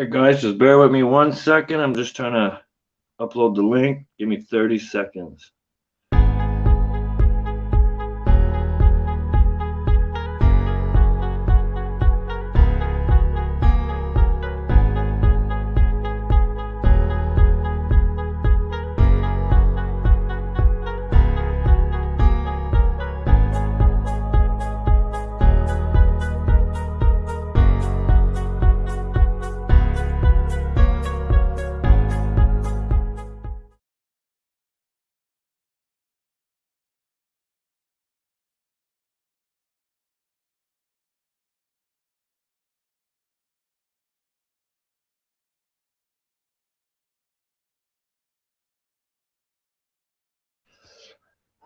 Alright guys, just bear with me 1 second. I'm just trying to upload the link. Give me 30 seconds.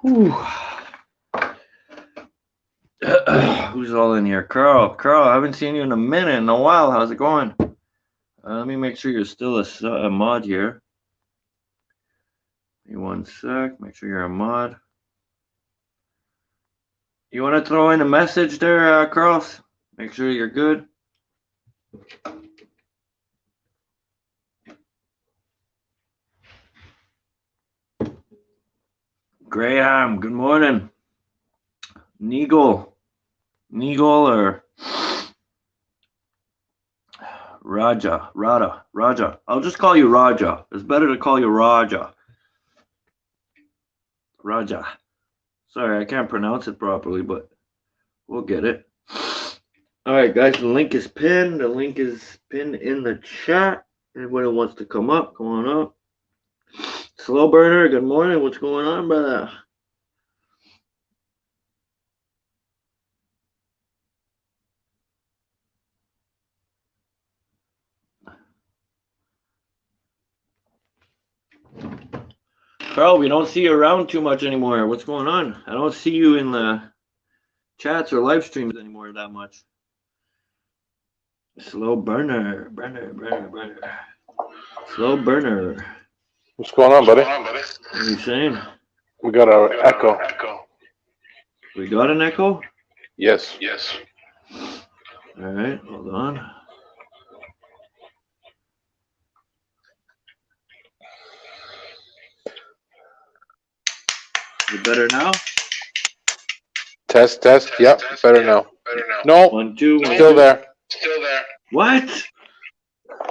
Whew. Who's all in here? Carl, I haven't seen you in a minute, in a while. How's it going? Let me make sure you're still a mod here. Give me 1 sec. Make sure you're a mod. You want to throw in a message there, Carl? Make sure you're good. Graham, good morning. Neagle or Raja. I'll just call you Raja. It's better to call you Raja. Sorry, I can't pronounce it properly, but we'll get it. All right, guys, the link is pinned. The link is pinned in the chat. Anybody wants to come up, come on up. Slow Burner, good morning. What's going on, brother? Carl, we don't see you around too much anymore. What's going on? I don't see you in the chats or live streams anymore that much. Slow burner. Slow burner. What's going on, buddy? What are you saying? We got our echo. We got an echo? Yes. All right, hold on. Is it better now? Test. Yep, better now. No. 1, 2, 1. Still there. What?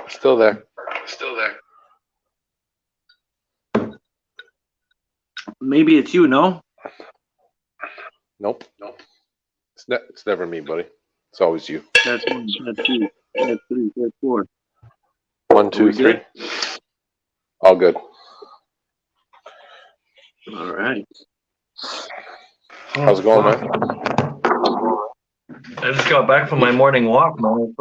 Still there. Maybe it's you, no? Nope. It's never me, buddy. It's always you. That's 1, that's 2, that's 3, that's 4. 1, 2, 3. Good? All good. All right. How's it going, man? I just got back from my morning walk, man.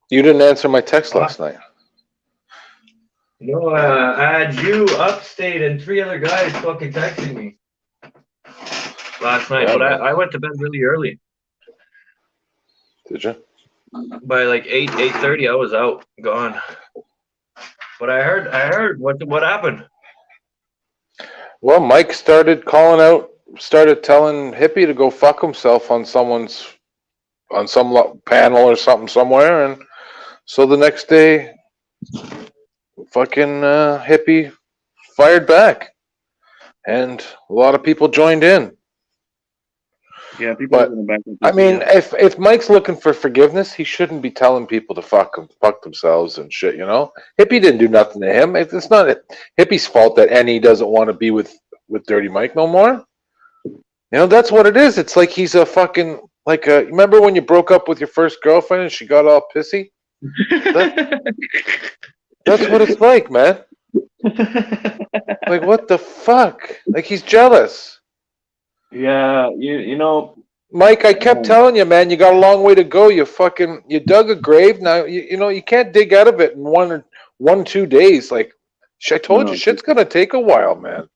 You didn't answer my text last night. No, I had you, Upstate, and 3 other guys fucking texting me last night, but I went to bed really early. Did you? By like 8:30, I was out, gone. But I heard what happened. Well, Mike started telling Hippie to go fuck himself on some panel or something somewhere, and so the next day, fucking Hippie fired back, and a lot of people joined in. Yeah, people. But I mean, if Mike's looking for forgiveness, he shouldn't be telling people to fuck themselves and shit. You know, Hippie didn't do nothing to him. It's not Hippie's fault that Annie doesn't want to be with Dirty Mike no more. You know, that's what it is. It's like he's a fucking remember when you broke up with your first girlfriend and she got all pissy? That's what it's like, man. Like, what the fuck? Like, he's jealous. Yeah, you know, Mike, I kept telling you, man, you got a long way to go. You dug a grave. Now, you know, you can't dig out of it in 2 days. Like, I told you, shit's going to take a while, man.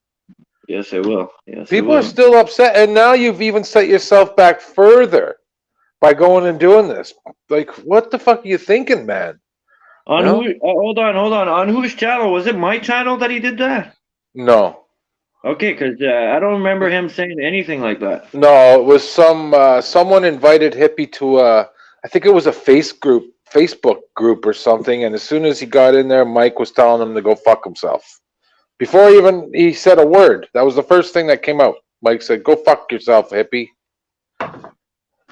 Yes, it will. Yes, people are still upset, and now you've even set yourself back further by going and doing this. Like, what the fuck are you thinking, man? On who? Hold on. On whose channel? Was it my channel that he did that? No. Okay, because I don't remember him saying anything like that. No, it was someone invited Hippie to I think it was a Facebook Facebook group or something, and as soon as he got in there, Mike was telling him to go fuck himself. Before even he said a word, that was the first thing that came out. Mike said, "Go fuck yourself, hippie."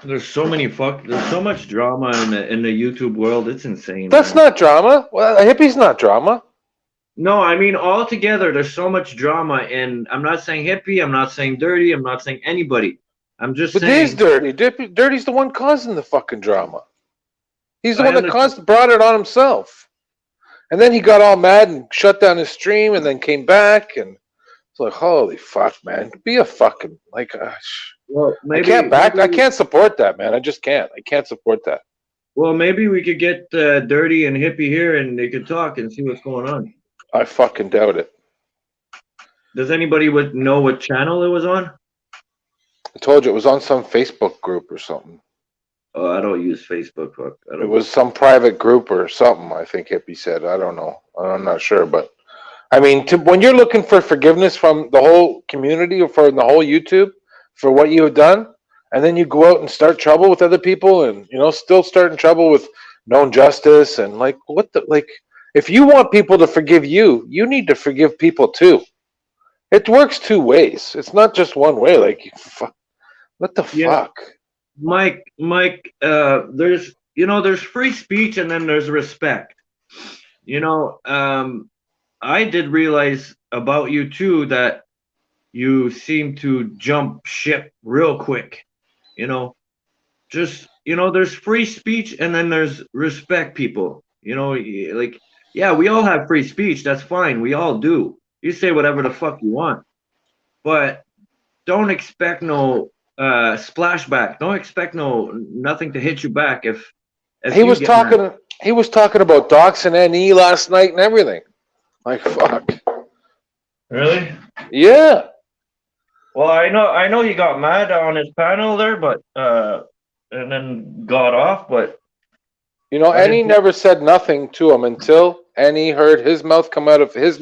There's so much drama in the YouTube world. It's insane. That's man. not drama. Well, a hippie's not drama. No, I mean altogether. There's so much drama, and I'm not saying hippie. I'm not saying dirty. I'm not saying anybody. I'm just But saying. he's dirty. Dirty's the one causing the fucking drama. He's the I one that understand. brought it on himself. And then he got all mad and shut down his stream, and then came back, and it's like, holy fuck, man, be a fucking like. Well, I can't support that, man. I just can't. I can't support that. Well, maybe we could get dirty and hippie here, and they could talk and see what's going on. I fucking doubt it. Does anybody know what channel it was on? I told you it was on some Facebook group or something. Oh, I don't use Facebook. Fuck. It was some private group or something. I think hippie said. I don't know. I'm not sure, but I mean, when you're looking for forgiveness from the whole community or from the whole YouTube for what you have done, and then you go out and start trouble with other people, and still start in trouble with known justice, and like what the like. If you want people to forgive you, you need to forgive people too. It works two ways. It's not just one way. Like, what the fuck? Mike, there's free speech and then there's respect. I did realize about you too that you seem to jump ship real quick. There's free speech and then there's respect, people. Yeah, we all have free speech. That's fine. We all do. You say whatever the fuck you want, but don't expect no splashback. Don't expect nothing to hit you back. If he was talking about docs and NE last night and everything. Like fuck. Really? Yeah. Well, I know he got mad on his panel there, but and then got off, but. NE never said nothing to him until NE heard his name come out of his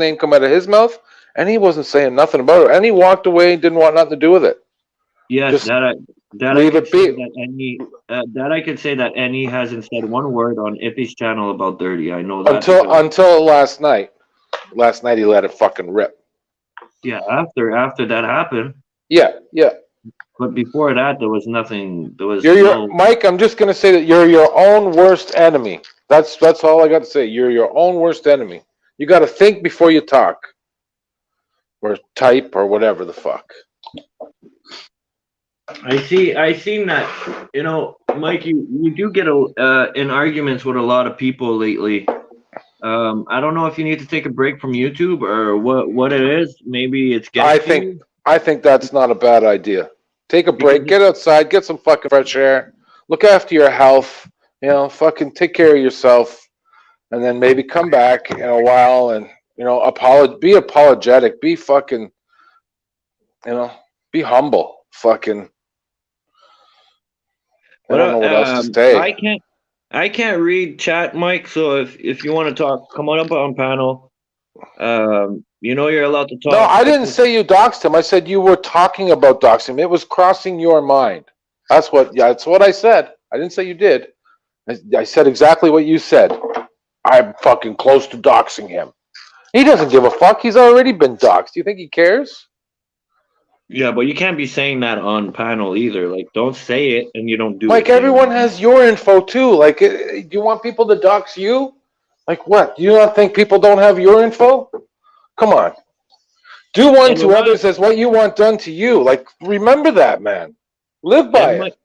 mouth, and he wasn't saying nothing about it. And he walked away and didn't want nothing to do with it. Yes, Just that leave it be. That I could say that NE hasn't said one word on Ippy's channel about dirty. I know that until last night. Last night he let it fucking rip. Yeah, after that happened. Yeah. But before that, there was nothing. Mike. I'm just gonna say that you're your own worst enemy. That's all I got to say. You're your own worst enemy. You got to think before you talk, or type, or whatever the fuck. I seen that. Mike, you do get in arguments with a lot of people lately. I don't know if you need to take a break from YouTube or what it is. Maybe it's getting. I think that's not a bad idea. Take a break, get outside, get some fucking fresh air, look after your health, fucking take care of yourself, and then maybe come back in a while and, be apologetic, be fucking, be humble, fucking. I don't know what else to say. I can't read chat, Mike, so if you want to talk, come on up on panel. You're allowed to talk. No, I didn't say you doxed him. I said you were talking about doxing him. It was crossing your mind. That's what I said. I didn't say you did. I said exactly what you said. I'm fucking close to doxing him. He doesn't give a fuck. He's already been doxed. Do you think he cares? Yeah, but you can't be saying that on panel either. Like, don't say it and you don't do it. Like, everyone has your info too. Like, do you want people to dox you? Like, what? Do you not think people don't have your info? Come on. Do unto others as what you want done to you. Like, remember that, man. Live by it.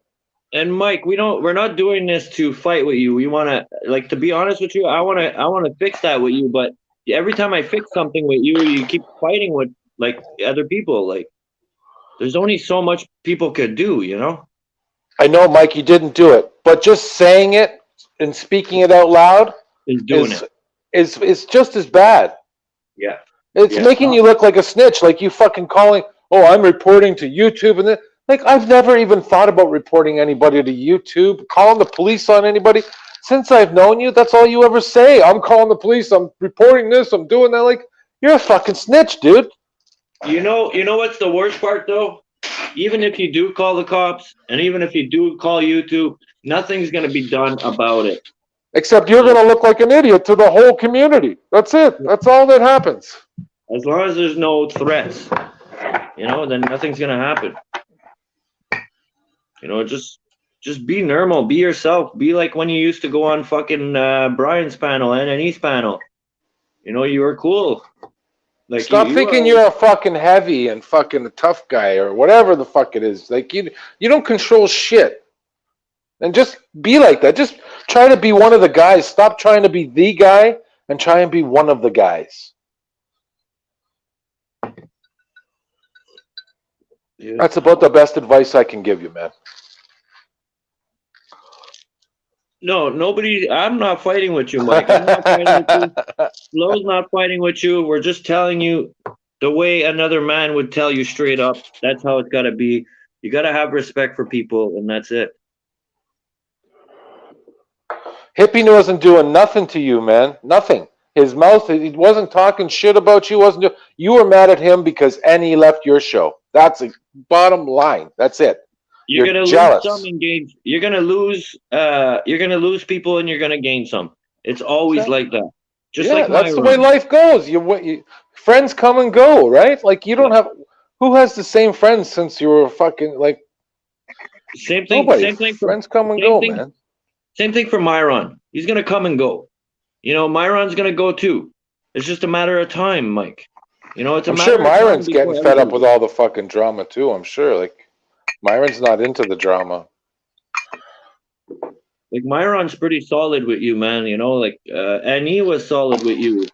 And Mike, we're not doing this to fight with you. We want to, to be honest with you, I want to fix that with you, but every time I fix something with you, you keep fighting with other people. Like, there's only so much people could do, I know, Mike, you didn't do it, but just saying it and speaking it out loud is just as bad. Yeah. It's making you look like a snitch, like you fucking calling, oh, I'm reporting to YouTube. And then, I've never even thought about reporting anybody to YouTube, calling the police on anybody. Since I've known you, that's all you ever say. I'm calling the police, I'm reporting this, I'm doing that. You're a fucking snitch, dude. You know what's the worst part, though? Even if you do call the cops, and even if you do call YouTube, nothing's going to be done about it. Except you're going to look like an idiot to the whole community. That's it. That's all that happens. As long as there's no threats, then nothing's gonna happen. Just be normal, be yourself, be like when you used to go on fucking Brian's panel and Annie's panel. You were cool. Like Stop thinking you're a fucking heavy and fucking a tough guy or whatever the fuck it is. Like you don't control shit. And just be like that. Just try to be one of the guys. Stop trying to be the guy and try and be one of the guys. Yeah. That's about the best advice I can give you, man. No, nobody. I'm not fighting with you, Mike. I'm not fighting with you. Flo's not fighting with you. We're just telling you the way another man would tell you straight up. That's how it's got to be. You got to have respect for people, and that's it. Hippie wasn't doing nothing to you, man. Nothing. His mouth, he wasn't talking shit about you. You were mad at him because Annie left your show. That's the bottom line. That's it. You're gonna jealous. Lose some engage. You're gonna lose people, and you're gonna gain some. It's always like that. Just like that's the way life goes. You friends come and go, right? Like you don't have. Who has the same friends since you were fucking like? Same thing. Nobody. Same thing. Friends come and go, man. Same thing for Myron. He's gonna come and go. Myron's gonna go too. It's just a matter of time, Mike. It's a I'm matter sure of Myron's getting fed up with all the fucking drama too. I'm sure, like. Myron's not into the drama. Like Myron's pretty solid with you, man. And he was solid with you.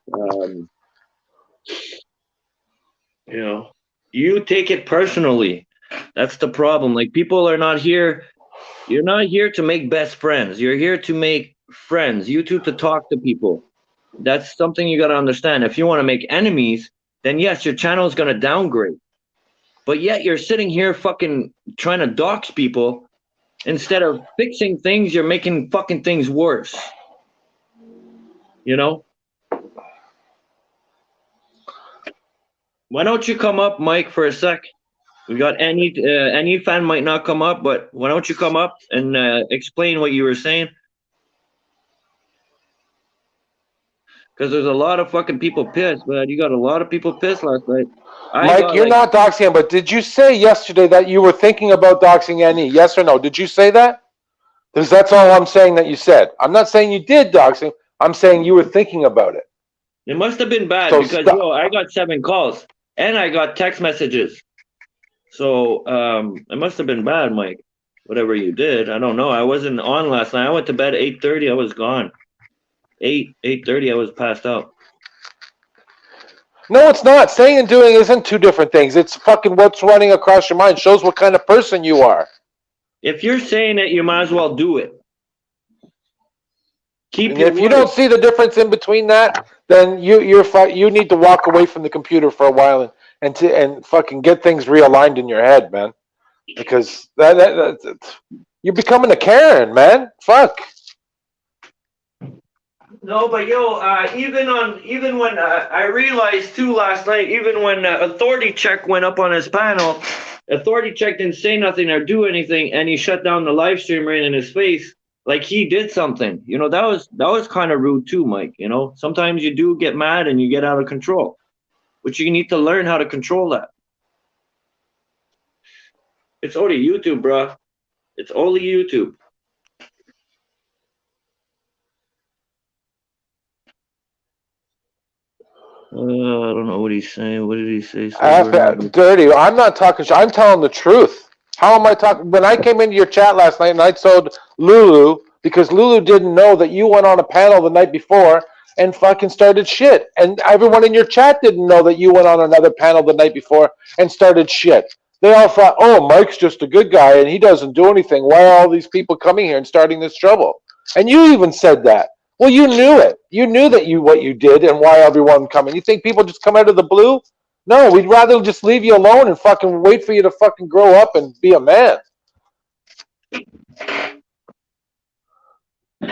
You take it personally. That's the problem. Like people are not here. You're not here to make best friends. You're here to make friends. You two to talk to people. That's something you got to understand. If you want to make enemies, then yes, your channel is going to downgrade. But yet you're sitting here fucking trying to dox people. Instead of fixing things, you're making fucking things worse. Why don't you come up, Mike, for a sec? We got any fan might not come up, but why don't you come up and explain what you were saying? Because there's a lot of fucking people pissed, man. You got a lot of people pissed last night. Mike, you're not doxing him, but did you say yesterday that you were thinking about doxing Annie? Yes or no? Did you say that? Because that's all I'm saying that you said. I'm not saying you did dox him. I'm saying you were thinking about it. It must have been bad because I got 7 calls and I got text messages. So it must have been bad, Mike. Whatever you did, I don't know. I wasn't on last night. I went to bed at 8:30. I was gone. 8:30. I was passed out. No, it's not. Saying and doing isn't two different things. It's fucking what's running across your mind. Shows what kind of person you are. If you're saying it, you might as well do it. If you don't see the difference in between that, then you need to walk away from the computer for a while and fucking get things realigned in your head, man. Because you're becoming a Karen, man. Fuck. No, but even when I realized too last night, even when Authority Check went up on his panel, Authority Check didn't say nothing or do anything, and he shut down the live stream right in his face, like he did something. That was kind of rude too, Mike. Sometimes you do get mad and you get out of control, but you need to learn how to control that. It's only YouTube, bro. It's only YouTube. I don't know what he's saying. What did he say? Dirty. I'm not talking shit. I'm telling the truth. How am I talking? When I came into your chat last night and I told Lulu, because Lulu didn't know that you went on a panel the night before and fucking started shit. And everyone in your chat didn't know that you went on another panel the night before and started shit. They all thought, oh, Mike's just a good guy and he doesn't do anything. Why are all these people coming here and starting this trouble? And you even said that. Well, you knew it. You knew that what you did and why everyone coming. You think people just come out of the blue? No, we'd rather just leave you alone and fucking wait for you to fucking grow up and be a man.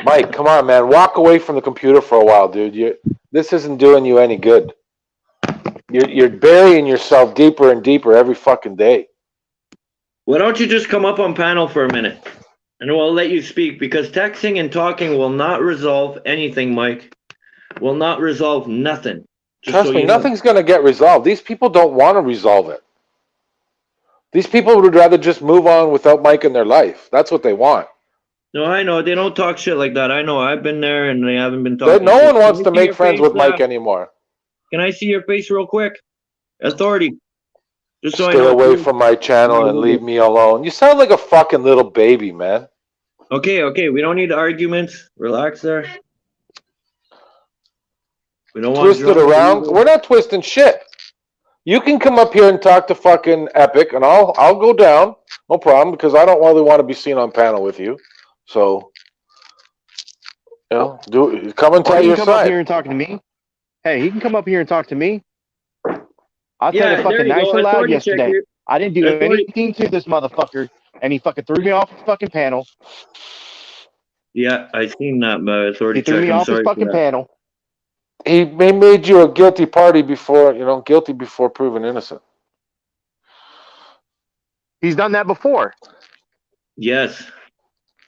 Mike, come on, man. Walk away from the computer for a while, dude. This isn't doing you any good. You're burying yourself deeper and deeper every fucking day. Why don't you just come up on panel for a minute? And we'll let you speak because texting and talking will not resolve anything, Mike. Will not resolve nothing. Just so Trust me, you know. nothing's going to get resolved. These people don't want to resolve it. These people would rather just move on without Mike in their life. That's what they want. No, I know they don't talk shit like that. I know. I've been there, and they haven't been That talking no shit. one Can wants I to see make your friends face? with Mike anymore. Can I see your face real quick? Authority. Just so I Stay know. away from my channel and leave me alone. You sound like a fucking little baby, man. Okay. We don't need arguments. Relax there. We don't want Twisted drama around. either. We're not twisting shit. You can come up here and talk to fucking Epic, and I'll go down, no problem, because I don't really want to be seen on panel with you. So, come and Or tell he can your come up side. here and talk to me. Hey, he can come up here and talk to me. I said it Yeah, there fucking you nice go. and loud Authority check yesterday. here. I didn't do Authority. anything to this motherfucker, and he fucking threw me off his fucking panel. Yeah, I seen that, but authority He threw check. me I'm off his sorry for fucking that. panel. He made you a guilty party before, guilty before proven innocent. He's done that before. Yes.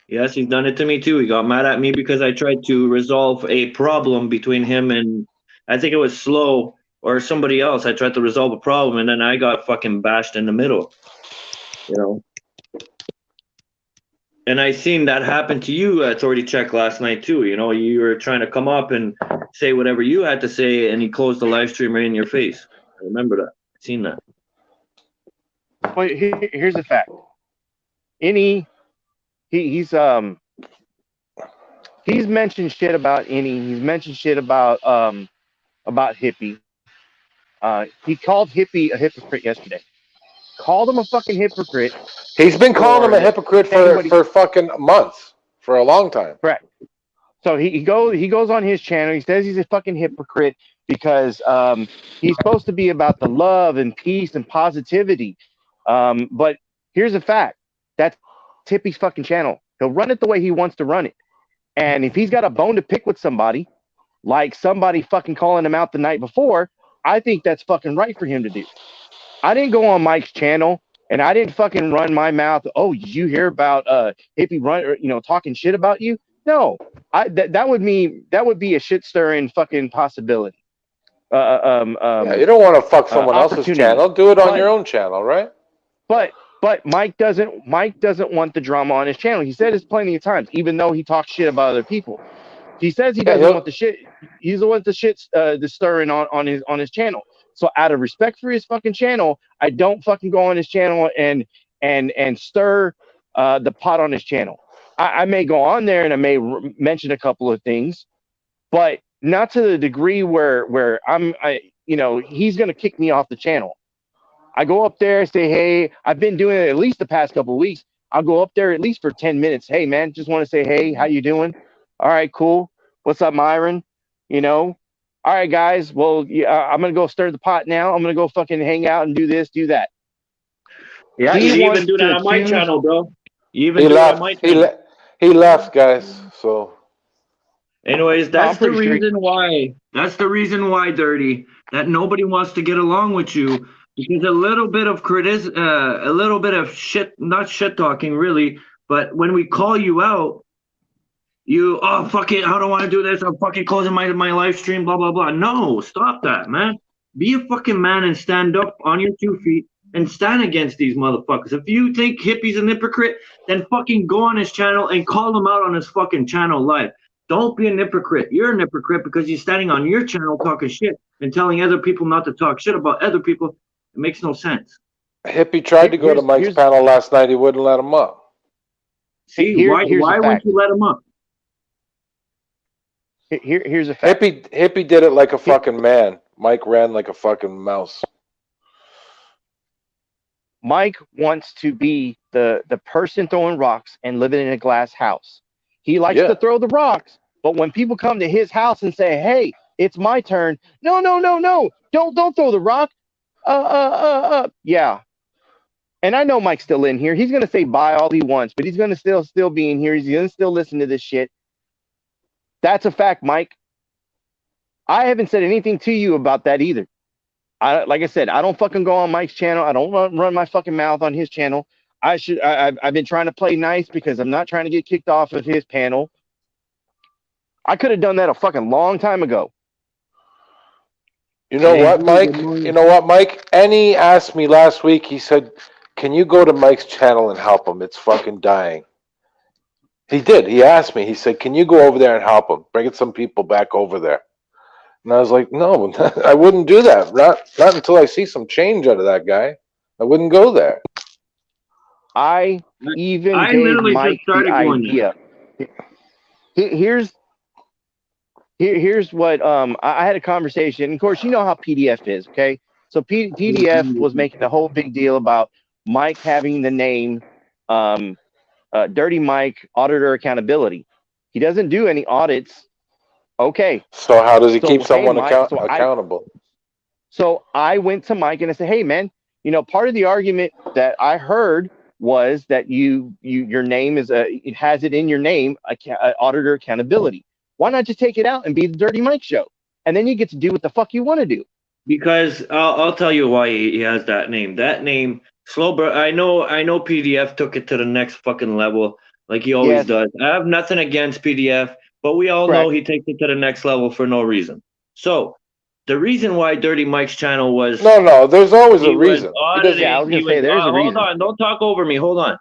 Yes, he's done it to me too. He got mad at me because I tried to resolve a problem between him and I think it was Slow or somebody else. I tried to resolve a problem and then I got fucking bashed in the middle. You know. And I seen that happen to you at Authority Check last night too. You know, you were trying to come up and say whatever you had to say, and he closed the live stream right in your face. I remember that. I seen that. But here's the fact. He's mentioned shit about He's mentioned shit about Hippie. He called Hippie a hypocrite yesterday. Called him a fucking hypocrite He's been calling him for a hypocrite saying what he for fucking months, for a long time. correct. So he goes on his channel. He says he's a fucking hypocrite because he's supposed to be about the love and peace and positivity. But here's the fact: that's Hippie's fucking channel. He'll run it the way he wants to run it. And if he's got a bone to pick with somebody, like somebody fucking calling him out the night before, I think that's fucking right for him to do. I didn't go on Mike's channel and I didn't fucking run my mouth. Oh, did you hear about Hippie talking shit about you? No, that would be a shit stirring fucking possibility. Yeah, you don't want to fuck someone else's channel. Do it on your own channel, right? But Mike doesn't want the drama on his channel. He said it plenty of times, even though he talks shit about other people. He says he doesn't want the shit. He doesn't want the shit the stirring on his channel. So out of respect for his fucking channel, I don't fucking go on his channel and stir the pot on his channel. I may go on there and I may mention a couple of things, but not to the degree where he's gonna kick me off the channel. I go up there and say, hey, I've been doing it at least the past couple of weeks. I'll go up there at least for 10 minutes. Hey, man, just want to say, hey, how you doing? All right, cool. What's up, Myron? All right, guys. Well, I'm going to go stir the pot now. I'm going to go fucking hang out and do this, do that. Yeah, you even do that on my channel, bro. You even do it on my channel. He left, guys. So, anyways, that's the reason why. That's the reason why, Dirty, that nobody wants to get along with you because a little bit of shit, not shit talking really, but when we call you out, fuck it, I don't want to do this. I'm fucking closing my live stream, blah blah blah. No, stop that, man. Be a fucking man and stand up on your 2 feet and stand against these motherfuckers. If you think Hippie's an hypocrite, then fucking go on his channel and call him out on his fucking channel live. Don't be an hypocrite. You're an hypocrite because you're standing on your channel talking shit and telling other people not to talk shit about other people. It makes no sense. Hippie tried to go to Mike's panel last night. He wouldn't let him up. See, why wouldn't you let him up? Here's a fact. Hippie did it like a fucking man. Mike ran like a fucking mouse. Mike wants to be the person throwing rocks and living in a glass house. He likes to throw the rocks, but when people come to his house and say, "Hey, it's my turn," no, don't throw the rock. Yeah. And I know Mike's still in here. He's gonna say bye all he wants, but he's gonna still be in here. He's gonna still listen to this shit. That's a fact, Mike. I haven't said anything to you about that either. Like I said, I don't fucking go on Mike's channel. I don't run my fucking mouth on his channel. I've been trying to play nice because I'm not trying to get kicked off of his panel. I could have done that a fucking long time ago. You know what, Mike? You know what, Mike? Annie asked me last week. He said, "Can you go to Mike's channel and help him? It's fucking dying." He did. He asked me. He said, "Can you go over there and help him? Bring some people back over there." And I was like, "No, I wouldn't do that. Not until I see some change out of that guy. I wouldn't go there." I even I gave literally Mike just started the going there. idea. Here's what I had a conversation. Of course, you know how PDF is, okay? So PDF was making a whole big deal about Mike having the name Dirty Mike Auditor Accountability. He doesn't do any audits. Okay. So how does he So, keep hey, someone Mike, accountable? So I went to Mike and I said, "Hey, man, you know, part of the argument that I heard was that your name is it has it in your name, auditor accountability. Why not just take it out and be the Dirty Mike Show, and then you get to do what the fuck you want to do." Because I'll tell you why he has that name. That name, Slowbro. I know. PDF took it to the next fucking level, like he always Yes, does. I have nothing against PDF, but we all know correct. he takes it to the next level for no reason. So the reason why Dirty Mike's channel was No. There's always a he was reason. auditing. Yeah, I was He gonna say was there's a hold reason. on, don't talk over me. Hold on.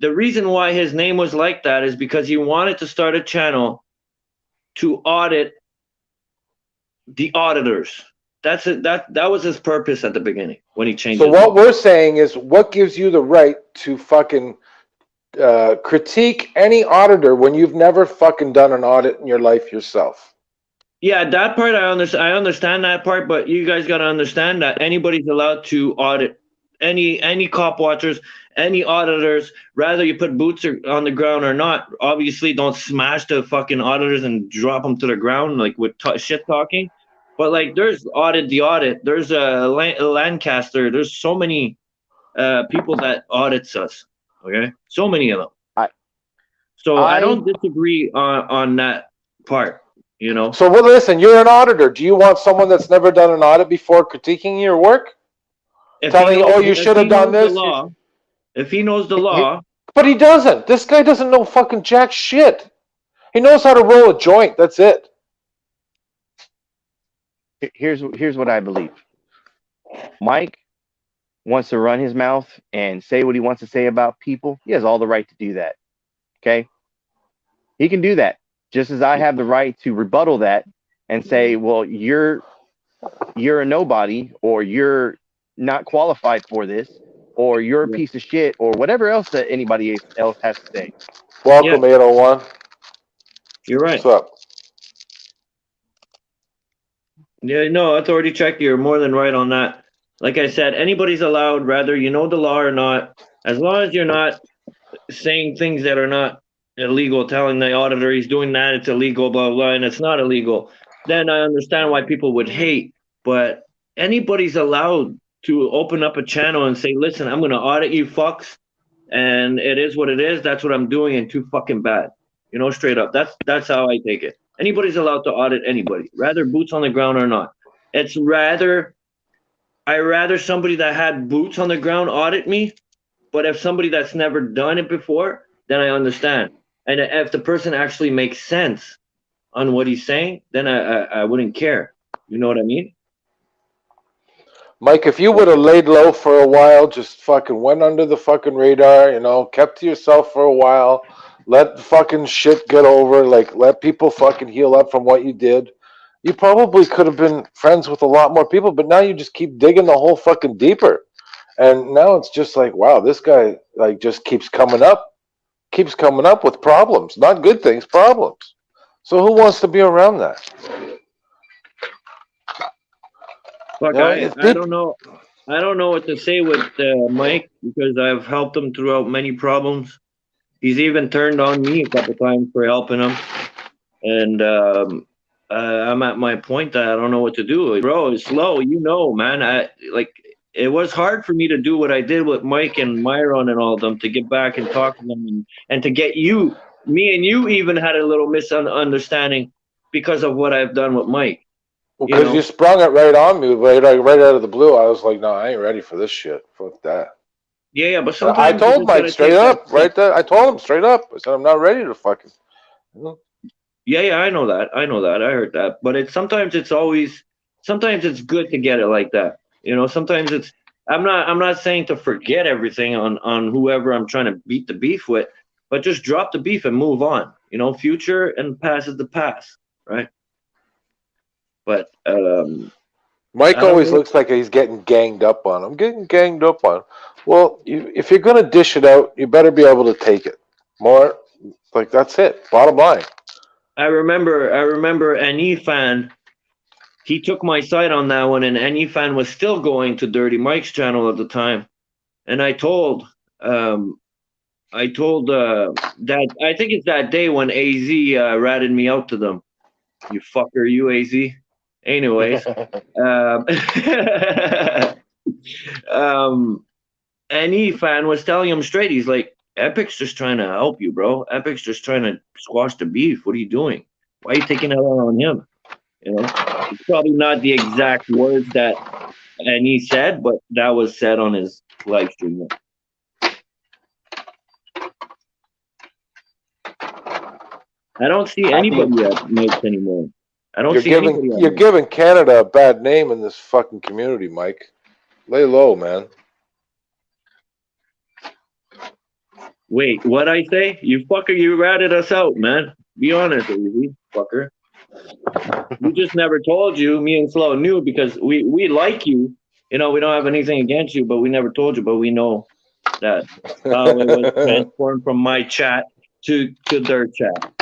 The reason why his name was like that is because he wanted to start a channel to audit the auditors. That's it. That was his purpose at the beginning when he changed. So what we're saying is, what gives you the right to fucking critique any auditor when you've never fucking done an audit in your life yourself? Yeah, that part I understand. I understand that part, but you guys got to understand that anybody's allowed to audit any cop watchers, any auditors. Rather you put boots on the ground or not. Obviously, don't smash the fucking auditors and drop them to the ground like with shit talking. But like, there's the audit. There's a Lancaster. There's so many people that audits us. Okay, so many of them. So I don't disagree on that part. You know. So well, listen, you're an auditor. Do you want someone that's never done an audit before critiquing your work? Telling you, "Oh, you should have done this." If he knows the law. But he doesn't. This guy doesn't know fucking jack shit. He knows how to roll a joint. That's it. Here's what I believe. Mike wants to run his mouth and say what he wants to say about people. He has all the right to do that. Okay? He can do that. Just as I have the right to rebuttal that and say, "Well, you're a nobody, or you're not qualified for this, or you're a piece of shit," or whatever else that anybody else has to say. Welcome, 801. You're right. What's up? Yeah, no, authority check. You're more than right on that. Like I said, anybody's allowed, whether you know the law or not, as long as you're not saying things that are not illegal, telling the auditor he's doing that, it's illegal, blah, blah, and it's not illegal. Then I understand why people would hate, but anybody's allowed to open up a channel and say, "Listen, I'm going to audit you fucks, and it is what it is. That's what I'm doing, and too fucking bad." You know, straight up. That's how I take it. Anybody's allowed to audit anybody, rather boots on the ground or not. I rather somebody that had boots on the ground audit me, but if somebody that's never done it before, then I understand. And if the person actually makes sense on what he's saying, then I wouldn't care. You know what I mean? Mike, if you would have laid low for a while, just fucking went under the fucking radar, kept to yourself for a while, let fucking shit get over, like let people fucking heal up from what you did, you probably could have been friends with a lot more people, but now you just keep digging the hole fucking deeper. And now it's just like, wow, this guy like just keeps coming up with problems, not good things, problems. So who wants to be around that? Look, I don't know. I don't know what to say with Mike, because I've helped him throughout many problems. He's even turned on me a couple times for helping him, and I'm at my point that I don't know what to do. Bro, it's slow, man. It was hard for me to do what I did with Mike and Myron and all of them, to get back and talk to them, and to get you. Me and you even had a little misunderstanding because of what I've done with Mike. Because you sprung it right on me, right out of the blue. I was like, no, I ain't ready for this shit. Fuck that. Yeah, but I sometimes you told just gotta Mike straight take that up, step. right there. I told him straight up. I said, I'm not ready to fucking. Yeah, I know that. I know that. I heard that. But sometimes it's good to get it like that. Sometimes it's I'm not saying to forget everything on whoever I'm trying to beat the beef with, but just drop the beef and move on. Future and past is the past, right? But Mike I don't always know. looks like he's getting ganged up on. I'm getting ganged up on. Well, if you're gonna dish it out, you better be able to take it. More like that's it. Bottom line. I remember Fan. He took my side on that one, and Fan was still going to Dirty Mike's channel at the time. And um, that I think it's that day when AZ ratted me out to them. You fucker, you AZ. Anyways, um, Fan was telling him straight. He's like, Epic's just trying to help you, bro. Epic's just trying to squash the beef. What are you doing? Why are you taking it out on him? It's probably not the exact words that said, but that was said on his live stream. I don't see I mean, anybody at Mike's anymore. I don't you're see giving anybody at you're Mike's. giving Canada a bad name in this fucking community, Mike. Lay low, man. Wait, what I say? You fucker, you ratted us out, man. Be honest, AZ, fucker. We just never told you. Me and Slow knew because we like you. We don't have anything against you, but we never told you. But we know that how it was transformed from my chat to their chat.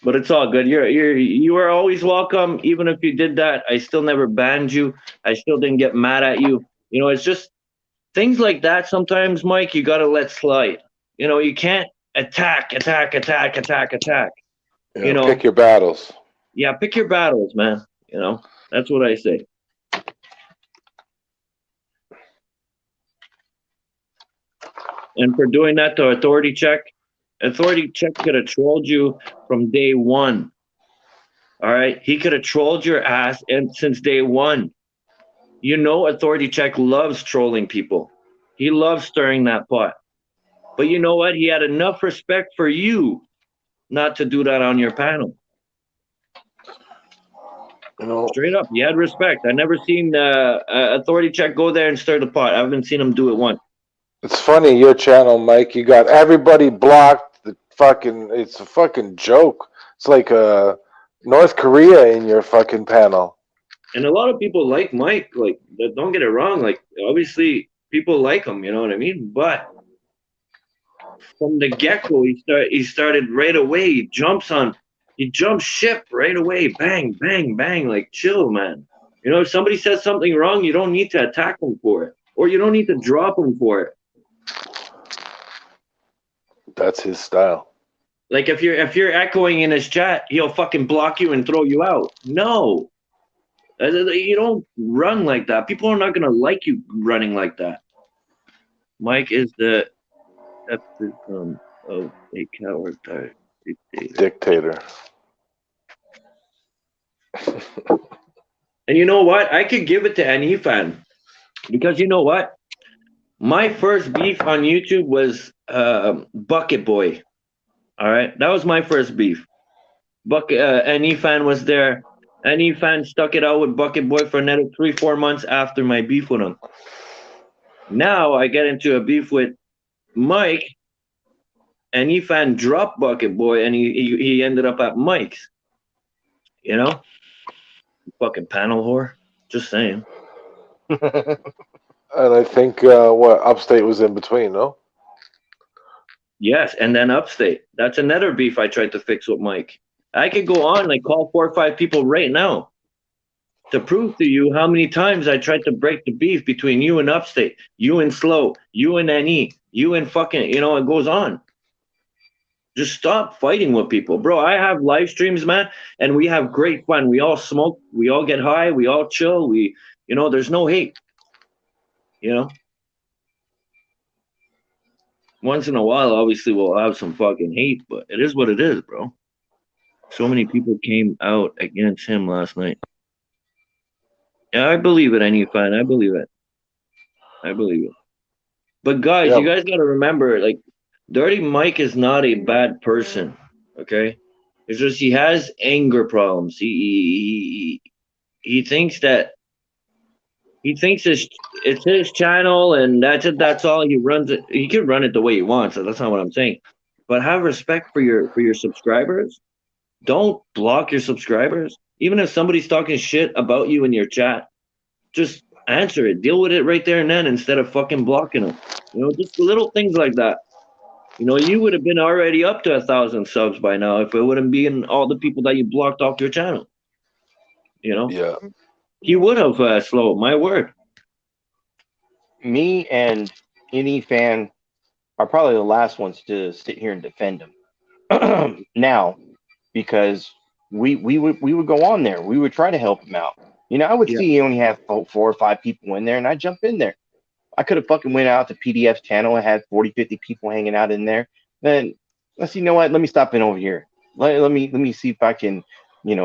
But it's all good. You are always welcome. Even if you did that, I still never banned you. I still didn't get mad at you. It's just things like that. Sometimes, Mike, you gotta let slide. You can't attack. Pick your battles. Yeah, pick your battles, man. That's what I say. And for doing that to Authority Check could have trolled you from day one. All right, he could have trolled your ass and since day one. Authority Check loves trolling people. He loves stirring that pot. But you know what? He had enough respect for you not to do that on your panel. Straight up, he had respect. I never seen Authority Check go there and stir the pot. I haven't seen him do it once. It's funny, your channel, Mike. You got everybody blocked. It's a fucking joke. It's like North Korea in your fucking panel. And a lot of people like Mike. Like, don't get it wrong. Like, obviously, people like him. You know what I mean? But from the get-go, he started right away. He jumps ship right away. Bang, bang, bang. Like, chill, man. If somebody says something wrong, you don't need to attack them for it, or you don't need to drop them for it. That's his style. Like if you're echoing in his chat, he'll fucking block you and throw you out. No, you don't run like that. People are not gonna like you running like that. Mike is the epitome of a coward dictator. And you know what? I could give it to Fan because you know what? My first beef on YouTube was Bucket Boy. All right, that was my first beef. Fan was there. Fan stuck it out with Bucket Boy for another 3-4 months after my beef with him. Now I get into a beef with Mike, and Fan dropped Bucket Boy, and he ended up at Mike's. Fucking panel whore. Just saying. And I think Upstate was in between, no? Yes, and then Upstate. That's another beef I tried to fix with Mike. I could go on, like call 4 or 5 people right now to prove to you how many times I tried to break the beef between you and Upstate, you and Slow, you and NE, you and fucking, it goes on. Just stop fighting with people. Bro, I have live streams, man, and we have great fun. We all smoke, we all get high, we all chill, there's no hate. Once in a while, obviously, we'll have some fucking hate, but it is what it is, bro. So many people came out against him last night. Yeah, I believe it, NE Fan. I believe it. I believe you. But guys, Yeah. you guys got to remember, like, Dirty Mike is not a bad person. Okay, it's just he has anger problems. He thinks that it's his channel and that's it. That's all. He runs it. He can run it the way he wants. So that's not what I'm saying. But have respect for your subscribers. Don't block your subscribers. Even if somebody's talking shit about you in your chat, just answer it. Deal with it right there and then instead of fucking blocking them. Just little things like that. You would have been already up to 1,000 subs by now if it wouldn't be in all the people that you blocked off your channel. Yeah. He would have slowed. My word. Me and any fan are probably the last ones to sit here and defend him now, because we would go on there. We would try to help him out. I would Yeah. see he only have 4 or 5 people in there, and I'd jump in there. I could have fucking went out to PDF's channel and had 40, 50 people hanging out in there. Then let's see, you know what? Let me stop in over here. Let me see if I can,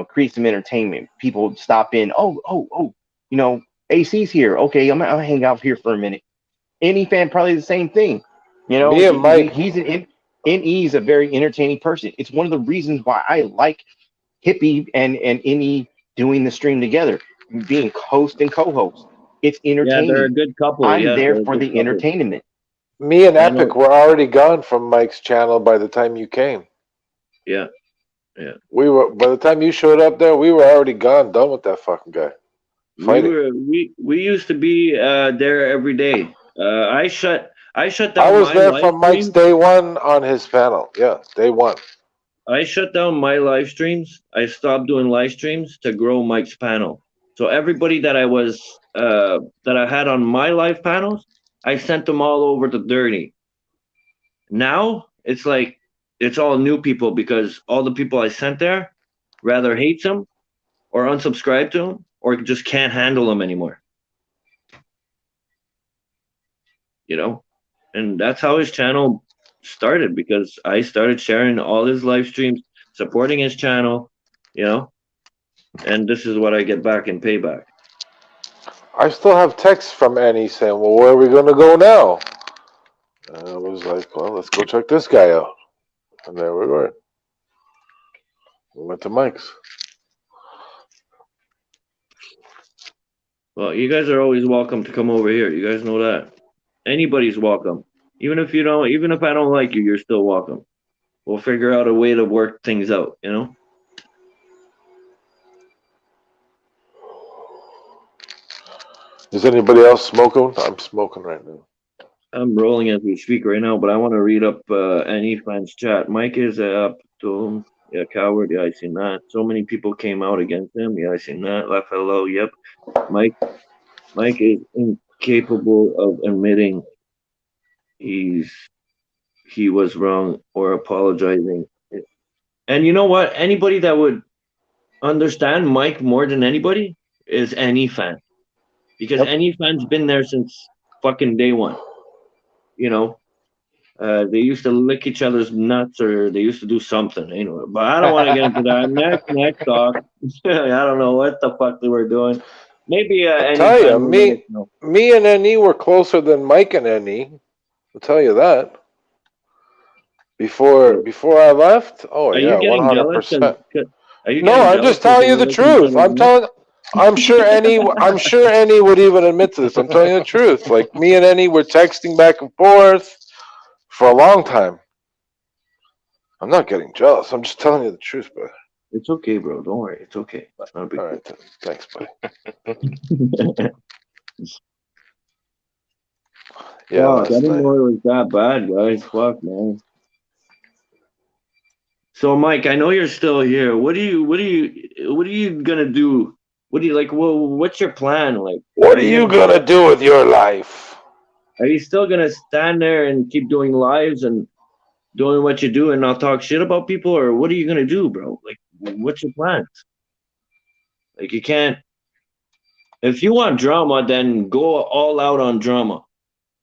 create some entertainment. People stop in. Oh, AC's here. Okay, I'm gonna hang out here for a minute. Any fan probably the same thing. Me and Mike. He's NE's a very entertaining person. It's one of the reasons why I like Hippie and NE doing the stream together, being host and co-host. It's Yeah, they're a entertaining. good couple. I'm Yeah, there they're a for good the couple. entertainment. Me and I know. Epic were already gone from Mike's channel by the time you came. Yeah. We were by the time you showed up there, we were already gone, done with that fucking guy. Fighting. We used to be there every day. I shut I down was my there live from Mike's streams. day one on his panel. Yeah, day one. I shut down my live streams. I stopped doing live streams to grow Mike's panel. So everybody that I had on my live panels, I sent them all over to Dirty. Now it's like it's all new people because all the people I sent there rather hates him or unsubscribe to him or just can't handle him anymore. And that's how his channel started because I started sharing all his live streams, supporting his channel, and this is what I get back in payback. I still have texts from Annie saying, "Well, where are we going to go now?" And I was like, "Well, let's go check this guy out." And there we were. We went to Mike's. Well, you guys are always welcome to come over here. You guys know that. Anybody's welcome. Even if I don't like you, you're still welcome. We'll figure out a way to work things out, Is anybody else smoking? I'm smoking right now. I'm rolling as we speak right now, but I want to read up any fans chat. Mike is up to him. Yeah, coward. Yeah, I seen that. So many people came out against him. Yeah, I seen that. Laugh hello. Yep. Mike is incapable of admitting he was wrong or apologizing. And you know what? Anybody that would understand Mike more than anybody is any fan. Because any fan's been there since fucking day one. They used to lick each other's nuts or they used to do something, But I don't want to get into that. Next talk. I don't know what the fuck they were doing. Maybe I'll tell you, me and NE were closer than Mike and NE. I'll tell you that. Before I left, are you getting 100%. No, I'm just telling you the truth. I'm sure Annie would even admit to this. I'm telling you the truth. Like me and Annie were texting back and forth for a long time. I'm not getting jealous. I'm just telling you the truth, brother. It's okay, bro. Don't worry. It's okay. All right. Thanks, buddy. Yeah, I didn't know it was that bad, guys. Fuck, man. So, Mike, I know you're still here. What are you gonna do? What do you like? Well, what's your plan? Like, what are you gonna do with your life? Are you still gonna stand there and keep doing lives and doing what you do and not talk shit about people, or what are you gonna do, bro? Like, what's your plans? Like, you can't. If you want drama, then go all out on drama.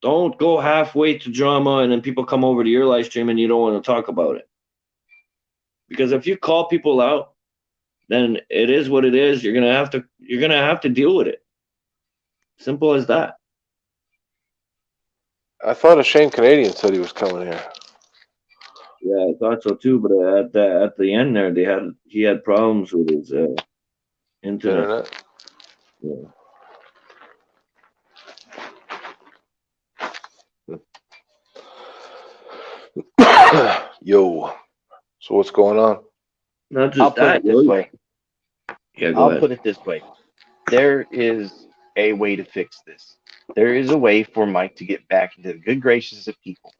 Don't go halfway to drama and then people come over to your live stream and you don't want to talk about it. Because if you call people out, then it is what it is. You're gonna have to deal with it. Simple as that. I thought a Shane Canadian said he was coming here. Yeah, I thought so too. But at the end there, he had problems with his internet. Internet. Yeah. Yo. So what's going on? Not I'll just put that, it this way. Yeah, go I'll ahead. put it this way. There is a way to fix this. There is a way for Mike to get back into the good graces of people.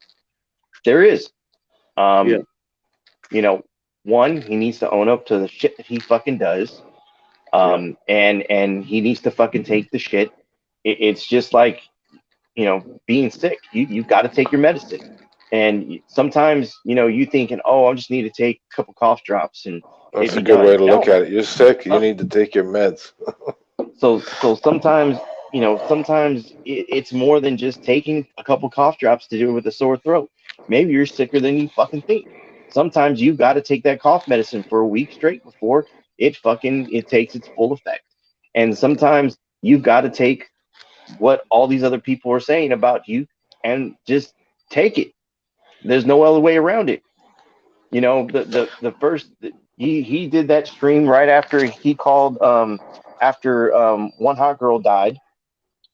There is. Yeah. You know, one, he needs to own up to the shit that he fucking does. And he needs to fucking take the shit. It's just like, being sick. You've got to take your medicine. And sometimes, you thinking, oh, I just need to take a couple cough drops and That's it'd a be good way done. to look No. at it. You're sick. You need to take your meds. So sometimes, sometimes it's more than just taking a couple cough drops to do it with a sore throat. Maybe you're sicker than you fucking think. Sometimes you've got to take that cough medicine for a week straight before it takes its full effect. And sometimes you've got to take what all these other people are saying about you and just take it. There's no other way around it. The first he did that stream right after he called after one hot girl died,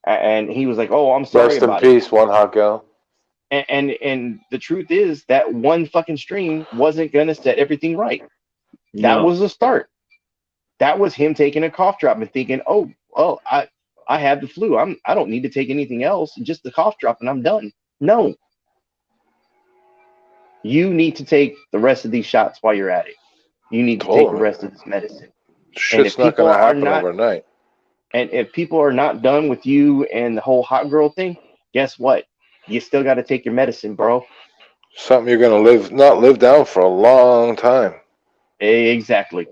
and he was like, "Oh, I'm sorry Rest in about it." peace, one hot gal. And the truth is that one fucking stream wasn't gonna set everything right. That No. was the start. That was him taking a cough drop and thinking, "Oh, well, I have the flu. I don't need to take anything else. Just the cough drop, and I'm done." No, you need to take the rest of these shots while you're at it. You need to take the Totally. rest of this medicine. Shit's not going to happen overnight. And if people are not done with you and the whole hot girl thing, guess what? You still got to take your medicine, bro. Something you're going to not live down for a long time. Exactly.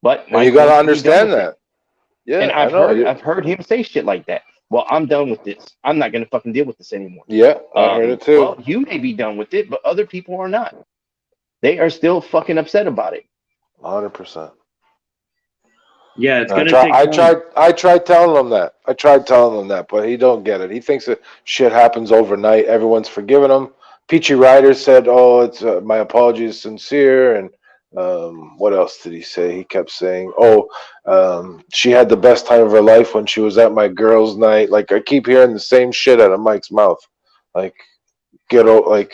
But and you got to understand that. Yeah, and I know. I've heard him say shit like that. Well, I'm done with this. I'm not gonna fucking deal with this anymore. Yeah, I heard it too. Well, you may be done with it, but other people are not. They are still fucking upset about it. 100%. Yeah, it's gonna take time. I tried telling him that. But he don't get it. He thinks that shit happens overnight. Everyone's forgiving him. Peachy Ryder said, "Oh, it's my apologies, sincere." And what else did he say? He kept saying, "Oh, she had the best time of her life when she was at my girls' night." Like I keep hearing the same shit out of Mike's mouth. Like get over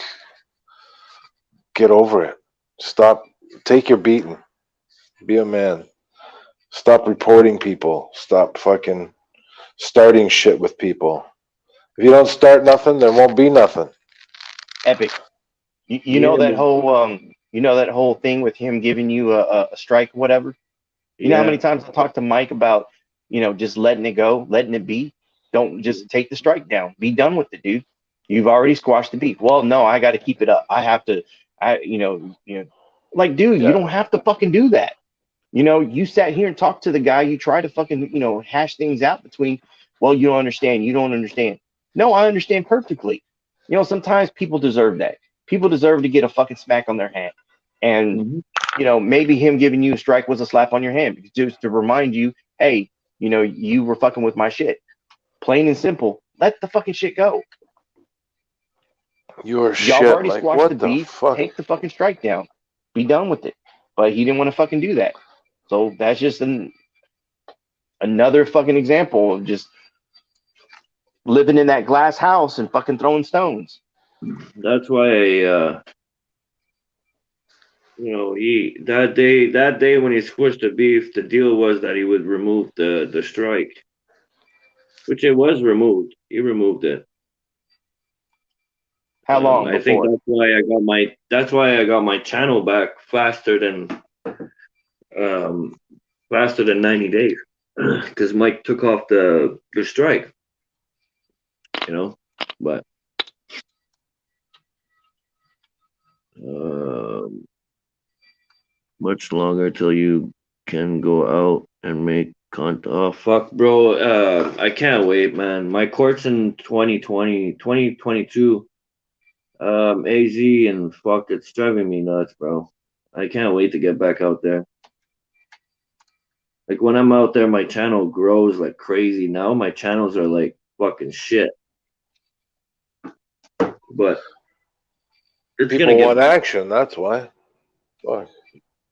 it. Stop. Take your beating. Be a man. Stop reporting people. Stop fucking starting shit with people. If you don't start nothing, there won't be nothing. Epic. You know that whole thing with him giving you a strike, whatever. You know how many times I talked to Mike about just letting it go, letting it be. Don't just take the strike down. Be done with it, dude. You've already squashed the beef. Well, no, I got to keep it up. I have to. Like, dude, you don't have to fucking do that. You sat here and talked to the guy. You try to fucking, hash things out between, well, you don't understand. You don't understand. No, I understand perfectly. Sometimes people deserve that. People deserve to get a fucking smack on their hand. And, maybe him giving you a strike was a slap on your hand just to remind you, hey, you were fucking with my shit. Plain and simple. Let the fucking shit go. Y'all already squashed the beef. Fuck? Take the fucking strike down. Be done with it. But he didn't want to fucking do that. So that's just another fucking example of just living in that glass house and fucking throwing stones. That's why that day when he squished the beef, the deal was that he would remove the strike, which it was removed. He removed it. How long? I think that's why I got my channel back faster than 90 days, because Mike took off the strike. But much longer till you can go out and make content. Oh fuck, bro! I can't wait, man. My court's in 2022. AZ, and fuck, it's driving me nuts, bro. I can't wait to get back out there. Like when I'm out there, my channel grows like crazy. Now my channels are like fucking shit. but it's People gonna get want action. That's why. Fuck.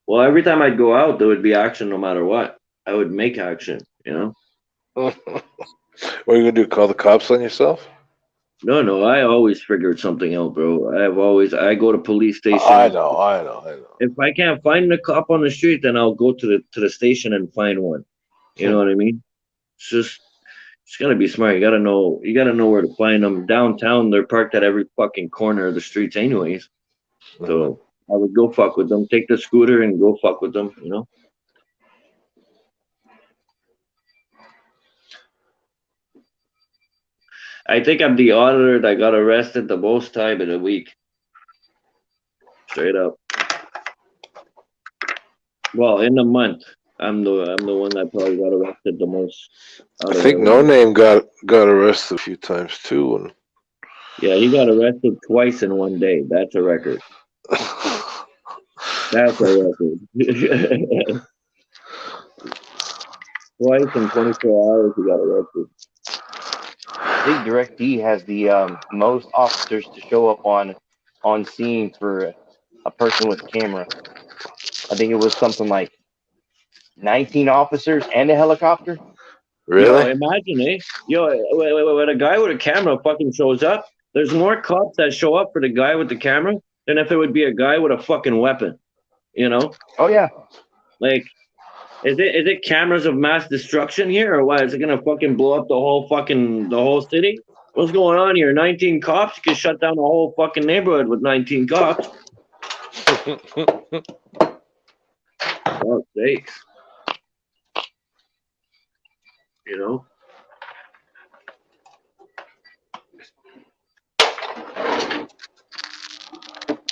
well. Every time I'd go out, there would be action, no matter what. I would make action. What are you gonna do? Call the cops on yourself? No. I always figured something out, bro. I go to police I station. know. If I can't find the cop on the street, then I'll go to the station and find one. You know what I mean? It's gotta be smart. You gotta know where to find them. Downtown, they're parked at every fucking corner of the streets, anyways. So I would go fuck with them. Take the scooter and go fuck with them. I think I'm the auditor that got arrested the most time in a week. Straight up. Well, in a month, I'm the one that probably got arrested the most. I think No Name got arrested a few times too. And Yeah, he got arrested twice in one day. That's a record. That's a record. Twice in 24 hours, he got arrested. I think DirectD has the most officers to show up on scene for a person with a camera. I think it was something like 19 officers and a helicopter. Really? Yo, imagine, when a guy with a camera fucking shows up, there's more cops that show up for the guy with the camera than if it would be a guy with a fucking weapon. Oh yeah. Like, is it cameras of mass destruction here, or what? Is it gonna fucking blow up the whole city? What's going on here? 19 cops? You can shut down the whole fucking neighborhood with 19 cops. Oh, sakes.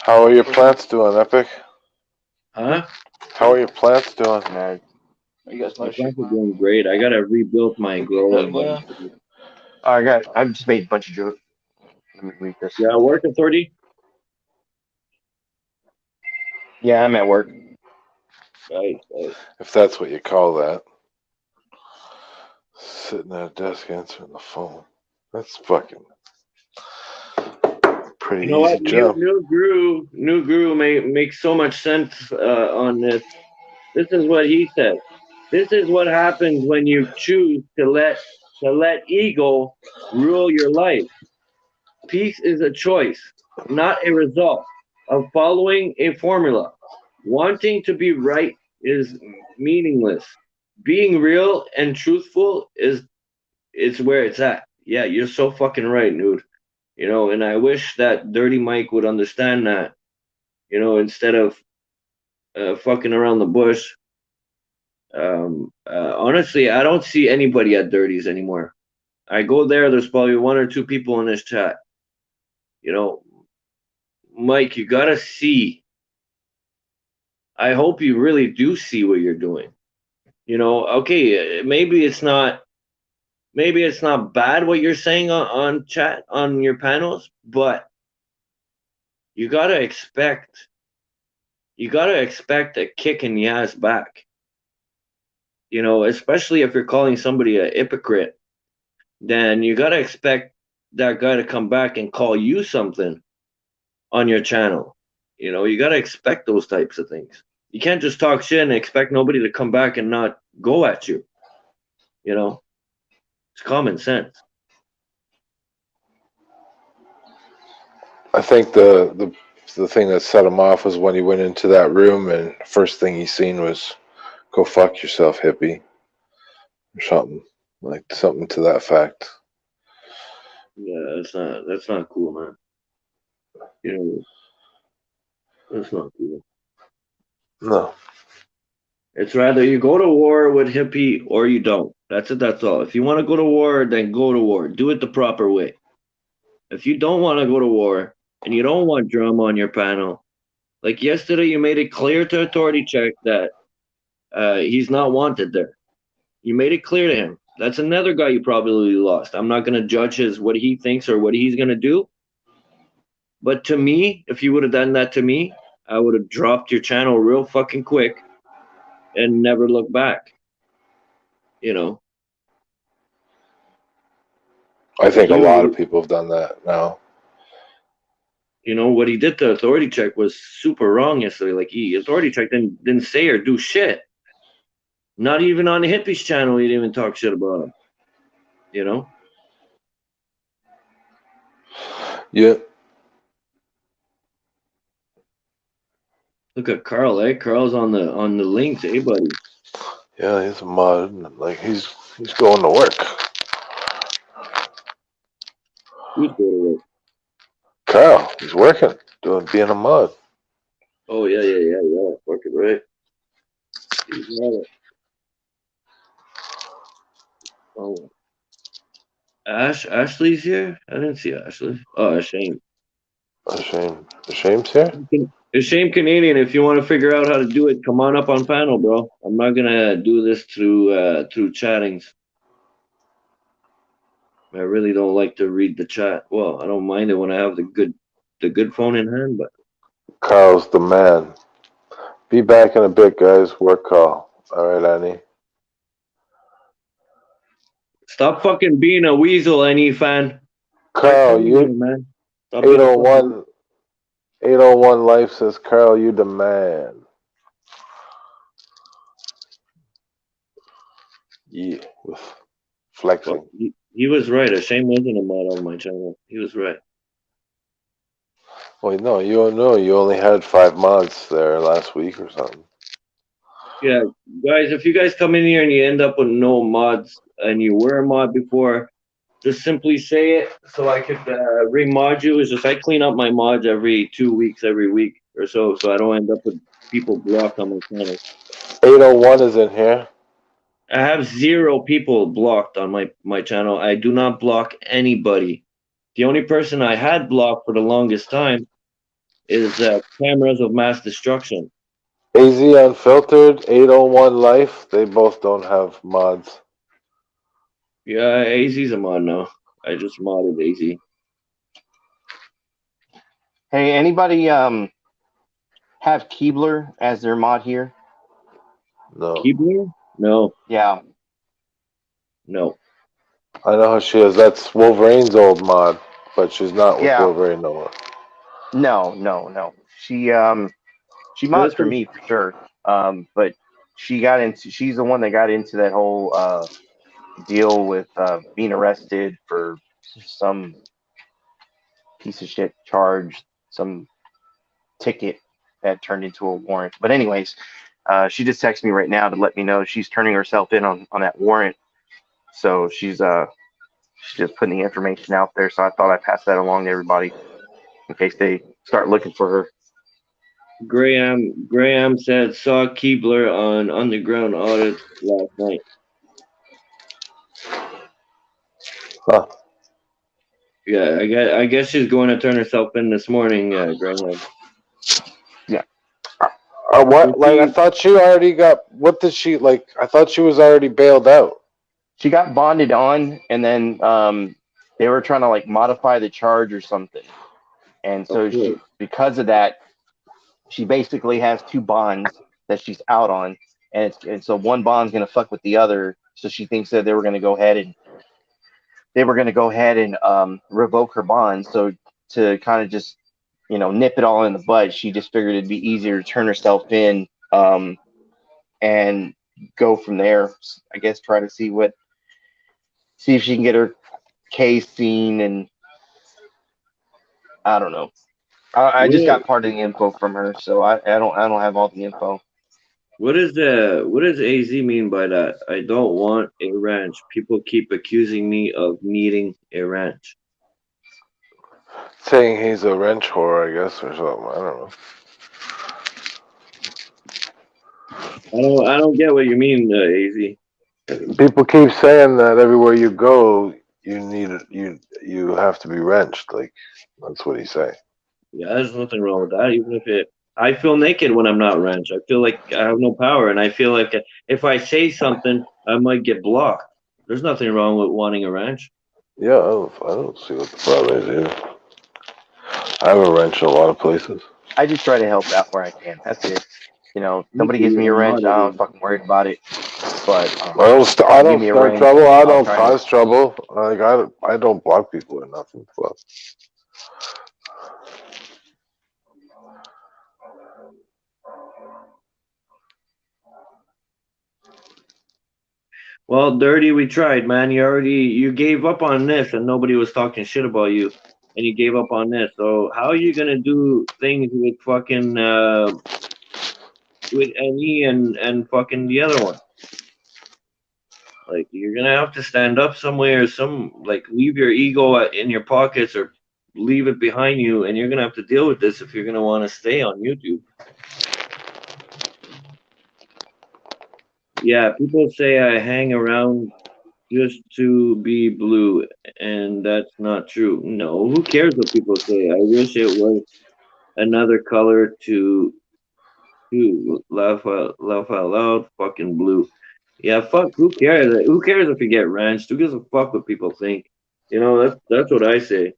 How are your plants doing, Epic? Huh? How are your plants doing? Man, you guys My plants are doing great. I gotta rebuild my grow. I just made a bunch of jokes. Let me read this. Yeah, work authority. Yeah, I'm at work. Right. If that's what you call that. Sitting at a desk answering the phone. That's fucking pretty easy job. New Guru makes so much sense on this. This is what he said. This is what happens when you choose to let ego rule your life. Peace is a choice, not a result of following a formula. Wanting to be right is meaningless. Being real and truthful is where it's at. Yeah, you're so fucking right, dude. And I wish that Dirty Mike would understand that. Instead of fucking around the bush. Honestly, I don't see anybody at Dirty's anymore. I go there. There's probably one or two people in this chat. Mike, you gotta see. I hope you really do see what you're doing. Okay, maybe it's not bad what you're saying on chat on your panels, but you gotta expect a kick in the ass back. Especially if you're calling somebody a hypocrite, then you gotta expect that guy to come back and call you something on your channel. You gotta expect those types of things. You can't just talk shit and expect nobody to come back and not go at you. It's common sense. I think the thing that set him off was when he went into that room and first thing he seen was "Go fuck yourself, hippie," or something to that fact. Yeah, that's not cool, man. That's not cool. No. It's rather you go to war with hippie or you don't. That's it. That's all. If you want to go to war, then go to war. Do it the proper way. If you don't want to go to war and you don't want drama on your panel, like yesterday, you made it clear to authority check that he's not wanted there. You made it clear to him. That's another guy you probably lost. I'm not going to judge what he thinks or what he's going to do. But to me, if you would have done that to me, I would have dropped your channel real fucking quick and never look back. I think a lot of people have done that now. You know what he did to authority check was super wrong yesterday. Like authority check didn't say or do shit. Not even on the hippies channel, he didn't even talk shit about him. You know. Yeah. Look at Carl, eh? Carl's on the links, eh, buddy? Yeah, he's a mod. Like he's going to work. Who's going to work? Carl, he's working, being a mod. Oh yeah. Fucking right. He's got it. Oh, Ashley's here. I didn't see Ashley. Oh, Shame. Shame's here. Shame Canadian. If you want to figure out how to do it, come on up on panel, bro. I'm not gonna do this through chattings. I really don't like to read the chat. Well, I don't mind it when I have the good phone in hand, but Carl's the man. Be back in a bit, guys. Work call. All right, Annie. stop fucking being a weasel, any fan. Carl, you man. Stop being a 801 801 Life says, Carl, you the man. Yeah, with flexing. Well, he was right. Shame wasn't a mod on my channel. He was right. Well, no, you don't know. You only had 5 mods there last week or something. Yeah, guys, if you guys come in here and you end up with no mods and you were a mod before, just simply say it so I could re-mod you. It's just I clean up my mods every 2 weeks, every week or so I don't end up with people blocked on my channel. 801 is in here. I have 0 people blocked on my channel. I do not block anybody. The only person I had blocked for the longest time is Cameras of Mass Destruction. AZ Unfiltered, 801 Life. They both don't have mods. Yeah, AZ's a mod now. I just modded AZ. Hey, anybody have Keebler as their mod here? No. Keebler? No. Yeah. No. I know who she is. That's Wolverine's old mod, but she's not with Wolverine no more. No. She mods for me for sure. But she's the one that got into that whole deal with being arrested for some piece of shit charge, some ticket that turned into a warrant. But anyways, she just texted me right now to let me know she's turning herself in on that warrant. So she's just putting the information out there. So I thought I'd pass that along to everybody in case they start looking for her. Graham said saw Keebler on Underground Audit last night. Huh. Yeah, I guess she's going to turn herself in this morning, Graham. Yeah. What? Like, I thought she already got. What did she like? I thought she was already bailed out. She got bonded on, and then they were trying to like modify the charge or something. And so because of that, she basically has 2 bonds that she's out on, and so one bond's gonna fuck with the other. So she thinks that they were gonna go ahead and revoke her bond. So to kind of just nip it all in the bud, she just figured it'd be easier to turn herself in and go from there. I guess try to see if she can get her case seen, and I don't know. I just got part of the info from her, so I don't have all the info. What does AZ mean by that? I don't want a ranch. People keep accusing me of needing a ranch. Saying he's a wrench whore, I guess, or something. I don't know. I don't get what you mean, AZ. People keep saying that everywhere you go, you have to be wrenched. Like, that's what he's saying. Yeah, there's nothing wrong with that. Even if I feel naked when I'm not wrenched. I feel like I have no power, and I feel like if I say something, I might get blocked. There's nothing wrong with wanting a wrench. Yeah, I don't see what the problem is either. I have a wrench in a lot of places. I just try to help out where I can. That's it. Nobody gives me a wrench. I'm not fucking worried about it. But I don't start trouble. I don't cause trouble. Like I don't block people or nothing. But Well, Dirty, we tried, man. You gave up on this, and nobody was talking shit about you, and you gave up on this. So how are you gonna do things with fucking with NE and fucking the other one? Like you're gonna have to stand up somewhere, leave your ego in your pockets or leave it behind you, and you're gonna have to deal with this if you're gonna want to stay on YouTube. Yeah, people say I hang around just to be blue, and that's not true. No, who cares what people say? I wish it was another color to laugh out loud. Fucking blue. Yeah, fuck. Who cares? Who cares if you get ranched? Who gives a fuck what people think? You know, that's what I say.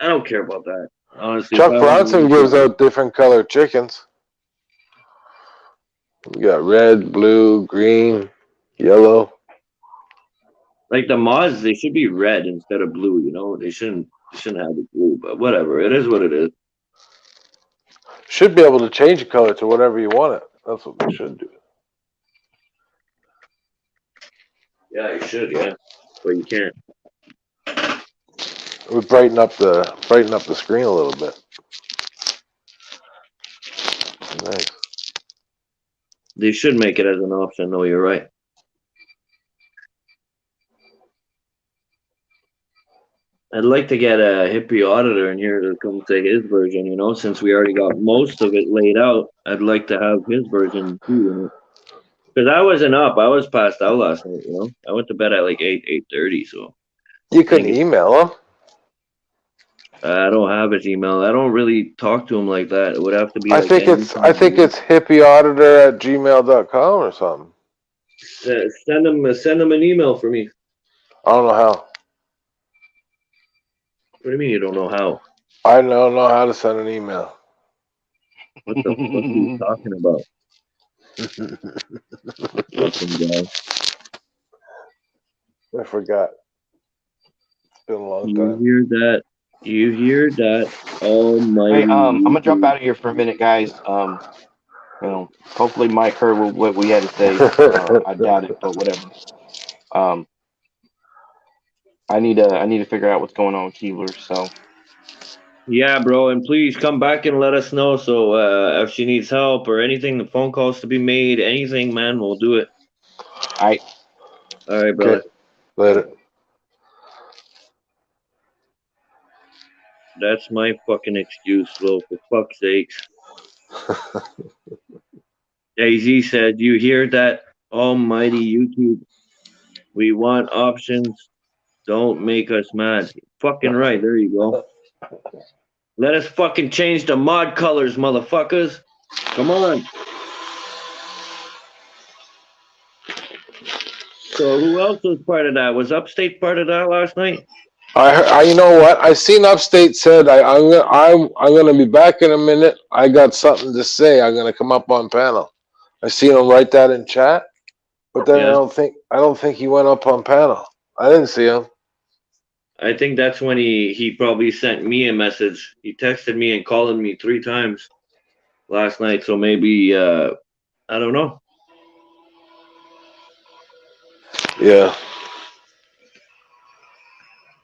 I don't care about that. Honestly, if Chuck I Bronson gives out different colored chickens. We got red, blue, green, yellow. like the mods, they should be red instead of blue. You know, they shouldn't have the blue. But whatever, it is what it is. Should be able to change the color to whatever you want it. That's what they should do. Yeah, you should. Yeah, but you can't. We brighten up the screen a little bit. Nice. They should make it as an option. No, you're right. I'd like to get a hippie auditor in here to come say his version, you know, since we already got most of it laid out. I'd like to have his version too, you know. Because I wasn't up. I was passed out last night, you know. I went to bed at like 8:30, so You can email him. I don't have his email. I don't really talk to him like that. It would have to be I like think it's hippieauditor@gmail.com or something. send him an email for me. I don't know how. What do you mean you don't know how? I don't know how to send an email. What the fuck are you talking about? Fucking guy. I forgot. It's been a long You time. hear that? You hear that? Almighty. Hey, I'm gonna jump out of here for a minute, guys. You know, hopefully Mike heard what we had to say. I doubt it, but whatever. I need to figure out what's going on with Keebler. So Yeah, bro, and please come back and let us know. So if she needs help or anything, the phone calls to be made, anything, man, we'll do it. all right, brother. Okay. Later. That's my fucking excuse, Flo. For fuck's sakes. AZ said, "You hear that, almighty YouTube? We want options. Don't make us mad." Fucking right. There you go. Let us fucking change the mod colors, motherfuckers. Come on. So who else was part of that? Was Upstate part of that last night? You know what? I seen Upstate said I'm gonna be back in a minute. I got something to say. I'm gonna come up on panel. I seen him write that in chat, but then Yeah. I don't think he went up on panel. I didn't see him. I think that's when he probably sent me a message. He texted me and called me 3 times last night. So maybe I don't know. Yeah.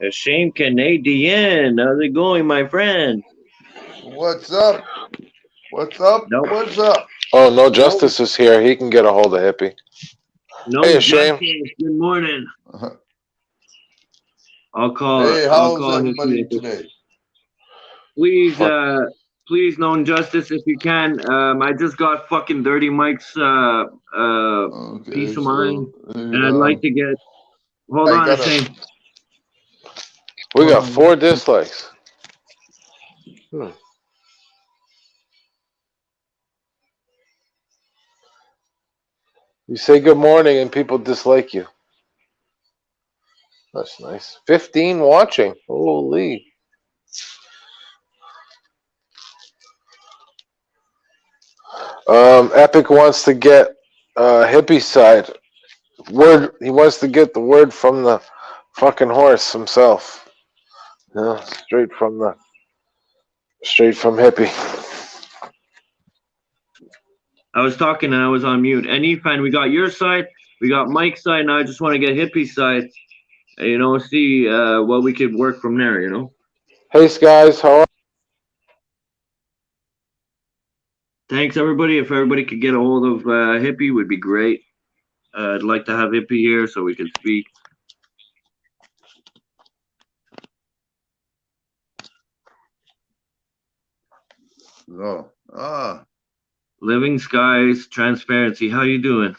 A shame Canadian. How's it going, my friend? What's up? What's up? Nope. What's up? Oh, no, Justice is here. He can get a hold of Hippie. No, Hey, Shane. Good morning. I'll call. Hey, I'll how's call everybody Hippie. today? Please, known justice if you can. I just got fucking Dirty Mike's Okay, piece of so, mind, and I'd like to get. Hold I on a gotta- second. We got 4 dislikes. You say good morning and people dislike you. That's nice. 15 watching. Holy. Epic wants to get Hippie side word. He wants to get the word from the fucking horse himself. Yeah, straight from Hippie. I was talking and I was on mute. Any fan, we got your side, we got Mike's side now. I just want to get Hippie's side. You know, see what we could work from there. You know. Hey, guys, how are? Thanks everybody. If everybody could get a hold of Hippie, would be great. I'd like to have Hippie here so we can speak. Oh, Living Skies Transparency. How you doing?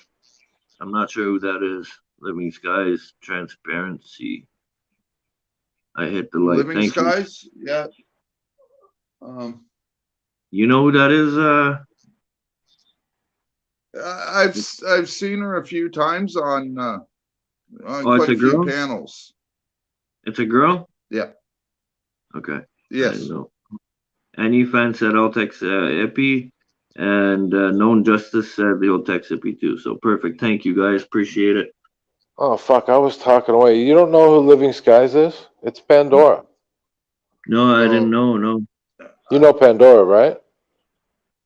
I'm not sure who that is. Living Skies Transparency. I hit the like. Living Thank you. Skies. Yeah. You know who that is? I've seen her a few times on it's quite a a few girl? panels. It's a girl? Yeah. Okay. I Yes. didn't know. Any fan said I'll text Epi, and Known Justice said they'll text Epi too. So perfect. Thank you guys. Appreciate it. Oh, fuck, I was talking away. You don't know who Living Skies is? It's Pandora. No, I No. didn't know. No. You know Pandora, right?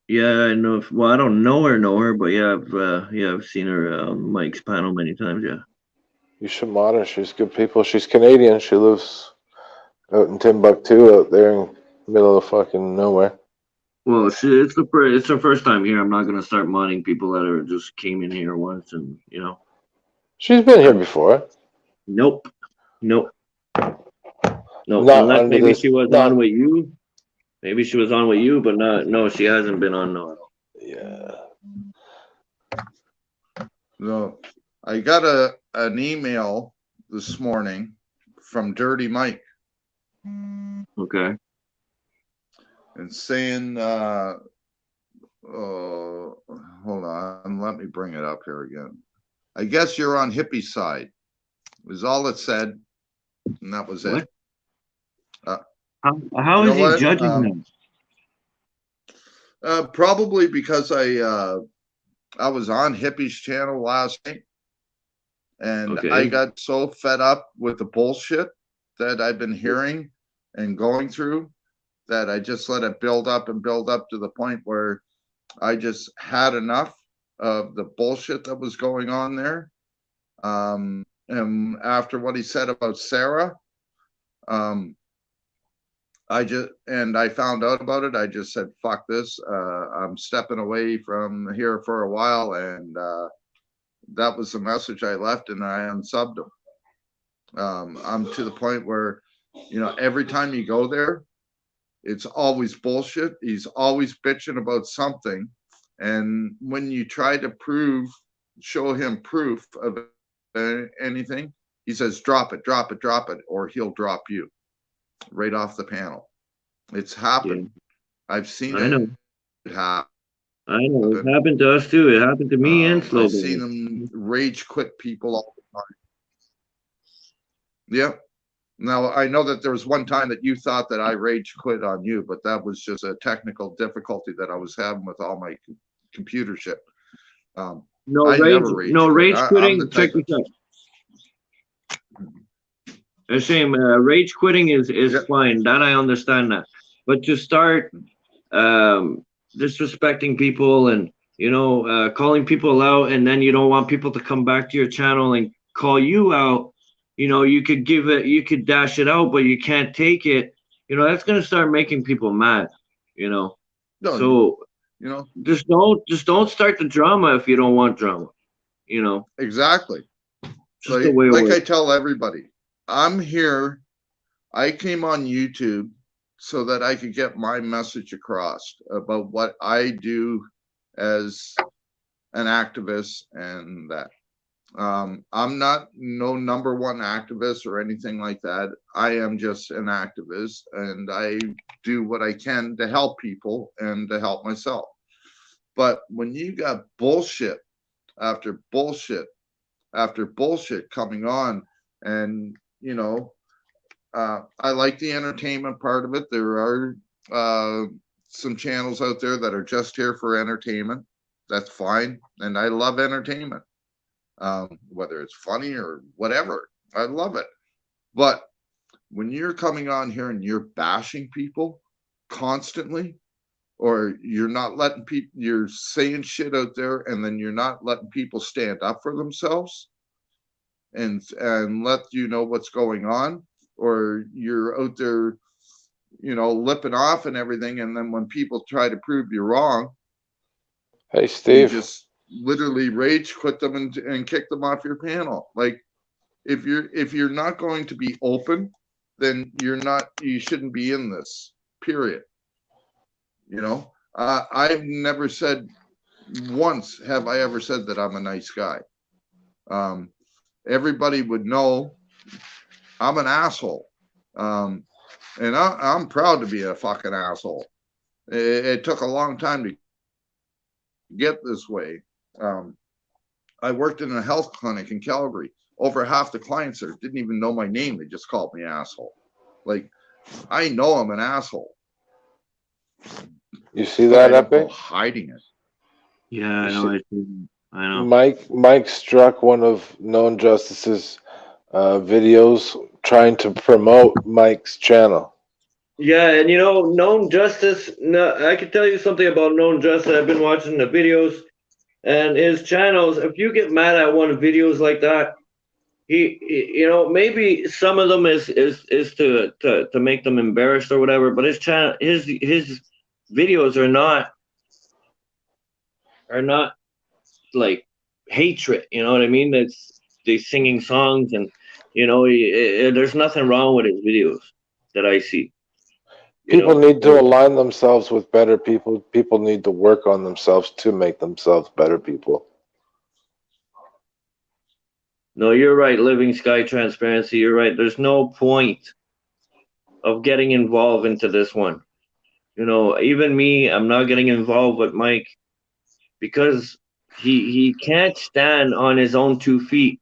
Yeah, I know. Well, I don't know her, but yeah, I've seen her on Mike's panel many times. Yeah. You should mod her. She's good people. She's Canadian. She lives out in Timbuktu, out there in the middle of fucking nowhere. Well, it's her first time here. I'm not gonna start modding people that are just came in here once, and you know. She's been here before. Nope. Nope. No, Not unless under maybe this- she was not- on with you. Maybe she was on with you, but not. No, she hasn't been on. No. Yeah. No. I got an email this morning from Dirty Mike Okay. and saying, hold on, let me bring it up here again. I guess you're on Hippie's side, was all it said, and that was What? it. How You is know he what? judging them? Probably because I was on Hippie's channel last night, and Okay. I got so fed up with the bullshit that I've been hearing and going through that I just let it build up and build up to the point where I just had enough of the bullshit that was going on there. And after what he said about Sarah, I found out about it. I just said, fuck this. I'm stepping away from here for a while. And that was the message I left, and I unsubbed him. I'm to the point where, you know, every time you go there, it's always bullshit. He's always bitching about something. And when you try to show him proof of anything, he says, drop it, or he'll drop you right off the panel. It's happened. Yeah. I've seen it happen. I know. It happened to us too. It happened to me and Slow. I've seen them rage quit people all the time. Yeah. Now, I know that there was one time that you thought that I rage quit on you, but that was just a technical difficulty that I was having with all my computer shit. Rage quitting. Check this out. The same. Rage quitting is fine. That I understand that. But to start disrespecting people and, you know, calling people out, and then you don't want people to come back to your channel and call you out, you know, you could dash it out, but you can't take it. You know, that's going to start making people mad, you know. No, so, you know, just don't start the drama if you don't want drama, you know. Exactly. Like I tell everybody, I'm here. I came on YouTube so that I could get my message across about what I do as an activist, and that I'm not no number one activist or anything like that. I am just an activist, and I do what I can to help people and to help myself. But when you got bullshit after bullshit after bullshit coming on, and you know, I like the entertainment part of it. There are some channels out there that are just here for entertainment. That's fine. And I love entertainment. Whether it's funny or whatever, I love it. But when you're coming on here and you're bashing people constantly, or you're not letting people, you're saying shit out there, and then you're not letting people stand up for themselves and let you know what's going on, or you're out there, lipping off and everything, and then when people try to prove you wrong, hey Steve, you just literally rage quit them and kick them off your panel. Like, if you're not going to be open, then you shouldn't be in this, period. I've never said, once have I ever said that I'm a nice guy. Everybody would know I'm an asshole. And I'm proud to be a fucking asshole. It took a long time to get this way. I worked in a health clinic in Calgary. Over half the clients there didn't even know my name. They just called me asshole. Like, I know I'm an asshole. You see that, Epic? Hiding it. Yeah, I know. Mike struck one of Known Justice's videos trying to promote Mike's channel. Yeah, and Known Justice. No, I can tell you something about Known Justice. I've been watching the videos and his channels. If you get mad at one of videos like that, he maybe some of them is to make them embarrassed or whatever. But his channel, his videos are not like hatred. You know what I mean? They singing songs, and there's nothing wrong with his videos that I see. People need to align themselves with better people. People need to work on themselves to make themselves better people. No, you're right, Living Sky Transparency. You're right. There's no point of getting involved into this one. Even me, I'm not getting involved with Mike because he can't stand on his own 2 feet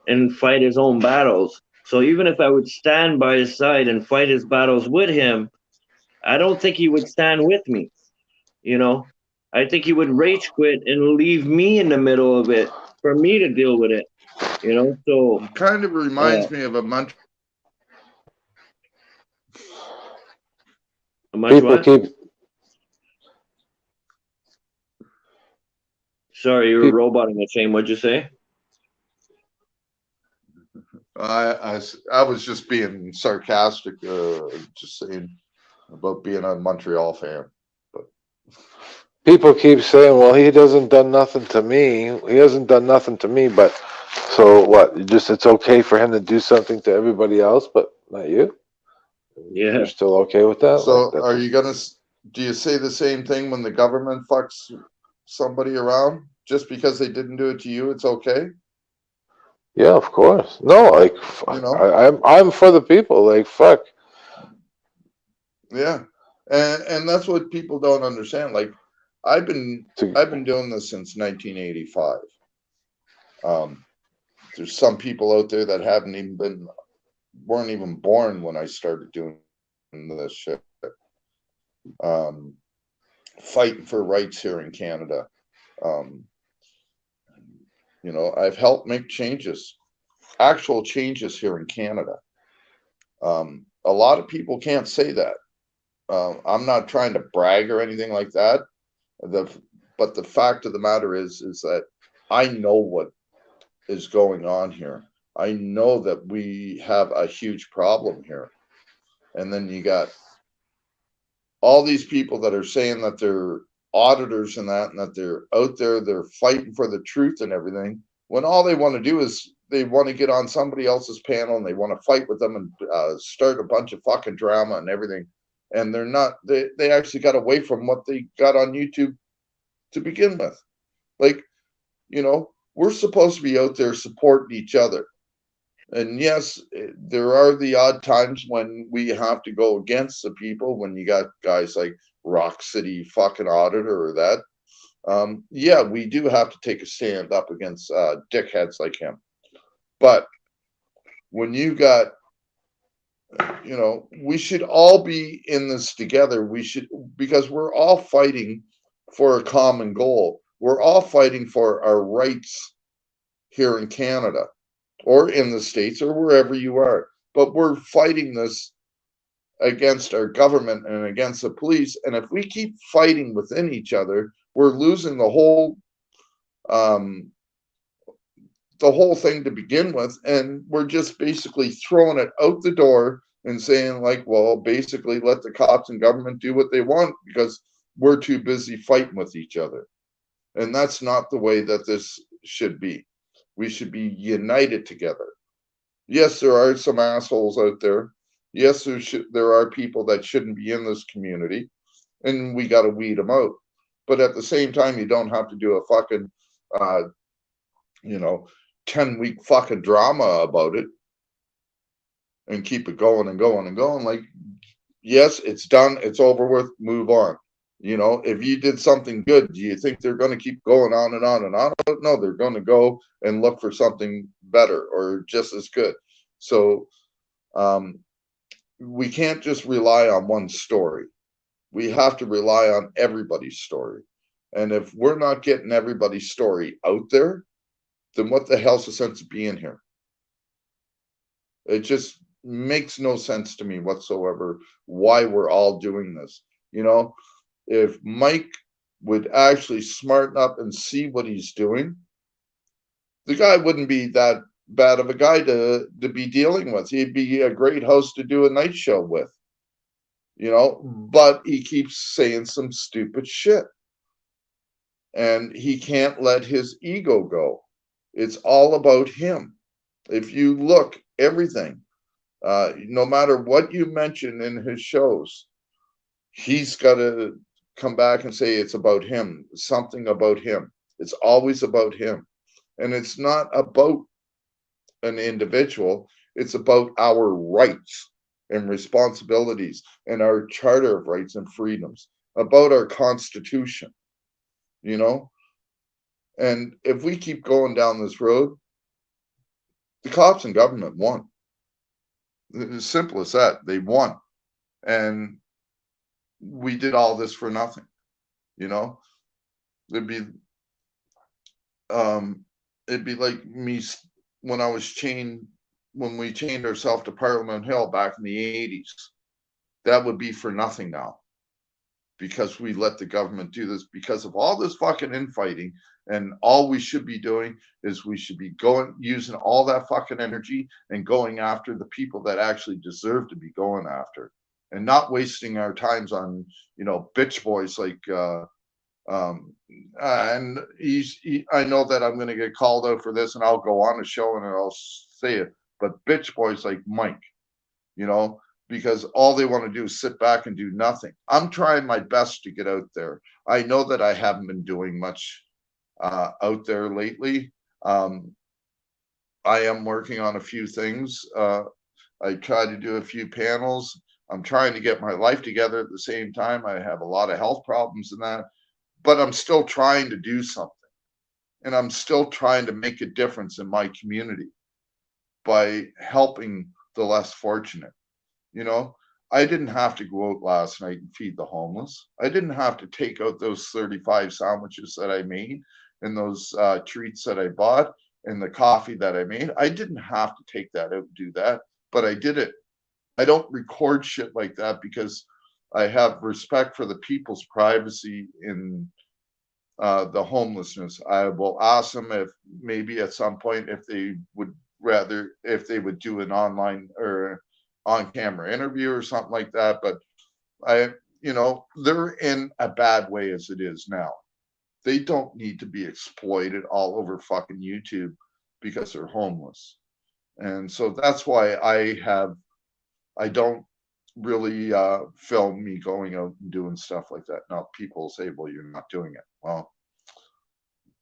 and fight his own battles. So even if I would stand by his side and fight his battles with him, I don't think he would stand with me. I think he would rage quit and leave me in the middle of it for me to deal with it. So it kind of reminds me of a Montreal. People keep. Sorry, you were roboting the chain. What'd you say? I was just being sarcastic, just saying about being a Montreal fan. But people keep saying, "Well, he hasn't done nothing to me. He hasn't done nothing to me." But so what? It's okay for him to do something to everybody else, but not you. Yeah, you're still okay with that. So, are you gonna? Do you say the same thing when the government fucks somebody around just because they didn't do it to you? It's okay. Yeah, of course. No, like I'm for the people. Like, fuck. Yeah, and that's what people don't understand. Like, I've been doing this since 1985. There's some people out there that weren't even born when I started doing this shit. Fighting for rights here in Canada. I've helped make actual changes here in Canada. A lot of people can't say that. I'm not trying to brag or anything like that. But the fact of the matter is that I know what is going on here. I know that we have a huge problem here. And then you got all these people that are saying that they're auditors and that they're out there, they're fighting for the truth and everything, when all they want to do is they want to get on somebody else's panel and they want to fight with them and start a bunch of fucking drama and everything. And they're not, they actually got away from what they got on YouTube to begin with. Like, we're supposed to be out there supporting each other. And yes, there are the odd times when we have to go against the people, when you got guys like Rock City fucking Auditor or that. Yeah, we do have to take a stand up against dickheads like him. But when you got, we should all be in this together. Because we're all fighting for a common goal. We're all fighting for our rights here in Canada or in the States or wherever you are. But we're fighting this against our government and against the police. And if we keep fighting within each other, we're losing the whole thing to begin with, and we're just basically throwing it out the door and saying, like, well, basically let the cops and government do what they want because we're too busy fighting with each other. And that's not the way that this should be. We should be united together. Yes, there are some assholes out there. Yes, there are people that shouldn't be in this community, and we got to weed them out. But at the same time, you don't have to do a fucking 10-week fucking drama about it and keep it going and going and going. Like, yes, it's done, it's over with, move on. If you did something good, do you think they're going to keep going on and on and on? No, they're going to go and look for something better or just as good. So we can't just rely on one story. We have to rely on everybody's story. And if we're not getting everybody's story out there, then what the hell's the sense of being here? It just makes no sense to me whatsoever why we're all doing this. If Mike would actually smarten up and see what he's doing, the guy wouldn't be that bad of a guy to be dealing with. He'd be a great host to do a night show with, but he keeps saying some stupid shit. And he can't let his ego go. It's all about him. If you look, everything, no matter what you mention in his shows, he's got to come back and say it's about him, something about him. It's always about him. And it's not about an individual. It's about our rights and responsibilities and our Charter of Rights and Freedoms, about our Constitution, And if we keep going down this road, the cops and government won. It's simple as that. They won. And we did all this for nothing. It'd be like me when we chained ourselves to Parliament Hill back in the 80s. That would be for nothing now, because we let the government do this because of all this fucking infighting. And all we should be doing is we should be using all that fucking energy and going after the people that actually deserve to be going after, and not wasting our times on, bitch boys like, and I know that I'm going to get called out for this and I'll go on a show and I'll say it, but bitch boys like Mike, because all they want to do is sit back and do nothing. I'm trying my best to get out there. I know that I haven't been doing much out there lately. I am working on a few things. I try to do a few panels. I'm trying to get my life together at the same time. I have a lot of health problems in that, but I'm still trying to do something. And I'm still trying to make a difference in my community by helping the less fortunate. I didn't have to go out last night and feed the homeless. I didn't have to take out those 35 sandwiches that I made and those treats that I bought and the coffee that I made. I didn't have to take that out and do that, but I did it. I don't record shit like that because I have respect for the people's privacy in the homelessness. I will ask them if maybe at some point if they would do an online or on-camera interview or something like that. But they're in a bad way as it is now. They don't need to be exploited all over fucking YouTube because they're homeless. And so that's why I don't really film me going out and doing stuff like that. Now people say, well, you're not doing it. Well,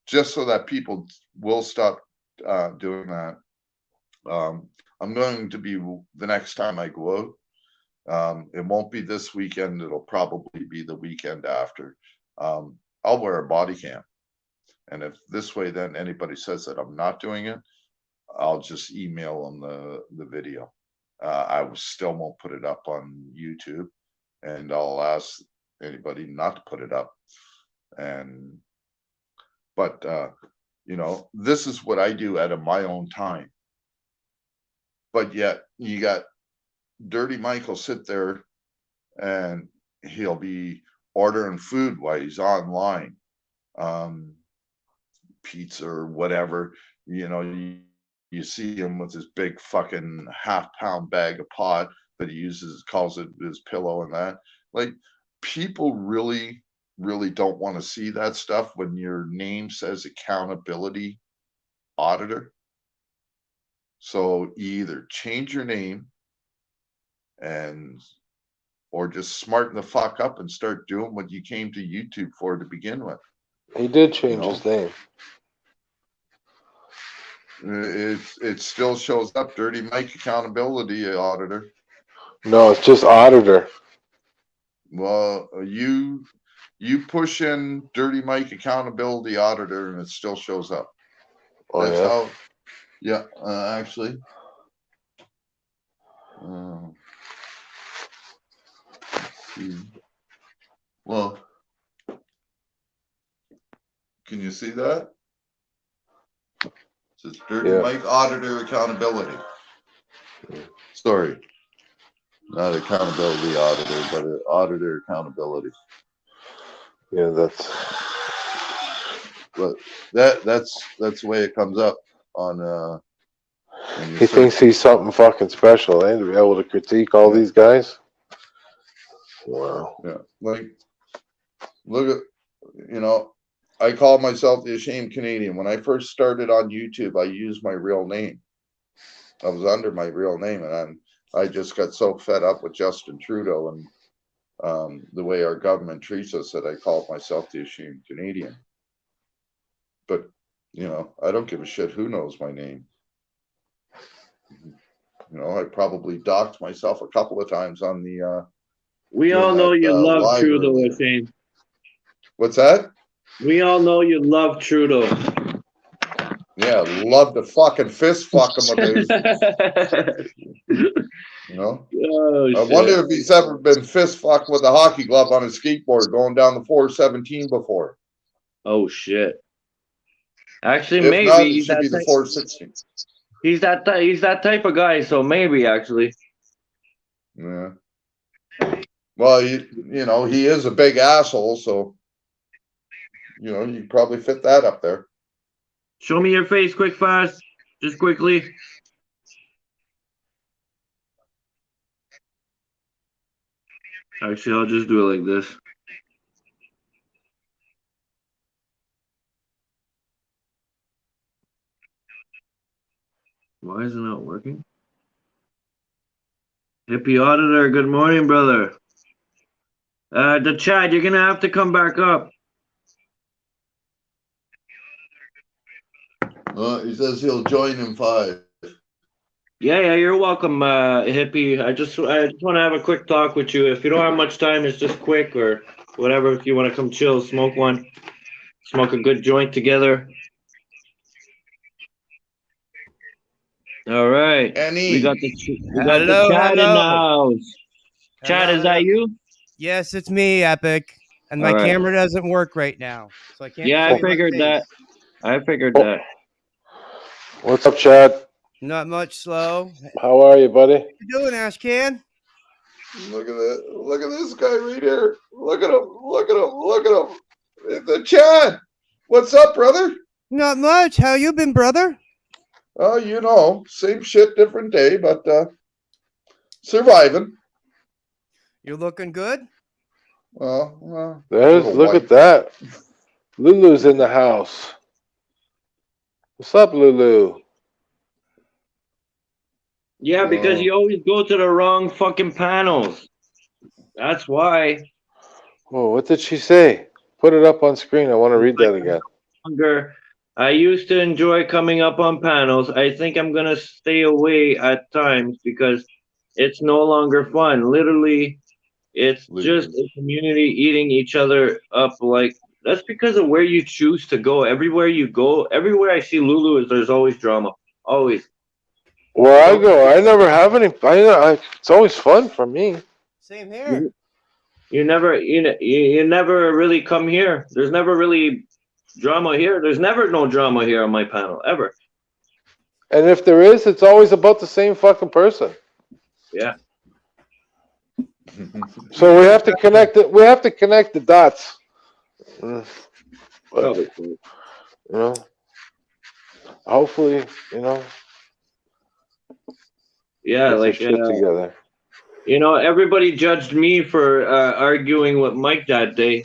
just so that people will stop doing that. I'm going to be, the next time I go out, it won't be this weekend. It'll probably be the weekend after. I'll wear a body cam. And if this way, then anybody says that I'm not doing it, I'll just email them the video. I still won't put it up on YouTube, and I'll ask anybody not to put it up. But this is what I do out of my own time. But yet you got Dirty Michael sit there and he'll be ordering food while he's online, pizza or whatever. You know, you see him with his big fucking half-pound bag of pot that he uses, calls it his pillow and that. Like, people really, really don't want to see that stuff when your name says accountability auditor. So you either change your name or just smarten the fuck up and start doing what you came to YouTube for to begin with. He did change his name. It still shows up, Dirty Mike Accountability Auditor. No, it's just auditor. Well, you push in Dirty Mike Accountability Auditor, and it still shows up. Oh, That's yeah? how. Yeah, actually. Well, can you see that? It says Dirty Mike Auditor Accountability. Sorry, not accountability auditor, but auditor accountability. Yeah, but that's the way it comes up on. He thinks he's something fucking special, eh? To be able to critique all these guys. Wow. Yeah, like, look at, you know, I call myself the Ashamed Canadian. When I first started on YouTube, I used my real name. I was under my real name, and I just got so fed up with Justin Trudeau and the way our government treats us that I called myself the Ashamed Canadian. But, you know, I don't give a shit who knows my name. You know, I probably docked myself a couple of times on the. We all know you love Trudeau, Shane. What's that? We all know you love Trudeau. Yeah, love to fucking fist fuck him with his. You know? Oh, I wonder if he's ever been fist fucked with a hockey glove on his skateboard going down the 417 before. Oh, shit. Actually, If maybe. Not, it should be the 416. He's that type of guy, so maybe, actually. Yeah. Well, you know, he is a big asshole, so, you know, you probably fit that up there. Show me your face quick, fast. Just quickly. Actually, I'll just do it like this. Why is it not working? Hippie Auditor, good morning, brother. The chat, you're gonna have to come back up. He says he'll join in 5. Yeah, you're welcome, Hippie. I just want to have a quick talk with you. If you don't have much time, it's just quick or whatever. If you want to come chill, smoke one, smoke a good joint together. All right. We got the chat in the house. Chat, is that you? Yes, it's me, Epic. And my camera doesn't work right now, so I can't. Yeah, I figured that. that. What's up, Chad? Not much, Slow. How are you, buddy? What you doing, Ashcan? Look at that! Look at this guy right here! Look at him! Look at him! Look at him! The Chad, what's up, brother? Not much. How you been, brother? Oh, you know, same shit, different day, but surviving. You're looking good. Well, look at that. Lulu's in the house. What's up, Lulu? Yeah, because you always go to the wrong fucking panels. That's why. Oh, what did she say? Put it up on screen. I want to read that again. I used to enjoy coming up on panels. I think I'm going to stay away at times because it's no longer fun. Literally, it's just a community eating each other up. Like, that's because of where you choose to go. Everywhere you go, everywhere I see Lulu, there's always drama. Always. Where I go, I never have any. It's always fun for me. Same here. You never really come here. There's never really drama here. There's never no drama here on my panel, ever. And if there is, it's always about the same fucking person. Yeah. So we have to connect it. We have to connect the dots. Probably. You know, hopefully, you know, Yeah, get some like shit together. you know, everybody judged me for arguing with Mike that day,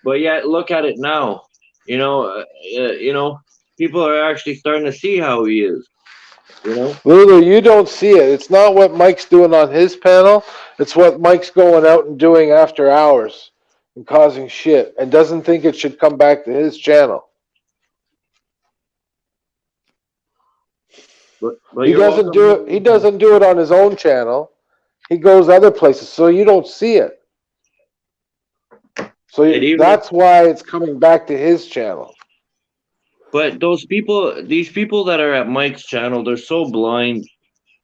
but yet look at it now. You know, people are actually starting to see how he is. You know, Lulu, you don't see it. It's not what Mike's doing on his panel. It's what Mike's going out and doing after hours and causing shit, and doesn't think it should come back to his channel. but He doesn't do it. He doesn't do it on his own channel. He goes other places, so you don't see it. So that's why it's coming back to his channel. But these people that are at Mike's channel, they're so blind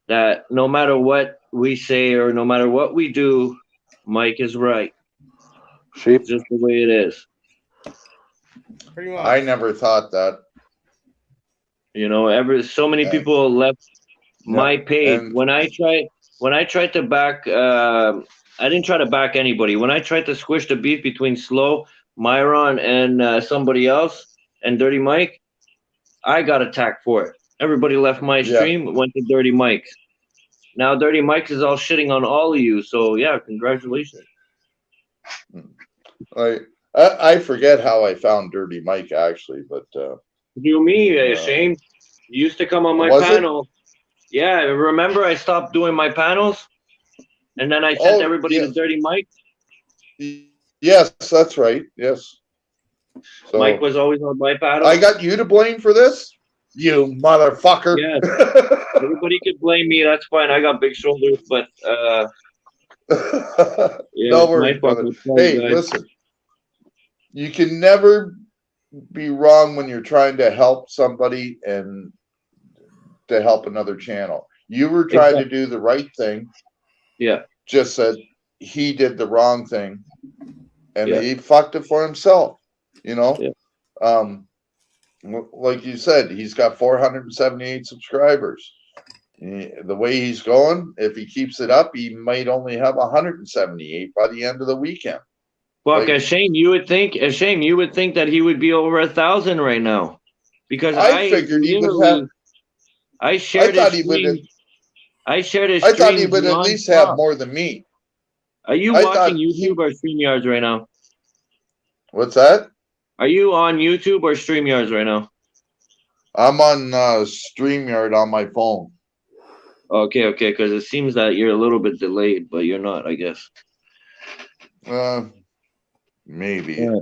that no matter what we say or no matter what we do, Mike is right. Sheep. Just the way it is. Pretty much. I never thought that. You know, so many people left my page when I tried to back. I didn't try to back anybody. When I tried to squish the beef between Slow, Myron, and somebody else, and Dirty Mike, I got attacked for it. Everybody left my stream, went to Dirty Mike. Now Dirty Mike is all shitting on all of you. So yeah, congratulations. I forget how I found Dirty Mike actually, but Shane. You used to come on my panel. Yeah, remember I stopped doing my panels, and then I sent everybody to Dirty Mike. Yes, that's right. Yes. So Mike was always on my panel. I got you to blame for this, you motherfucker. Yeah. Everybody could blame me. That's fine. I got big shoulders, but no worries, brother. Hey, listen. You can never be wrong when you're trying to help somebody and to help another channel. You were trying to do the right thing. Yeah. Just that he did the wrong thing, and he fucked it for himself. You know. Yeah. Like you said, he's got 478 subscribers. The way he's going, if he keeps it up, he might only have 178 by the end of the weekend. Fuck, like, Shane, you would think that he would be over 1,000 right now, because I figured he would have. I shared his stream. I thought he would at least have more than me. Are you watching YouTube or StreamYards right now? What's that? Are you on YouTube or StreamYards right now? I'm on StreamYard on my phone. Okay, because it seems that you're a little bit delayed, but you're not, I guess. Maybe. Yeah.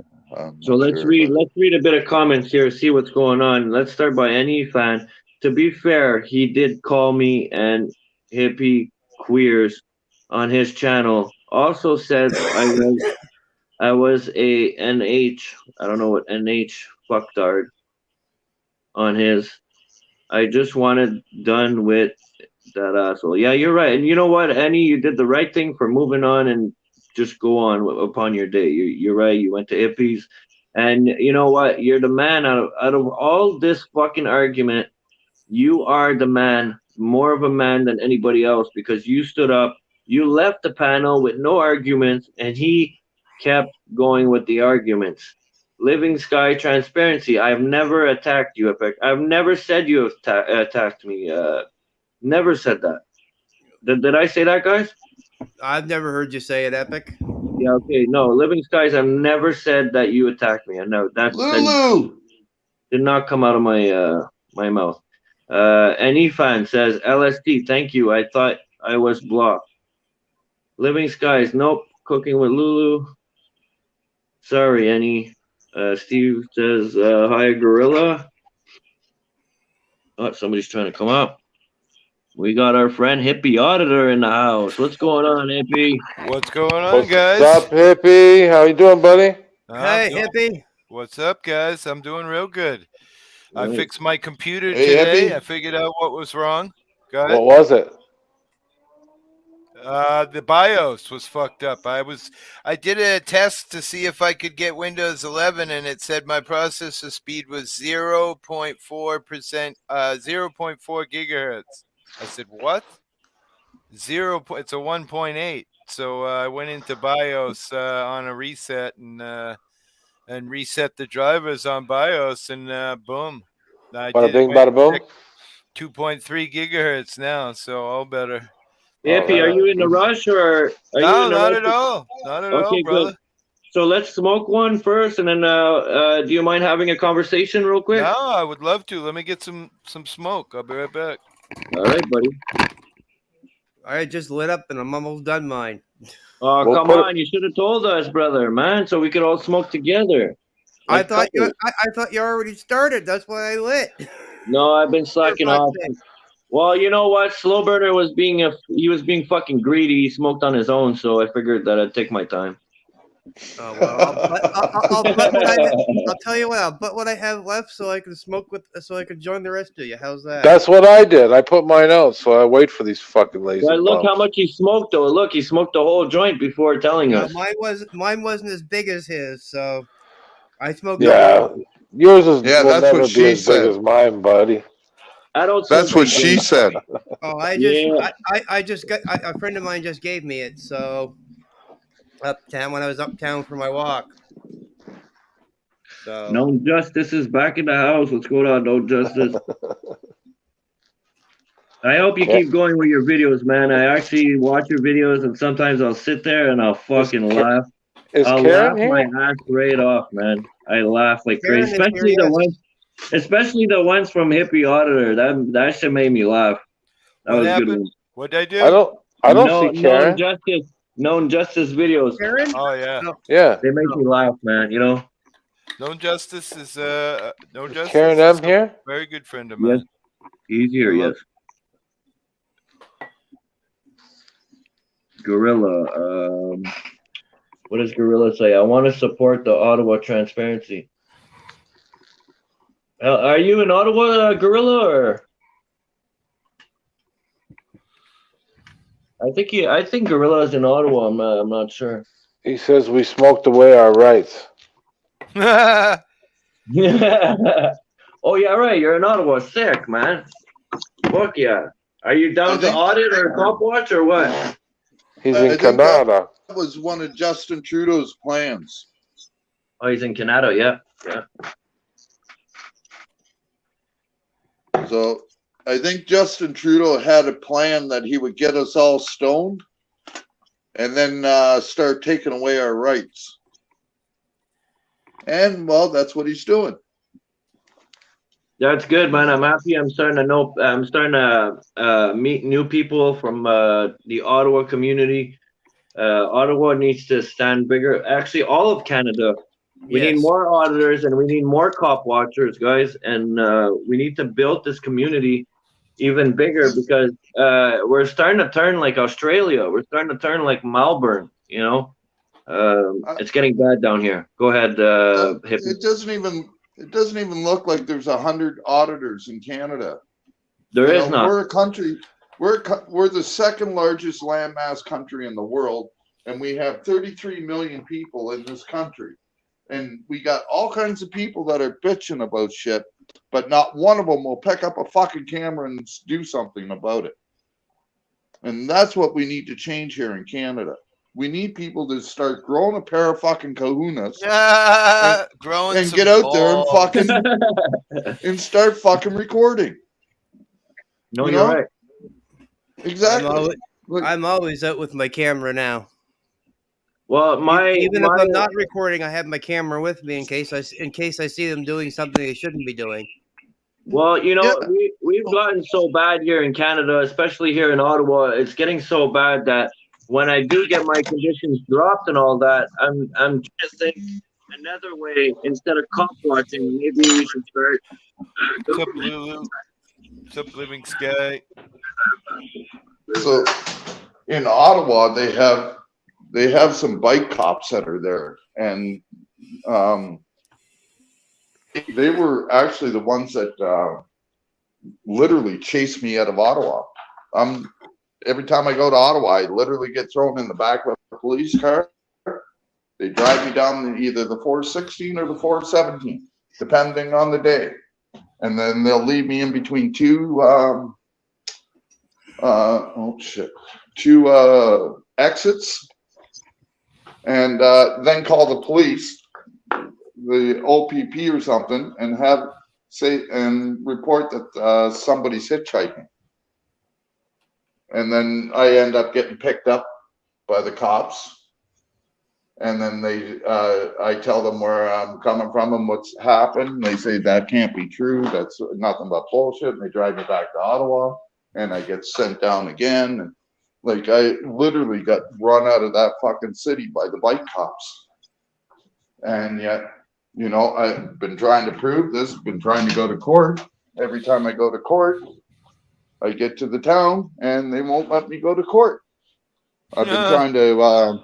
So let's read a bit of comments here, see what's going on. Let's start by Any Fan. To be fair, he did call me and hippie queers on his channel. Also said I was a NH. I don't know what NH fucktard on his. I just wanted done with that asshole. Yeah, you're right. And you know what, Annie, you did the right thing for moving on and just go on upon your day. You're right. You went to hippies, and you know what? You're the man out of all this fucking argument. You are the man, more of a man than anybody else, because you stood up. You left the panel with no arguments, and he kept going with the arguments. Living Sky Transparency. I've never attacked you, Epic. I've never said you have attacked me. Never said that. Did I say that, guys? I've never heard you say it, Epic. Yeah, okay. No, Living Skies, I've never said that you attacked me. I know that did not come out of my my mouth. Any fan says, LSD, thank you. I thought I was blocked. Living Skies, nope. Cooking with Lulu. Sorry, Any. Steve says, hi, Gorilla. Oh, somebody's trying to come up. We got our friend Hippie Auditor in the house. What's going on, Hippie? What's going on, guys? What's up, Hippie? How you doing, buddy? Hey, Hippie. What's up, guys? I'm doing real good. Right. I fixed my computer today. Hippie. I figured out what was wrong. Go ahead. What was it? The BIOS was fucked up. I did a test to see if I could get Windows 11, and it said my processor speed was 0.4%, 0.4 gigahertz. I said, what? It's a 1.8. So I went into BIOS on a reset and reset the drivers on BIOS, and boom. Bada bing, bada boom. 2.3 gigahertz now, so all better. Iffy, are you in a rush or are you in a not rush? at all. Not at all, Okay, brother. good. So let's smoke one first, and then do you mind having a conversation real quick? No, I would love to. Let me get some smoke. I'll be right back. All right, buddy. I just lit up and I'm almost done mine. Oh, We'll come on! You should have told us, brother, man, so we could all smoke together. I thought you already started. That's why I lit. No, I've been slacking off. Well, you know what? Slow Burner was being fucking greedy. He smoked on his own, so I figured that I'd take my time. Oh, well, I'll tell you what. I'll put what I have left so I can so I can join the rest of you. How's that? That's what I did. I put mine out, so I wait for these fucking lazy. Well, look bums. how much he smoked, though. Look, he smoked the whole joint before telling us. Mine wasn't as big as his, so I smoked. Yeah, yours is. Yeah, will that's never what be she as big said. as mine, buddy. I don't. That's what she said. Oh, I just got a friend of mine just gave me it, so uptown when I was uptown for my walk. So Known Justice is back in the house. What's going on, Known Justice? I hope you keep going with your videos, man. I actually watch your videos, and sometimes I'll sit there and I'll fucking laugh. I'll laugh my ass right off, man. I laugh like crazy, especially the ones from Hippie Auditor. That shit made me laugh. That was a good one. What'd I do? I don't see Karen. Known Justice videos. Karen? Oh yeah. Yeah. They make me laugh, man. You know. Known Justice is Known Justice. Karen M here. Very good friend of mine. Yes. Easier, yes. Gorilla. What does Gorilla say? I want to support the Ottawa transparency. Are you in Ottawa, Gorilla, or? I think Gorilla is in Ottawa. I'm not sure. He says we smoked away our rights. Yeah. Oh yeah, right. You're in Ottawa. Sick, man. Fuck yeah. Are you down to audit or cop watch or what? He's in Canada. That was one of Justin Trudeau's plans. Oh, he's in Canada. Yeah. So I think Justin Trudeau had a plan that he would get us all stoned and then start taking away our rights. And, well, that's what he's doing. That's good, man. I'm happy. I'm starting to meet new people from the Ottawa community. Ottawa needs to stand bigger. Actually, all of Canada. We need more auditors and we need more cop watchers, guys. And we need to build this community even bigger because we're starting to turn like Australia. We're starting to turn like Melbourne, you know. It's getting bad down here. Go ahead, It doesn't even look like there's 100 auditors in Canada. There is not. We're a country. We're the second largest landmass country in the world, and we have 33 million people in this country. And we got all kinds of people that are bitching about shit, but not one of them will pick up a fucking camera and do something about it. And that's what we need to change here in Canada. We need people to start growing a pair of fucking kahunas and get out there and fucking and start fucking recording. No, you're right. Exactly. I'm always out with my camera now. Well, even if I'm not recording, I have my camera with me in case I see them doing something they shouldn't be doing. Well, you know, we've gotten so bad here in Canada, especially here in Ottawa. It's getting so bad that when I do get my conditions dropped and all that, I'm trying to think another way instead of cop watching. Maybe we should start. What's up, Lulu? What's up, Living Sky? So, in Ottawa, they have some bike cops that are there, and they were actually the ones that literally chased me out of Ottawa. Every time I go to Ottawa, I literally get thrown in the back of a police car. They drive me down either the 416 or the 417, depending on the day. And then they'll leave me in between two 2 exits, and then call the police, the OPP or something, and report that somebody's hitchhiking. And then I end up getting picked up by the cops. And then I tell them where I'm coming from and what's happened. They say that can't be true. That's nothing but bullshit. And they drive me back to Ottawa, and I get sent down again. And like, I literally got run out of that fucking city by the bike cops. And yet, you know, I've been trying to prove this, been trying to go to court. Every time I go to court, I get to the town and they won't let me go to court. I've been trying to,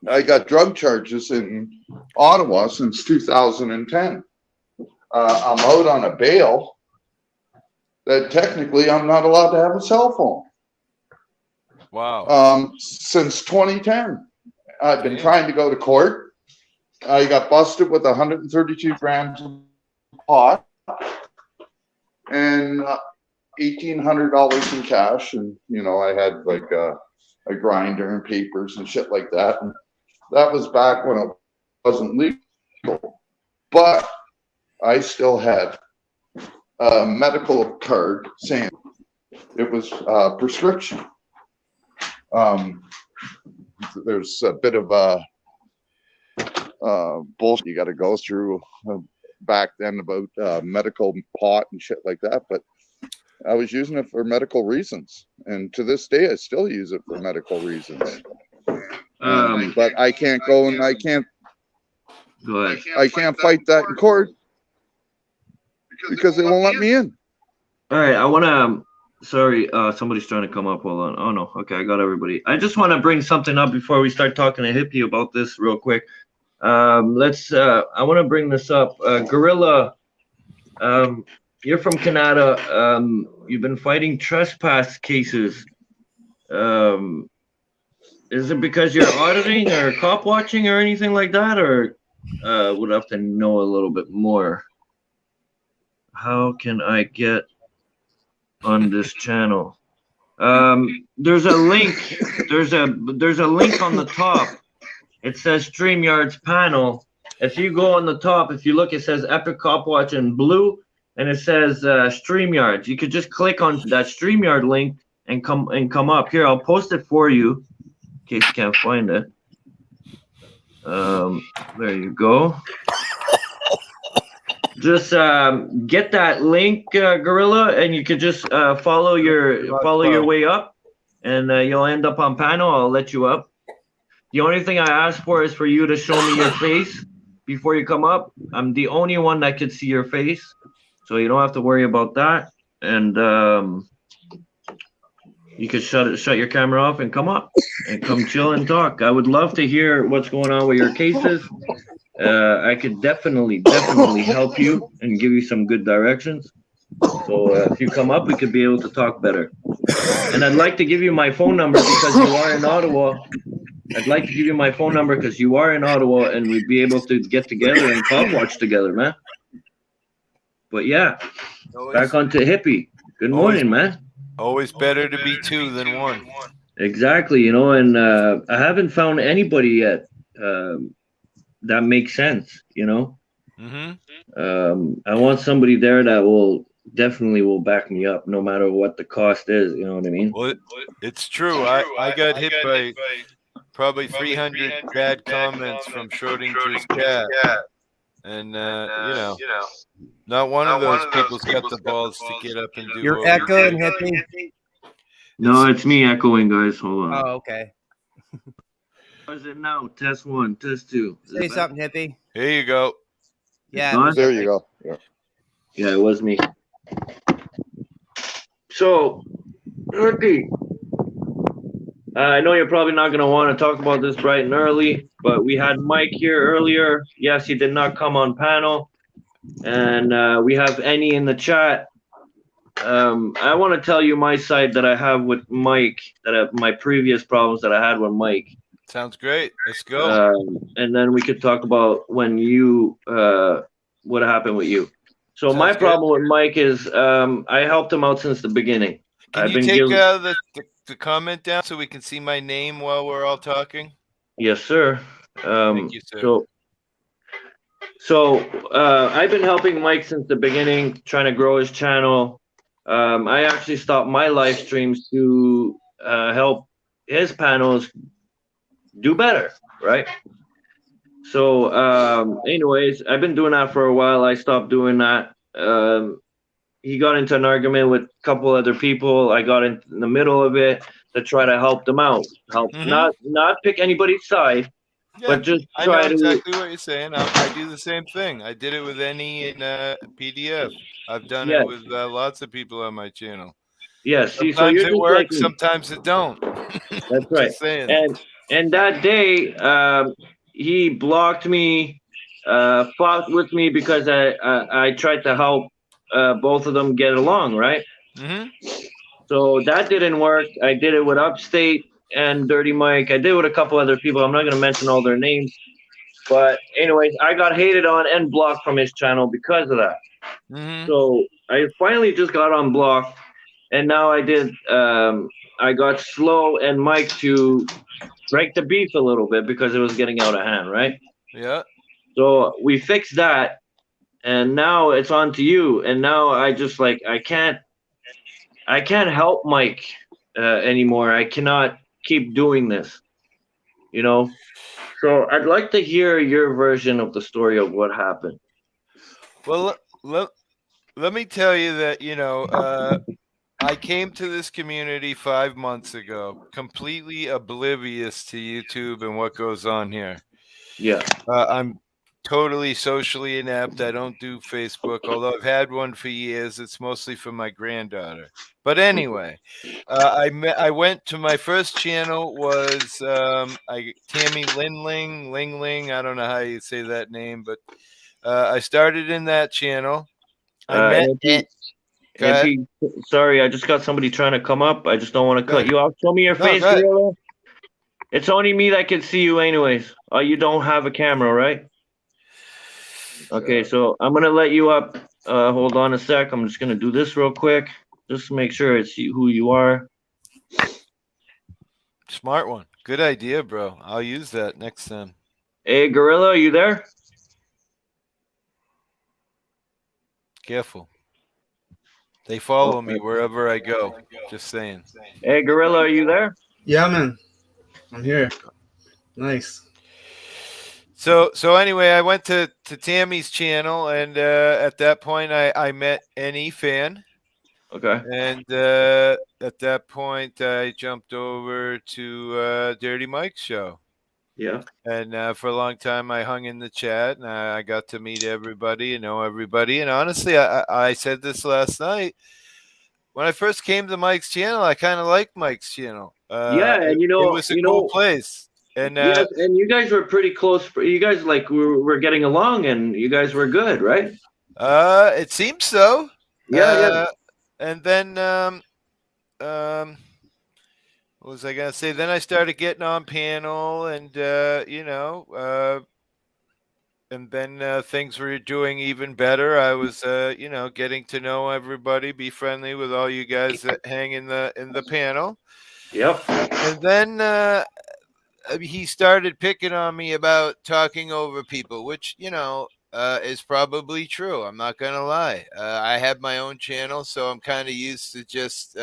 I got drug charges in Ottawa since 2010. I'm out on a bail that technically I'm not allowed to have a cell phone. Wow. Since 2010. I've been trying to go to court. I got busted with 132 grams of pot and $1,800 in cash. And, you know, I had like a grinder and papers and shit like that. And that was back when it wasn't legal. But I still had a medical card saying it was prescription. There's a bit of bullshit you got to go through back then about medical pot and shit like that. But I was using it for medical reasons, and to this day, I still use it for medical reasons. But I can't go and I can't. Go ahead. I can't fight that in court because they won't let me in. All right, I want to. Sorry, somebody's trying to come up. Hold on. Oh no. Okay, I got everybody. I just want to bring something up before we start talking to Hippie about this real quick. I want to bring this up. Gorilla, you're from Canada. You've been fighting trespass cases. Is it because you're auditing or cop watching or anything like that, or would have to know a little bit more? How can I get on this channel? There's a link. There's a link on the top. It says StreamYard's panel. If you go on the top, if you look, it says Epic Cop Watch in blue, and it says StreamYard. You could just click on that StreamYard link and come up here. I'll post it for you in case you can't find it. There you go. Just get that link, Gorilla, and you could just follow your way up, and you'll end up on panel. I'll let you up. The only thing I ask for is for you to show me your face before you come up. I'm the only one that could see your face, so you don't have to worry about that. And you could shut your camera off and come up and come chill and talk. I would love to hear what's going on with your cases. I could definitely help you and give you some good directions. So if you come up, we could be able to talk better. And I'd like to give you my phone number because you are in Ottawa. I'd like to give you my phone number because you are in Ottawa, and we'd be able to get together and cop watch together, man. But yeah, back onto Hippie. Good morning, man. Always better to be two than one. Exactly, you know, and I haven't found anybody yet that makes sense, you know. I want somebody there that will definitely back me up no matter what the cost is, you know what I mean? Well, it's true. I got hit by probably 300 bad comments from Schrodinger's cat. And, you know, not one of those people's got the balls to get up and do. You're echoing, Hippie? No, it's me echoing, guys. Hold on. Oh, okay. How is it now? Test 1, test 2. Say something, Hippie. Here you go. Yeah. There you go. Yeah, it was me. So, Hippie, I know you're probably not going to want to talk about this bright and early, but we had Mike here earlier. Yes, he did not come on panel. And we have Annie in the chat. I want to tell you my side that I have with Mike, my previous problems that I had with Mike. Sounds great. Let's go. And then we could talk about when you, what happened with you. So my problem with Mike is I helped him out since the beginning. Can you take the comment down so we can see my name while we're all talking? Yes, sir. Thank you, sir. So I've been helping Mike since the beginning, trying to grow his channel. I actually stopped my live streams to help his panels do better, right? So, anyways, I've been doing that for a while. I stopped doing that. He got into an argument with a couple other people. I got in the middle of it to try to help them out, not pick anybody's side, but just try I know exactly what you're saying. I do the same thing. I did it with Any in PDF. I've done it with lots of people on my channel. Yes, sometimes it works, sometimes it don't. That's right. And that day, he blocked me, fought with me because I tried to help both of them get along, right? So that didn't work. I did it with Upstate and Dirty Mike. I did it with a couple other people. I'm not going to mention all their names. But anyways, I got hated on and blocked from his channel because of that. So I finally just got unblocked. And now I got Slow and Mike to break the beef a little bit because it was getting out of hand, right? Yeah. So we fixed that. And now it's on to you. And now I just I can't help Mike anymore. I cannot keep doing this, you know? So I'd like to hear your version of the story of what happened. Well, let me tell you that, I came to this community 5 months ago, completely oblivious to YouTube and what goes on here. Yeah. I'm totally socially inept. I don't do Facebook, although I've had one for years. It's mostly for my granddaughter. But anyway, I went to my first channel was Tammy Lingling. I don't know how you say that name, but I started in that channel. I met sorry, I just got somebody trying to come up. I just don't want to cut you off. Show me your face, Gorilla. It's only me that can see you anyways. Oh, you don't have a camera, right? Okay, so I'm going to let you up. Hold on a sec. I'm just going to do this real quick. Just to make sure it's who you are. Smart one. Good idea, bro. I'll use that next time. Hey, Gorilla, are you there? Careful. They follow me wherever I go. Just saying. Hey, Gorilla, are you there? Yeah, man. I'm here. Nice. So anyway, I went to Tammy's channel, and at that point, I met Any Fan. Okay. And at that point, I jumped over to Dirty Mike's show. Yeah. And for a long time, I hung in the chat, and I got to meet everybody and know everybody. And honestly, I said this last night. When I first came to Mike's channel, I kind of liked Mike's channel. And it was a cool place. And yes, and you guys were pretty close. You guys were getting along, and you guys were good, right? It seems so. Yeah. And then what was I gonna say? Then I started getting on panel, and and then things were doing even better. I was getting to know everybody, be friendly with all you guys that hang in the panel. Yep. And then he started picking on me about talking over people, which is probably true. I'm not gonna lie. I have my own channel, so I'm kind of used to just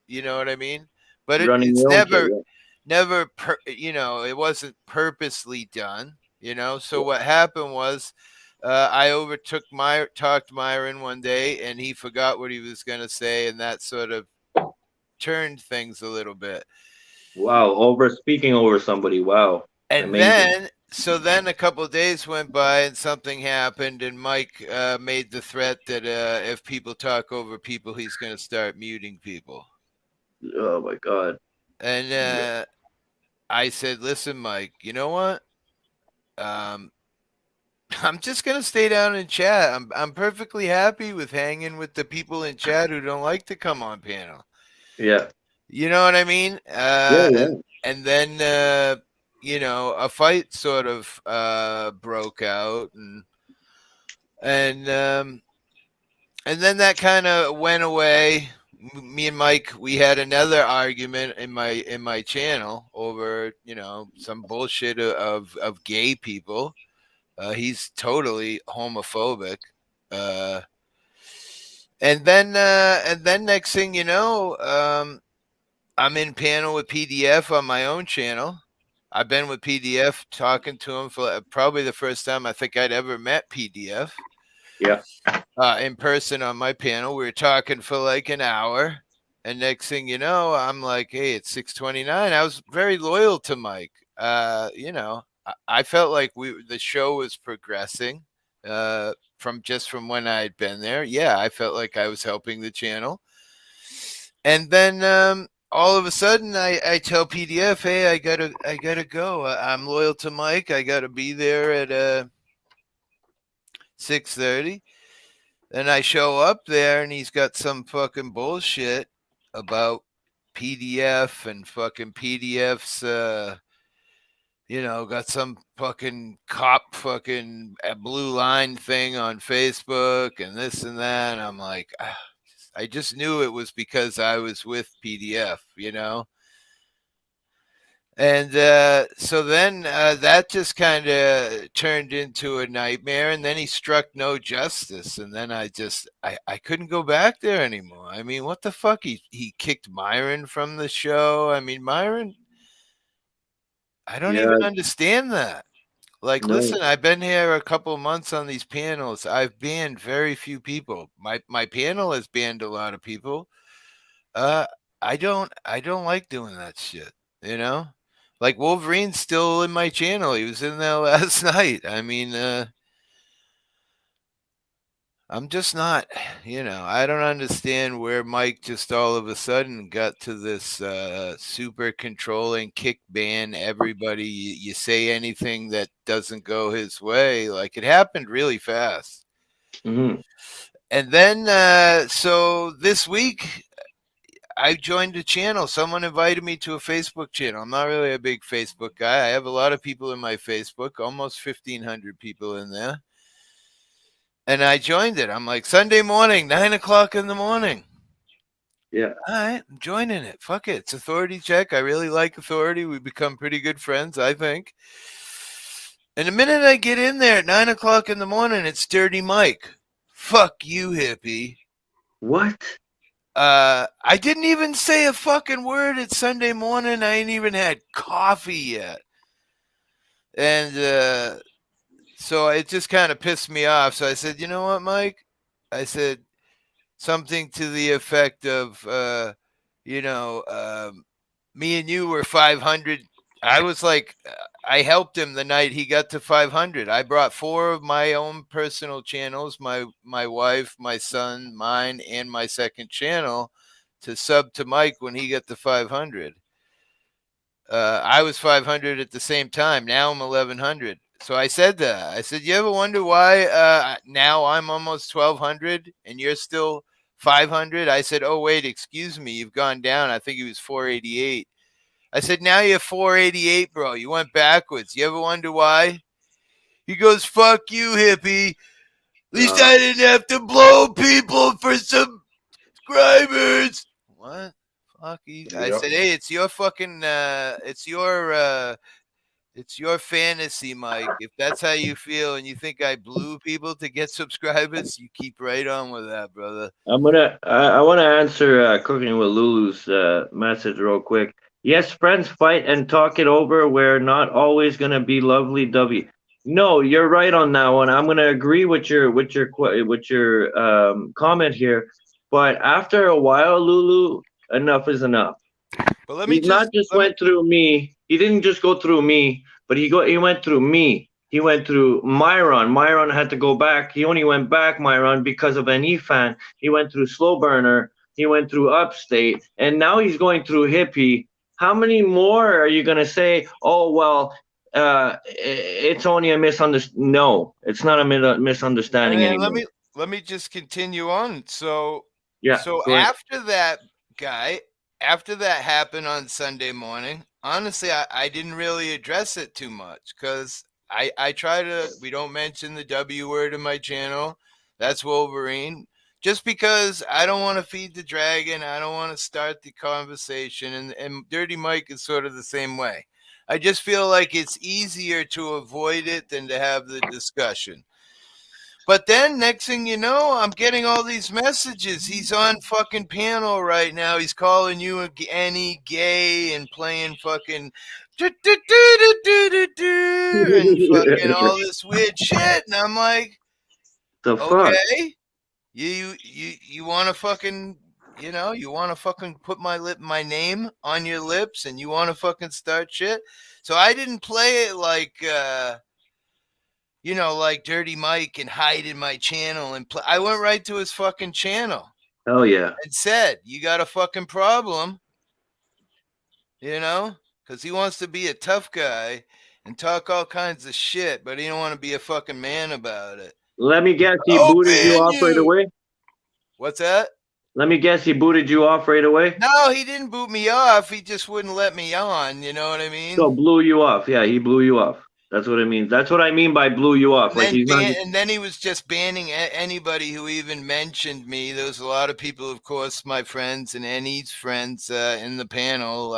you know what I mean. But it's never it wasn't purposely done. So what happened was I talked Myron one day, and he forgot what he was gonna say, and that sort of turned things a little bit. Wow, speaking over somebody. Wow. And amazing. then a couple of days went by and something happened, and Mike made the threat that if people talk over people, he's going to start muting people. Oh my God. And I said, listen, Mike, you know what? I'm just going to stay down and chat. I'm perfectly happy with hanging with the people in chat who don't like to come on panel. Yeah. You know what I mean? And then, a fight sort of broke out, and then that kind of went away. me and Mike, we had another argument in my channel over, you know, some bullshit of gay people. He's totally homophobic. And then next thing you know, I'm in panel with PDF on my own channel. I've been with PDF talking to him for probably the first time I think I'd ever met PDF. Yeah. In person on my panel. We were talking for like an hour. And next thing you know, I'm like, hey, it's 6:29. I was very loyal to Mike. You know, I felt like the show was progressing from when I had been there. Yeah, I felt like I was helping the channel. And then all of a sudden I tell PDF, hey, I gotta go. I'm loyal to Mike. I gotta be there at 6:30. And I show up there and he's got some fucking bullshit about PDF and fucking PDF's you know, got some fucking cop fucking blue line thing on Facebook and this and that. And I'm like, I just knew it was because I was with PDF, you know. And so then that just kind of turned into a nightmare. And then he struck no justice. And then I couldn't go back there anymore. I mean, what the fuck? He kicked Myron from the show. I mean, Myron, I don't even understand that. Like, listen, I've been here a couple of months on these panels. I've banned very few people. My panel has banned a lot of people. I don't like doing that shit, you know? Like Wolverine's still in my channel. He was in there last night. I mean, I'm just not, you know, I don't understand where Mike just all of a sudden got to this super controlling, kick ban everybody. You say anything that doesn't go his way. Like, it happened really fast. Mm-hmm. And then, so this week, I joined a channel. Someone invited me to a Facebook channel. I'm not really a big Facebook guy. I have a lot of people in my Facebook, almost 1,500 people in there. And I joined it. I'm like, Sunday morning, 9 o'clock in the morning. Yeah. All right, I'm joining it. Fuck it. It's Authority Check. I really like Authority. We've become pretty good friends, I think. And the minute I get in there at 9 o'clock in the morning, it's Dirty Mike. Fuck you, hippie. What? I didn't even say a fucking word. It's Sunday morning. I ain't even had coffee yet. And so it just kind of pissed me off. So I said, you know what, Mike? I said something to the effect of, you know, me and you were 500. I was like, I helped him the night he got to 500. I brought 4 of my own personal channels, my wife, my son, mine, and my second channel to sub to Mike when he got to 500. I was 500 at the same time. Now I'm 1,100. So I said that. I said, you ever wonder why now I'm almost 1,200 and you're still 500? I said, oh, wait, excuse me. You've gone down. I think he was 488. I said, now you're 488, bro. You went backwards. You ever wonder why? He goes, fuck you, hippie. At least I didn't have to blow people for subscribers. What? Fuck you. Yep. I said, hey, it's your fucking, it's your fantasy, Mike. If that's how you feel and you think I blew people to get subscribers, you keep right on with that, brother. I want to answer Cooking with Lulu's message real quick. Yes, friends fight and talk it over. We're not always going to be lovely dovey. No, you're right on that one. I'm going to agree with your comment here. But after a while, Lulu, enough is enough. But let me went through me. He didn't just go through me, but he went through me. He went through Myron. Myron had to go back. He only went back, Myron, because of an E-Fan. He went through Slow Burner. He went through Upstate. And now he's going through Hippie. How many more are you going to say, oh, well, it's only a misunderstanding? No, it's not a misunderstanding anymore. Let me just continue on. So, yeah. So after that, guy, after that happened on Sunday morning, honestly, I didn't really address it too much because I try to, we don't mention the W word in my channel. That's Wolverine. just because I don't want to feed the dragon. I don't want to start the conversation. And Dirty Mike is sort of the same way. I just feel like it's easier to avoid it than to have the discussion. But then next thing you know, I'm getting all these messages. He's on fucking panel right now. He's calling you any gay and playing fucking and fucking all this weird shit. And I'm like, the fuck? Okay, you want to fucking, you want to fucking put my name on your lips, and you want to fucking start shit. So I didn't play it like, like Dirty Mike and hide in my channel and play. I went right to his fucking channel. Hell yeah. And said, you got a fucking problem, because he wants to be a tough guy and talk all kinds of shit, but he don't want to be a fucking man about it. Let me guess, he booted you off right away? What's that? Let me guess, he booted you off right away? No, he didn't boot me off. He just wouldn't let me on. You know what I mean? So blew you off. Yeah, he blew you off. That's what it means. That's what I mean by blew you off. And then he was just banning anybody who even mentioned me. There was a lot of people, of course, my friends and Annie's friends in the panel,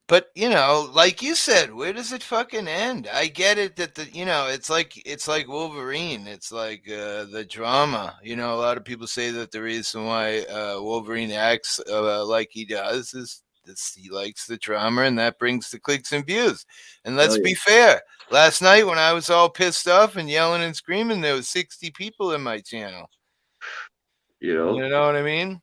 But, like you said, where does it fucking end? I get it that it's like Wolverine. It's like the drama. A lot of people say that the reason why Wolverine acts like he does is he likes the drama, and that brings the clicks and views. And let's be fair. Last night when I was all pissed off and yelling and screaming, there was 60 people in my channel. You know what I mean?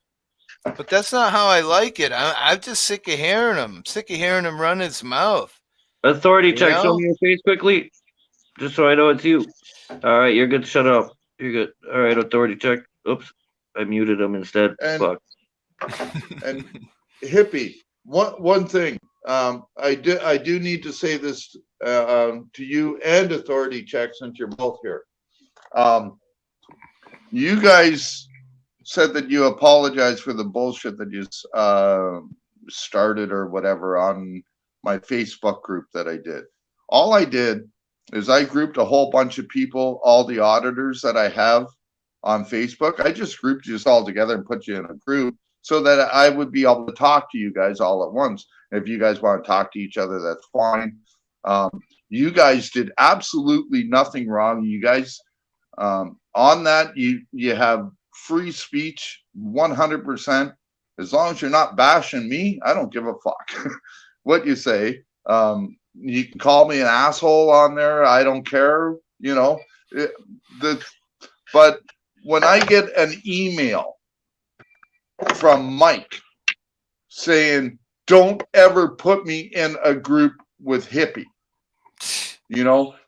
But that's not how I like it. I'm just sick of hearing him. I'm sick of hearing him run his mouth. Authority check. Show me your face quickly, just so I know it's you. All right, you're good. Shut up. You're good. All right, authority check. Oops, I muted him instead. Fuck. And Hippie, one thing. I do need to say this to you and authority check, since you're both here. You guys said that you apologize for the bullshit that you started or whatever on my Facebook group that I did. All I did is I grouped a whole bunch of people, all the auditors that I have on Facebook. I just grouped you all together and put you in a group so that I would be able to talk to you guys all at once. If you guys want to talk to each other, that's fine. You guys did absolutely nothing wrong. You guys, on that, you have free speech 100%. As long as you're not bashing me, I don't give a fuck what you say. You can call me an asshole on there. I don't care, but when I get an email from Mike saying, don't ever put me in a group with Hippie,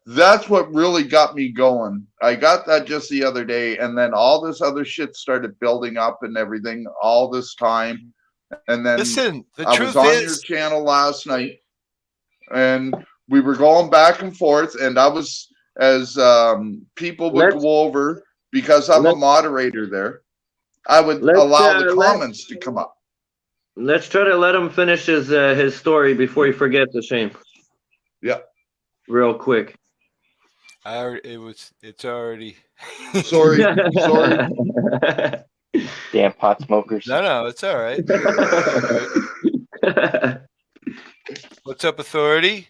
that's what really got me going. I got that just the other day, and then all this other shit started building up and everything all this time. And then listen, I was on your channel last night, and we were going back and forth, and I was, as people would go over, because I'm a moderator there, I would allow the comments to come up. Let's try to let him finish his story before he forgets the shame. Yeah. Real quick. It's already. Sorry. Damn pot smokers. No, it's all right. What's up, authority?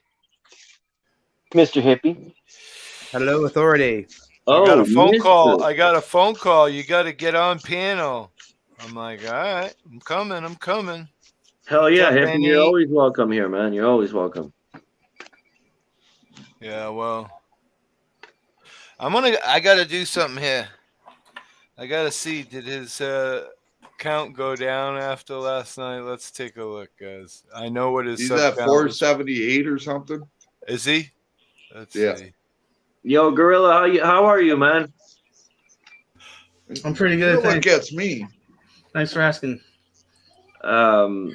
Mr. Hippie. Hello, authority. I got a phone call. I got a phone call. You got to get on panel. I'm like, all right, I'm coming. Hell yeah, Hippie, you're always welcome here, man. You're always welcome. Yeah, well, I got to do something here. I got to see, did his count go down after last night? Let's take a look, guys. I know what his He's at 478 or something. Is he? Let's see. Yo, Gorilla, how are you, man? I'm pretty good. What gets me? Thanks for asking. So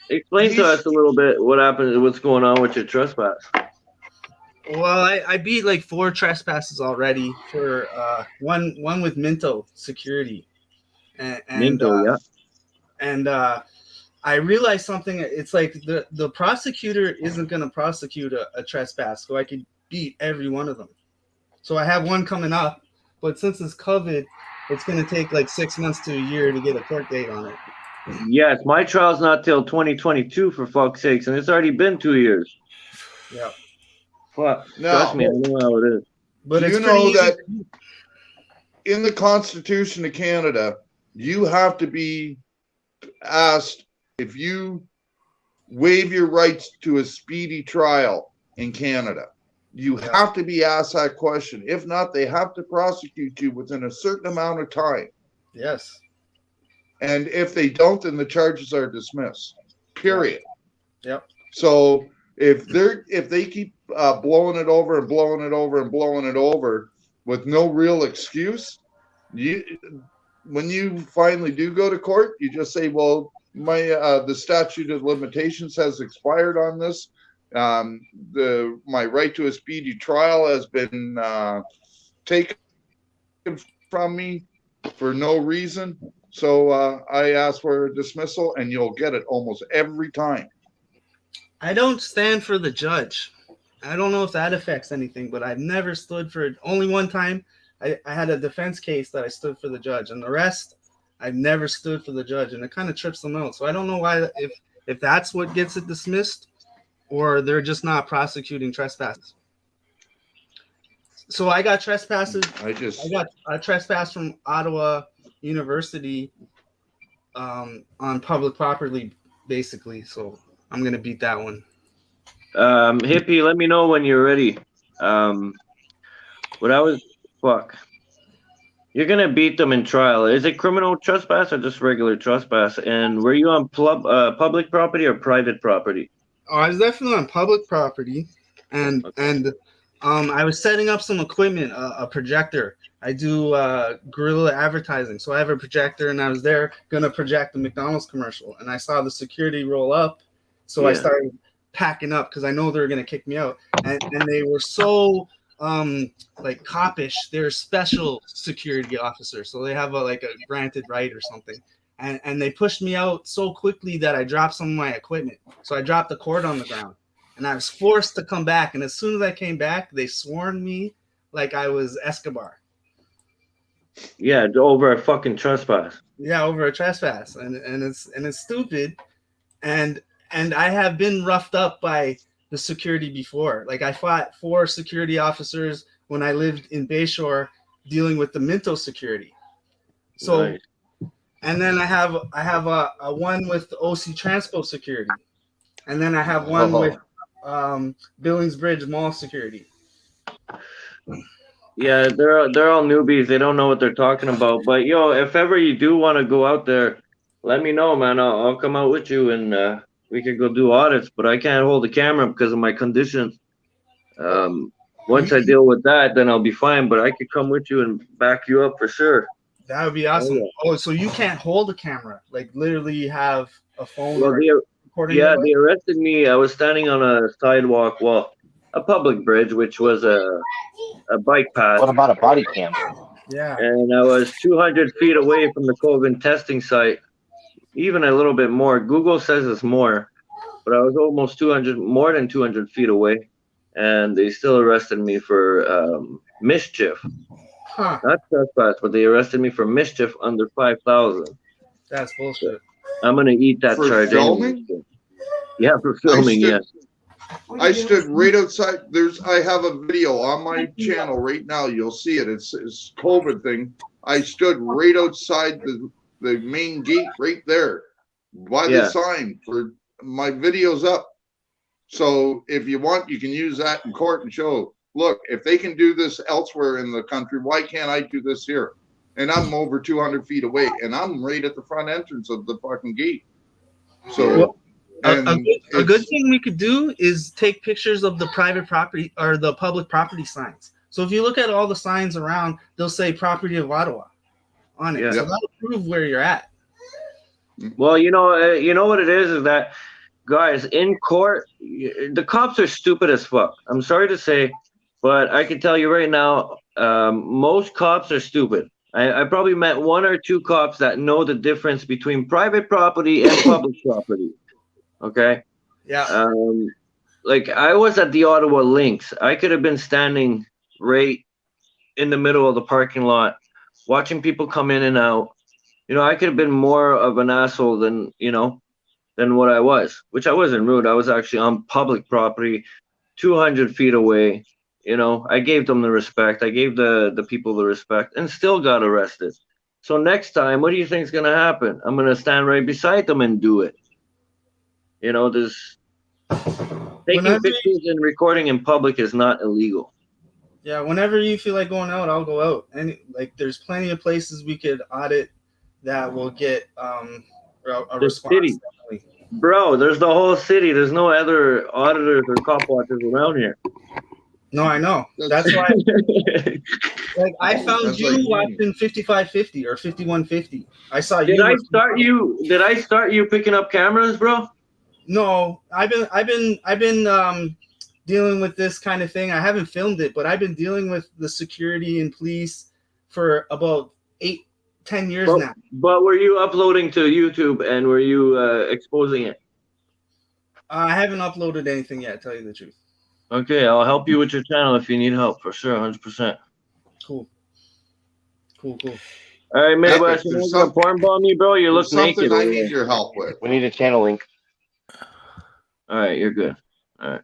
explain to us a little bit what happened, what's going on with your trespass. Well, I beat like 4 trespasses already for one with Minto security, and Minto, yeah. And I realized something. It's like the prosecutor isn't going to prosecute a trespass, so I could beat every one of them. So I have one coming up, but since it's COVID, it's going to take like 6 months to a year to get a court date on it. Yes, my trial's not till 2022 for fuck's sakes, and it's already been 2 years. Yeah. Fuck. No. Trust me, I know how it is. But Do it's you know pretty that easy. in the Constitution of Canada, you have to be asked if you waive your rights to a speedy trial in Canada. You have to be asked that question. If not, they have to prosecute you within a certain amount of time. Yes. And if they don't, then the charges are dismissed. Period. Yep. So if they keep blowing it over and blowing it over and blowing it over with no real excuse, when you finally do go to court, you just say, well, the statute of limitations has expired on this. My right to a speedy trial has been taken from me for no reason. So I ask for a dismissal, and you'll get it almost every time. I don't stand for the judge. I don't know if that affects anything, but I've never stood for it. Only one time I had a defense case that I stood for the judge, and the rest I've never stood for the judge, and it kind of trips them out. So I don't know why, if that's what gets it dismissed, or they're just not prosecuting trespasses. So I got trespasses. I got a trespass from Ottawa University on public property, basically. So I'm gonna beat that one. Hippie, let me know when you're ready. You're gonna beat them in trial. Is it criminal trespass or just regular trespass? And were you on public property or private property? Oh, I was definitely on public property, and I was setting up some equipment, a projector. I do guerrilla advertising, so I have a projector, and I was there gonna project the McDonald's commercial, and I saw the security roll up, so I started packing up because I know they were gonna kick me out, and they were so like copish. They're special security officers, so they have a granted right or something. And they pushed me out so quickly that I dropped some of my equipment. So I dropped the cord on the ground, and I was forced to come back. And as soon as I came back, they swarmed me like I was Escobar. Yeah, over a fucking trespass. Yeah, over a trespass, and it's stupid. And I have been roughed up by the security before. Like I fought 4 security officers when I lived in Bayshore, dealing with the Minto security. So. Right. And then I have a one with OC Transpo security, and then I have one with Billings Bridge Mall security. Yeah, they're all newbies. They don't know what they're talking about. But yo, if ever you do want to go out there, let me know, man. I'll come out with you, and we can go do audits. But I can't hold the camera because of my conditions. Once I deal with that, then I'll be fine. But I could come with you and back you up for sure. That would be awesome. Oh, so you can't hold a camera, like literally have a phone. Well, they arrested me. I was standing on a sidewalk, a public bridge, which was a bike path. What about a body cam? Yeah. And I was 200 feet away from the COVID testing site, even a little bit more. Google says it's more, but I was almost more than 200 feet away, and they still arrested me for mischief. Huh. Not trespass, but they arrested me for mischief under 5,000. That's bullshit. I'm gonna eat that for charge. Filming? Yeah, for filming. I stood right outside. I have a video on my channel right now. You'll see it. It's COVID thing. I stood right outside the main gate right there by the sign for my videos up. So if you want, you can use that in court and show. Look, if they can do this elsewhere in the country, why can't I do this here? And I'm over 200 feet away, and I'm right at the front entrance of the fucking gate. So, a good thing we could do is take pictures of the private property or the public property signs. So if you look at all the signs around, they'll say "Property of Ottawa" on it. Yeah. So that'll prove where you're at. Well, you know what it is that, guys, in court, the cops are stupid as fuck. I'm sorry to say. But I can tell you right now, most cops are stupid. I probably met 1 or 2 cops that know the difference between private property and public property. Okay? Yeah. Like I was at the Ottawa Lynx. I could have been standing right in the middle of the parking lot, watching people come in and out. You know, I could have been more of an asshole than, you know, than what I was, which I wasn't rude. I was actually on public property, 200 feet away. You know, I gave them the respect. I gave the people the respect and still got arrested. So next time, what do you think is going to happen? I'm going to stand right beside them and do it. You know, there's taking pictures and recording in public is not illegal. Yeah, whenever you feel like going out, I'll go out. And like, there's plenty of places we could audit that will get a response. City. Bro, there's the whole city. There's no other auditors or cop watchers around here. No, I know. That's why. Like, I found you watching 5550 or 5150. I saw you. Did I start you picking up cameras, bro? No, I've been dealing with this kind of thing. I haven't filmed it, but I've been dealing with the security and police for about 8-10 years now. But were you uploading to YouTube and were you exposing it? I haven't uploaded anything yet, to tell you the truth. Okay, I'll help you with your channel if you need help, for sure, 100%. Cool. All right, Midwest, you want to porn bomb me, bro? You look naked. I need your help with. We need a channel link. All right, you're good. All right.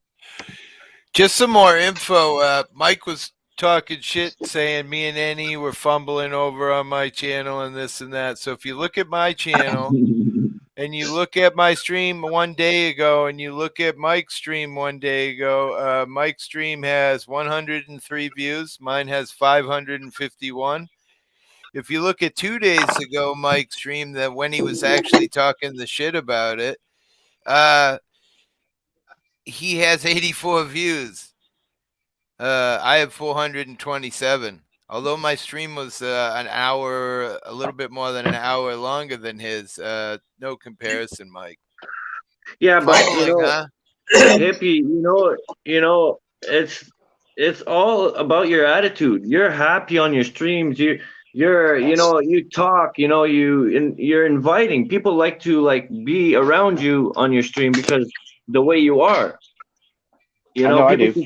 Just some more info. Mike was talking shit, saying me and Annie were fumbling over on my channel and this and that. So if you look at my channel and you look at my stream 1 day ago and you look at Mike's stream 1 day ago, Mike's stream has 103 views. Mine has 551. If you look at 2 days ago, Mike's stream, that when he was actually talking the shit about it, he has 84 views. I have 427. Although my stream was an hour, a little bit more than an hour longer than his, no comparison, Mike. Yeah, but Hippie, you know, it's all about your attitude. You're happy on your streams. You're you talk. You're inviting people like to be around you on your stream because the way you are. I do.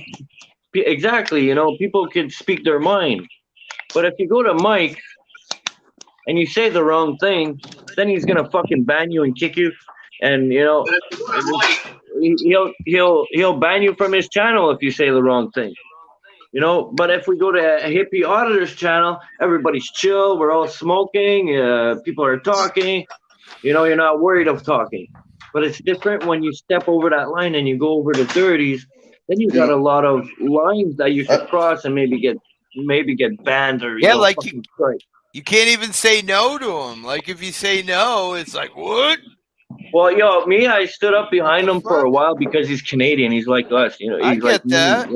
Exactly. People can speak their mind. But if you go to Mike and you say the wrong thing, then he's gonna fucking ban you and kick you, and he'll ban you from his channel if you say the wrong thing. But if we go to a Hippie Auditor's channel, everybody's chill. We're all smoking. People are talking. You're not worried of talking. But it's different when you step over that line and you go over the 30s. Then you got a lot of lines that you should cross and maybe get banned or you can't even say no to him. Like if you say no, it's like what? Well, me, I stood up behind him for a while because he's Canadian. He's like us, He's I get that.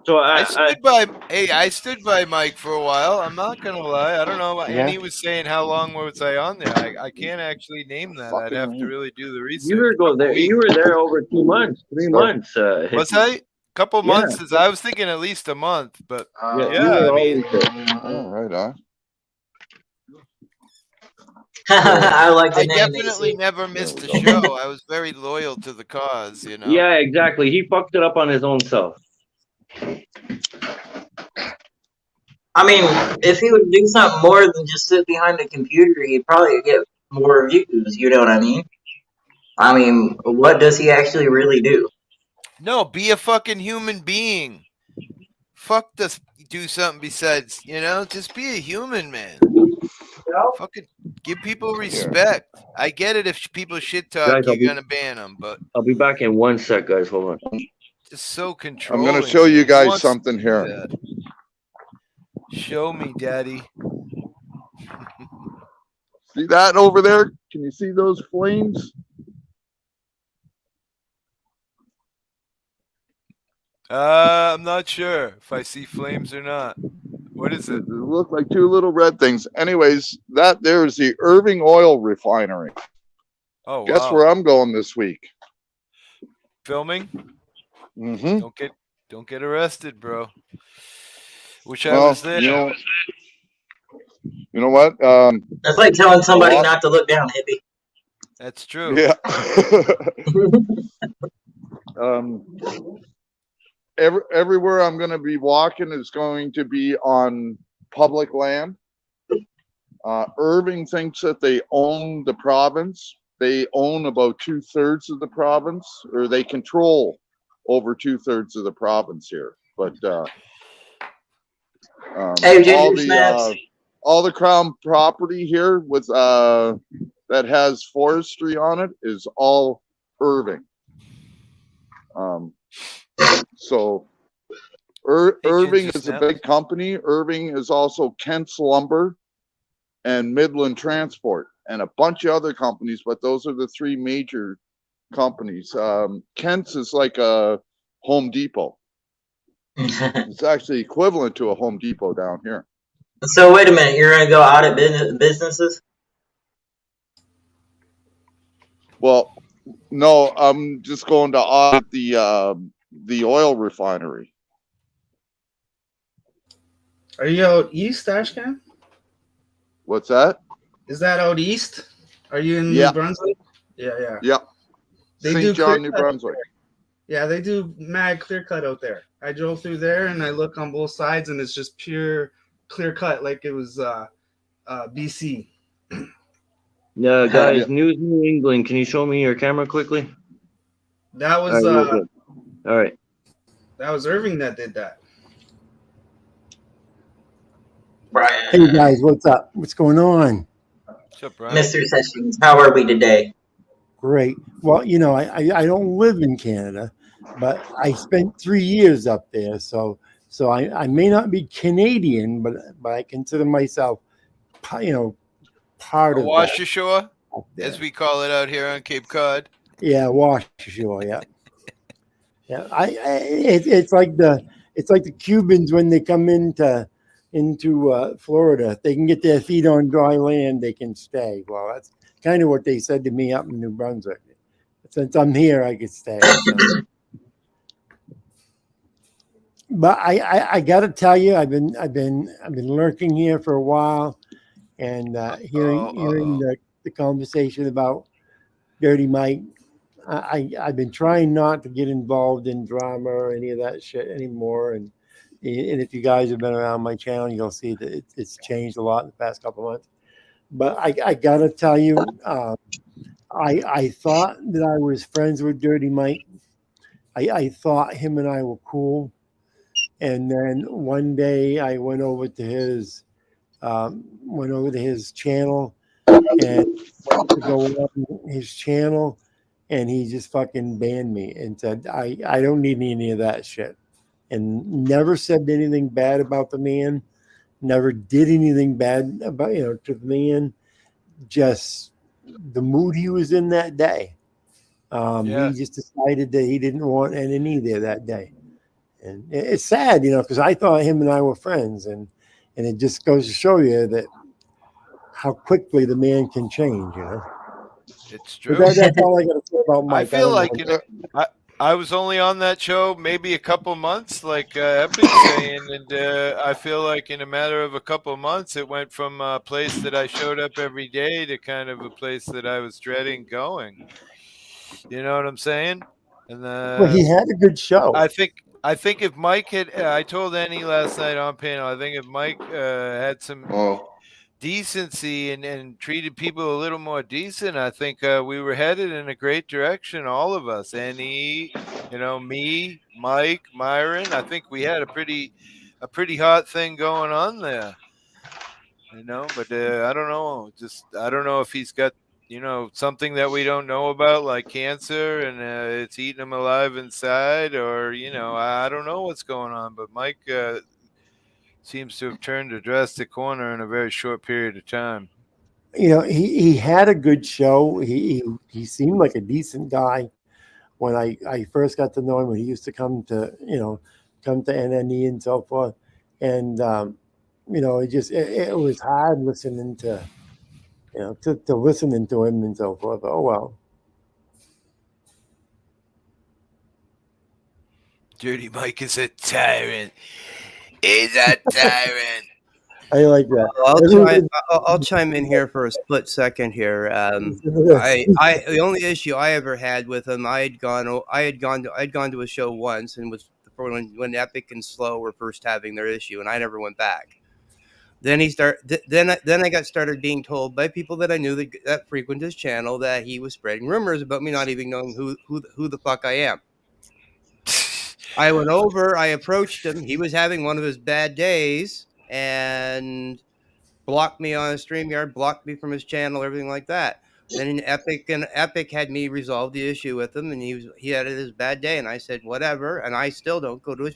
So I stood by Mike for a while. I'm not gonna lie. I don't know. Yeah. And he was saying how long was I on there? I can't actually name that. I'd have to really do the research. You were there over 2 months, 3 months. Was I? Couple months. I was thinking at least a month, but I mean, right on. I like the I name. definitely never missed a show. I was very loyal to the cause, Yeah, exactly. He fucked it up on his own self. I mean, if he would do something more than just sit behind a computer, he'd probably get more views. You know what I mean? I mean, what does he actually really do? No, be a fucking human being. Fuck this. Do something besides, just be a human, man. Fucking give people respect. I get it if people shit talk, you're gonna ban them, but I'll be back in 1 sec, guys. Hold on. Just so controlling. I'm gonna show you guys something here. Show me, Daddy. See that over there? Can you see those flames? I'm not sure if I see flames or not. What is it? They look like two little red things. Anyways, that there is the Irving Oil Refinery. Oh, guess where I'm going this week? Filming? Mm-hmm. Don't get arrested, bro. Wish I was there. You know what? That's like telling somebody not to look down, hippie. That's true. Yeah. everywhere I'm going to be walking is going to be on public land. Irving thinks that they own the province. They own about 2/3 of the province, or they control over 2/3 of the province here. But Hey, Ginger Snaps. all the crown property here with that has forestry on it is all Irving. So Irving is a big company. Irving is also Kent's Lumber and Midland Transport and a bunch of other companies, but those are the three major companies. Kent's is like a Home Depot. It's actually equivalent to a Home Depot down here. So wait a minute, you're gonna go audit businesses? Well, no, I'm just going to audit the oil refinery. Are you out east, Ashcan? What's that? Is that out east? Are you in New Brunswick? Yeah. Yep. They St. do John, New Brunswick. Yeah, they do mad clear cut out there. I drove through there and I look on both sides and it's just pure clear cut, like it was BC. Yeah, guys, News New England. Can you show me your camera quickly? That was all right. That was Irving that did that. Brian. Hey guys, what's up? What's going on? What's up, Brian? Mr. Sessions, how are we today? Great. Well, you know, I don't live in Canada, but I spent 3 years up there, so I may not be Canadian, but I consider myself, you know, part of Washashore, as we call it out here on Cape Cod. Yeah, Washashore. Yeah, yeah. It's like the Cubans when they come into Florida. If they can get their feet on dry land, they can stay. Well, that's kind of what they said to me up in New Brunswick. Since I'm here, I could stay. So. But I got to tell you, I've been lurking here for a while, and hearing the conversation about Dirty Mike. I've been trying not to get involved in drama or any of that shit anymore, and if you guys have been around my channel, you'll see that it's changed a lot in the past couple of months. But I gotta tell you, I thought that I was friends with Dirty Mike. I thought him and I were cool. And then one day I went over to his channel and went to go on his channel, and he just fucking banned me and said, I don't need any of that shit. And never said anything bad about the man, never did anything bad about, to the man, just the mood he was in that day. He just decided that he didn't want any there that day. And it's sad, because I thought him and I were friends, and it just goes to show you that how quickly the man can change, It's true. That's all I got to say about Mike. I feel like I was only on that show maybe a couple months, like I've been saying, and I feel like in a matter of a couple months, it went from a place that I showed up every day to kind of a place that I was dreading going. You know what I'm saying? And well, he had a good show. I think if Mike had, I told Annie last night on panel, I think if Mike had some decency and treated people a little more decent, I think we were headed in a great direction, all of us. Annie, me, Mike, Myron. I think we had a pretty hot thing going on there. But I don't know. I don't know if he's got something that we don't know about, like cancer, and it's eating him alive inside, or I don't know what's going on. But Mike seems to have turned a drastic corner in a very short period of time. He had a good show. He seemed like a decent guy when I first got to know him. When he used to come to NNE and so forth, and it was hard listening to. To listening to him and so forth. Oh, well. Dirty Mike is a tyrant. He's a tyrant. I like that. I'll chime in here for a split second here. The only issue I ever had with him, I had gone to a show once, and was the for when Epic and Slow were first having their issue, and I never went back. Then then I got started being told by people that I knew that frequent his channel that he was spreading rumors about me not even knowing who the fuck I am. I went over, I approached him. He was having one of his bad days and blocked me on StreamYard, blocked me from his channel, everything like that. Then Epic had me resolve the issue with him, and he had his bad day, and I said whatever, and I still don't go to his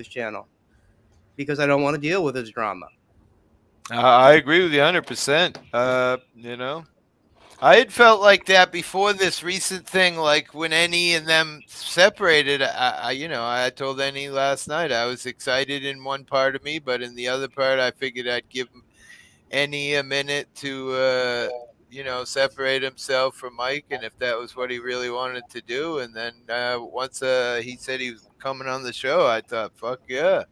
channel because I don't want to deal with his drama. I agree with you 100%. You know, I had felt like that before this recent thing, like when Annie and them separated. I told Annie last night I was excited in one part of me, but in the other part, I figured I'd give Annie a minute to, separate himself from Mike, and if that was what he really wanted to do. And then once he said he was coming on the show, I thought, fuck yeah.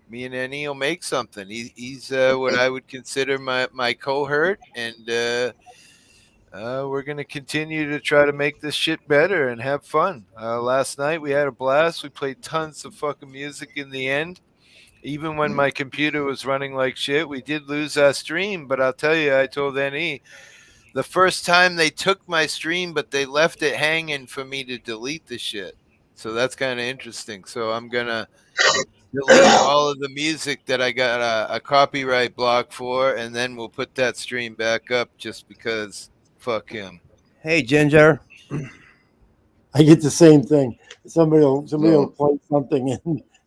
Me and Annie will make something. He's what I would consider my cohort, and we're going to continue to try to make this shit better and have fun. Last night we had a blast. We played tons of fucking music in the end. Even when my computer was running like shit, we did lose our stream. But I'll tell you, I told Annie, the first time they took my stream, but they left it hanging for me to delete the shit. So that's kind of interesting. So I'm going to delete all of the music that I got a copyright block for, and then we'll put that stream back up just because fuck him. Hey, Ginger. I get the same thing. Somebody will play something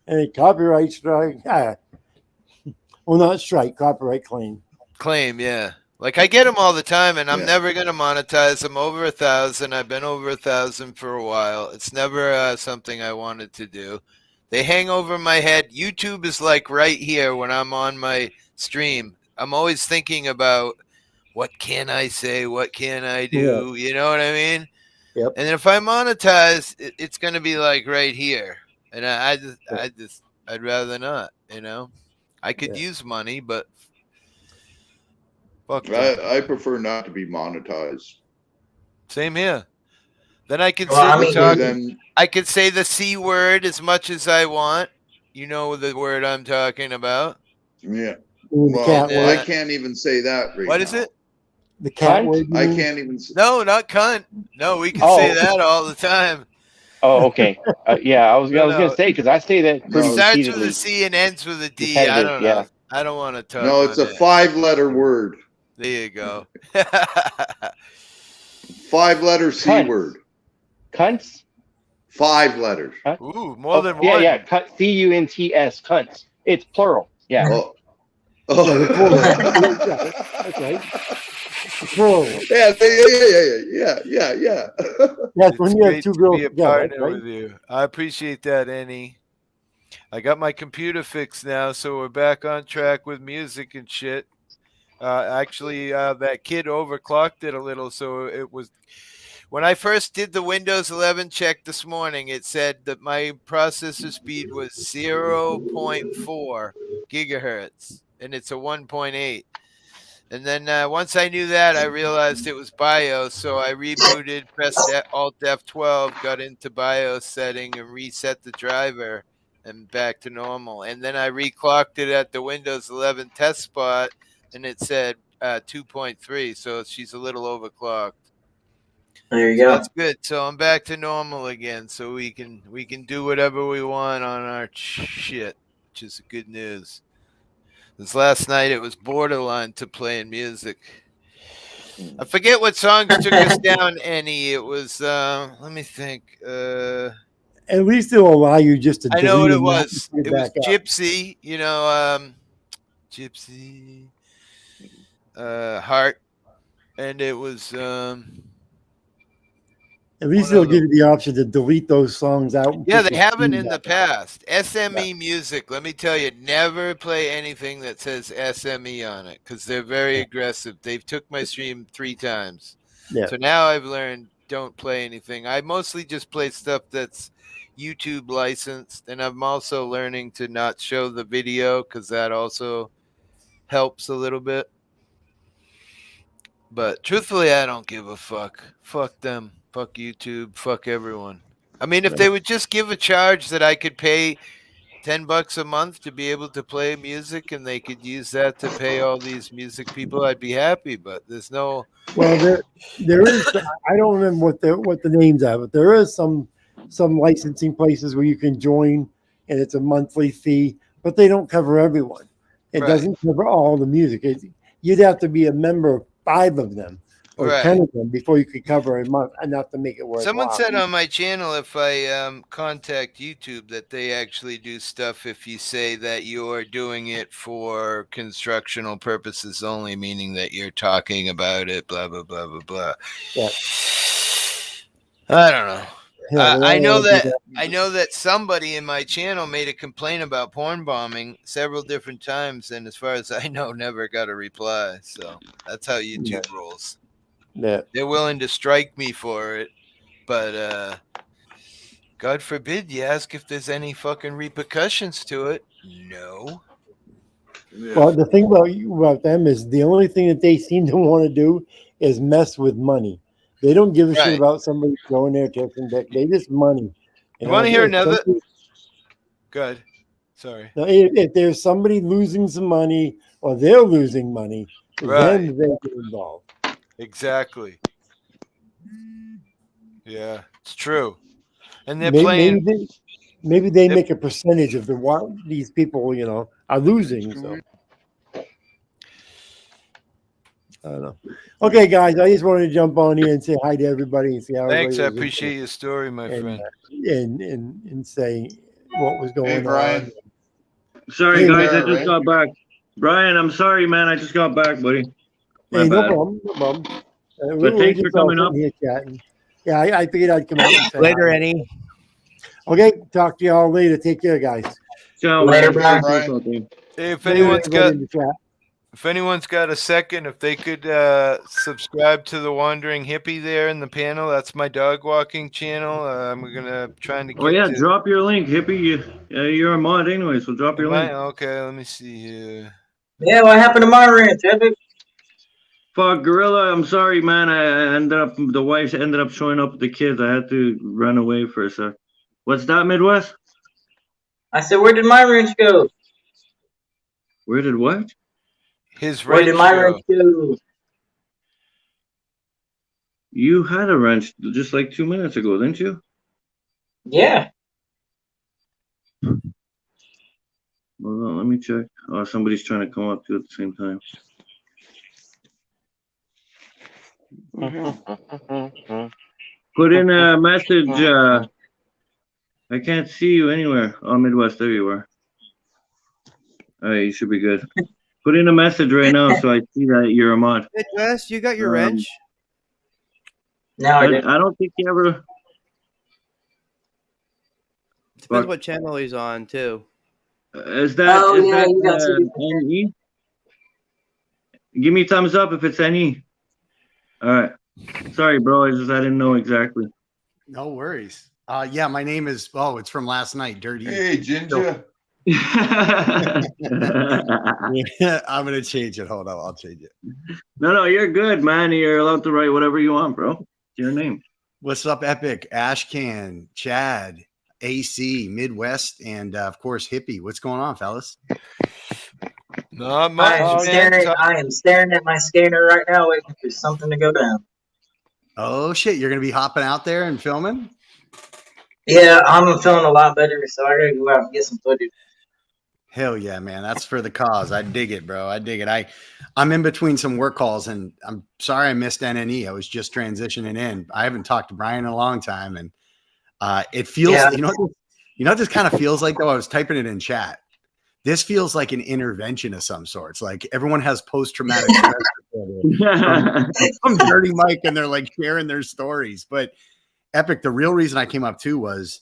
and a copyright strike. Well, not strike, copyright claim. Claim, yeah. Like I get them all the time, and I'm never gonna monetize them over 1,000. I've been over 1,000 for a while. It's never something I wanted to do. They hang over my head. YouTube is like right here when I'm on my stream. I'm always thinking about what can I say? What can I do? Yeah. You know what I mean? Yep. And if I monetize, it's going to be like right here. And I'd rather not, you know? I could use money, but fuck that. I prefer not to be monetized. Same here. Then I can I could say the C word as much as I want. You know the word I'm talking about. Yeah. Well, I can't even say that right What now. is it? The cat word? I can't even say. No, not cunt. No, we can say that all the time. Oh, okay. Yeah, I was gonna say because I say that. It starts with a C and ends with a D. I don't know. Yeah. I don't want to talk. No, it's a 5-letter word. There you go. 5-letter C word. Cunts. 5 letters. Huh? Ooh, more than one. Yeah. CUNTS. Cunts. It's plural. Yeah. That's right. Plural. Yeah. That's when you have two girls together. Partner with you. I appreciate that, Annie. I got my computer fixed now, so we're back on track with music and shit. Actually, that kid overclocked it a little, so it was. When I first did the Windows 11 check this morning, it said that my processor speed was 0.4 gigahertz, and it's a 1.8. And then once I knew that, I realized it was BIOS, so I rebooted, pressed Alt F12, got into BIOS setting, and reset the driver, and back to normal. And then I reclocked it at the Windows 11 test spot, and it said 2.3, so she's a little overclocked. There you go. That's good. So I'm back to normal again, so we can do whatever we want on our shit, which is good news. This last night it was borderline to playing music. I forget what song took us down, Annie. It was let me think. At least they'll allow you just to. I know what it was. It was Gypsy. You know, Gypsy, Heart, and it was. At least they'll give you the option to delete those songs out. Yeah, they haven't in the past. SME music, let me tell you, never play anything that says SME on it because they're very aggressive. They've took my stream 3 times. Yeah. So now I've learned don't play anything. I mostly just play stuff that's YouTube licensed, and I'm also learning to not show the video because that also helps a little bit. But truthfully, I don't give a fuck. Fuck them. Fuck YouTube. Fuck everyone. I mean, if they would just give a charge that I could pay $10 a month to be able to play music, and they could use that to pay all these music people, I'd be happy. But there's no. Well, there is. I don't remember what the names are, but there is some licensing places where you can join, and it's a monthly fee, but they don't cover everyone. It doesn't cover all the music. You'd have to be a member of 5 of them or 10 of them before you could cover a month enough to make it worthwhile. Someone said on my channel, if I contact YouTube, that they actually do stuff if you say that you're doing it for constructional purposes only, meaning that you're talking about it, blah, blah, blah, blah, blah. Yeah. I don't know. Yeah, I know that somebody in my channel made a complaint about porn bombing several different times, and as far as I know, never got a reply. So that's how YouTube rolls. Yeah. They're willing to strike me for it, but God forbid you ask if there's any fucking repercussions to it. No. Well, the thing about them is the only thing that they seem to want to do is mess with money. They don't give a shit about somebody going there taking dick. They just money. You want to hear another? Good. Sorry. Now, if there's somebody losing some money or they're losing money, then they get involved. Exactly. Yeah, it's true. And they're playing. Maybe they make a percentage of what these people, are losing. So I don't know. Okay, guys, I just wanted to jump on here and say hi to everybody and see how. Thanks, I appreciate your story, my friend. And say what was going Brian. on. Sorry, guys, I just got back. Brian, I'm sorry, man. I just got back, buddy. Hey, no problem. No problem. But thanks for coming up. Here chatting. Yeah, I figured I'd come out and say later, hi. Eddie. Okay, talk to y'all later. Take care, guys. Ciao, Later, man. Brian. Hey, if anyone's got a second, if they could subscribe to the Wandering Hippie there in the panel, that's my dog walking channel. I'm gonna trying to get. Oh yeah, drop your link, Hippie. You're a mod anyway, so drop your link. Okay, let me see here. Yeah, what happened to my ranch, Epic? Fuck, Gorilla, I'm sorry, man. The wife ended up showing up with the kids. I had to run away for a sec. What's that, Midwest? I said, where did my ranch go? Where did what? Where did my ranch go? You had a wrench just like 2 minutes ago, didn't you? Yeah. Hold on, let me check. Oh, somebody's trying to come up too at the same time. Put in a message. I can't see you anywhere. Oh, Midwest, there you are. All right, you should be good. Put in a message right now so I see that you're a mod. Midwest, you got your wrench? No, I didn't. I don't think you ever. Depends what channel he's on, too. Is that NE? Give me a thumbs up if it's NE. All right. Sorry, bro. I didn't know exactly. No worries. Yeah, my name is. Oh, it's from last night. Dirty. Hey, Ginger. Yeah, I'm gonna change it. Hold on, I'll change it. No, you're good, man. You're allowed to write whatever you want, bro. It's your name. What's up, Epic? Ashcan, Chad, AC, Midwest, and of course Hippie. What's going on, fellas? Not much. I am staring at my scanner right now, waiting for something to go down. Oh shit! You're gonna be hopping out there and filming? Yeah, I'm feeling a lot better, so I gotta go out and get some footage. Hell yeah, man. That's for the cause. I dig it, bro. I dig it. I'm in between some work calls, and I'm sorry I missed NNE. I was just transitioning in. I haven't talked to Brian in a long time, and it feels, you know what this kind of feels like, though? I was typing it in chat. This feels like an intervention of some sorts. Like everyone has post-traumatic stress from Dirty Mike, and they're like sharing their stories. But Epic, the real reason I came up too was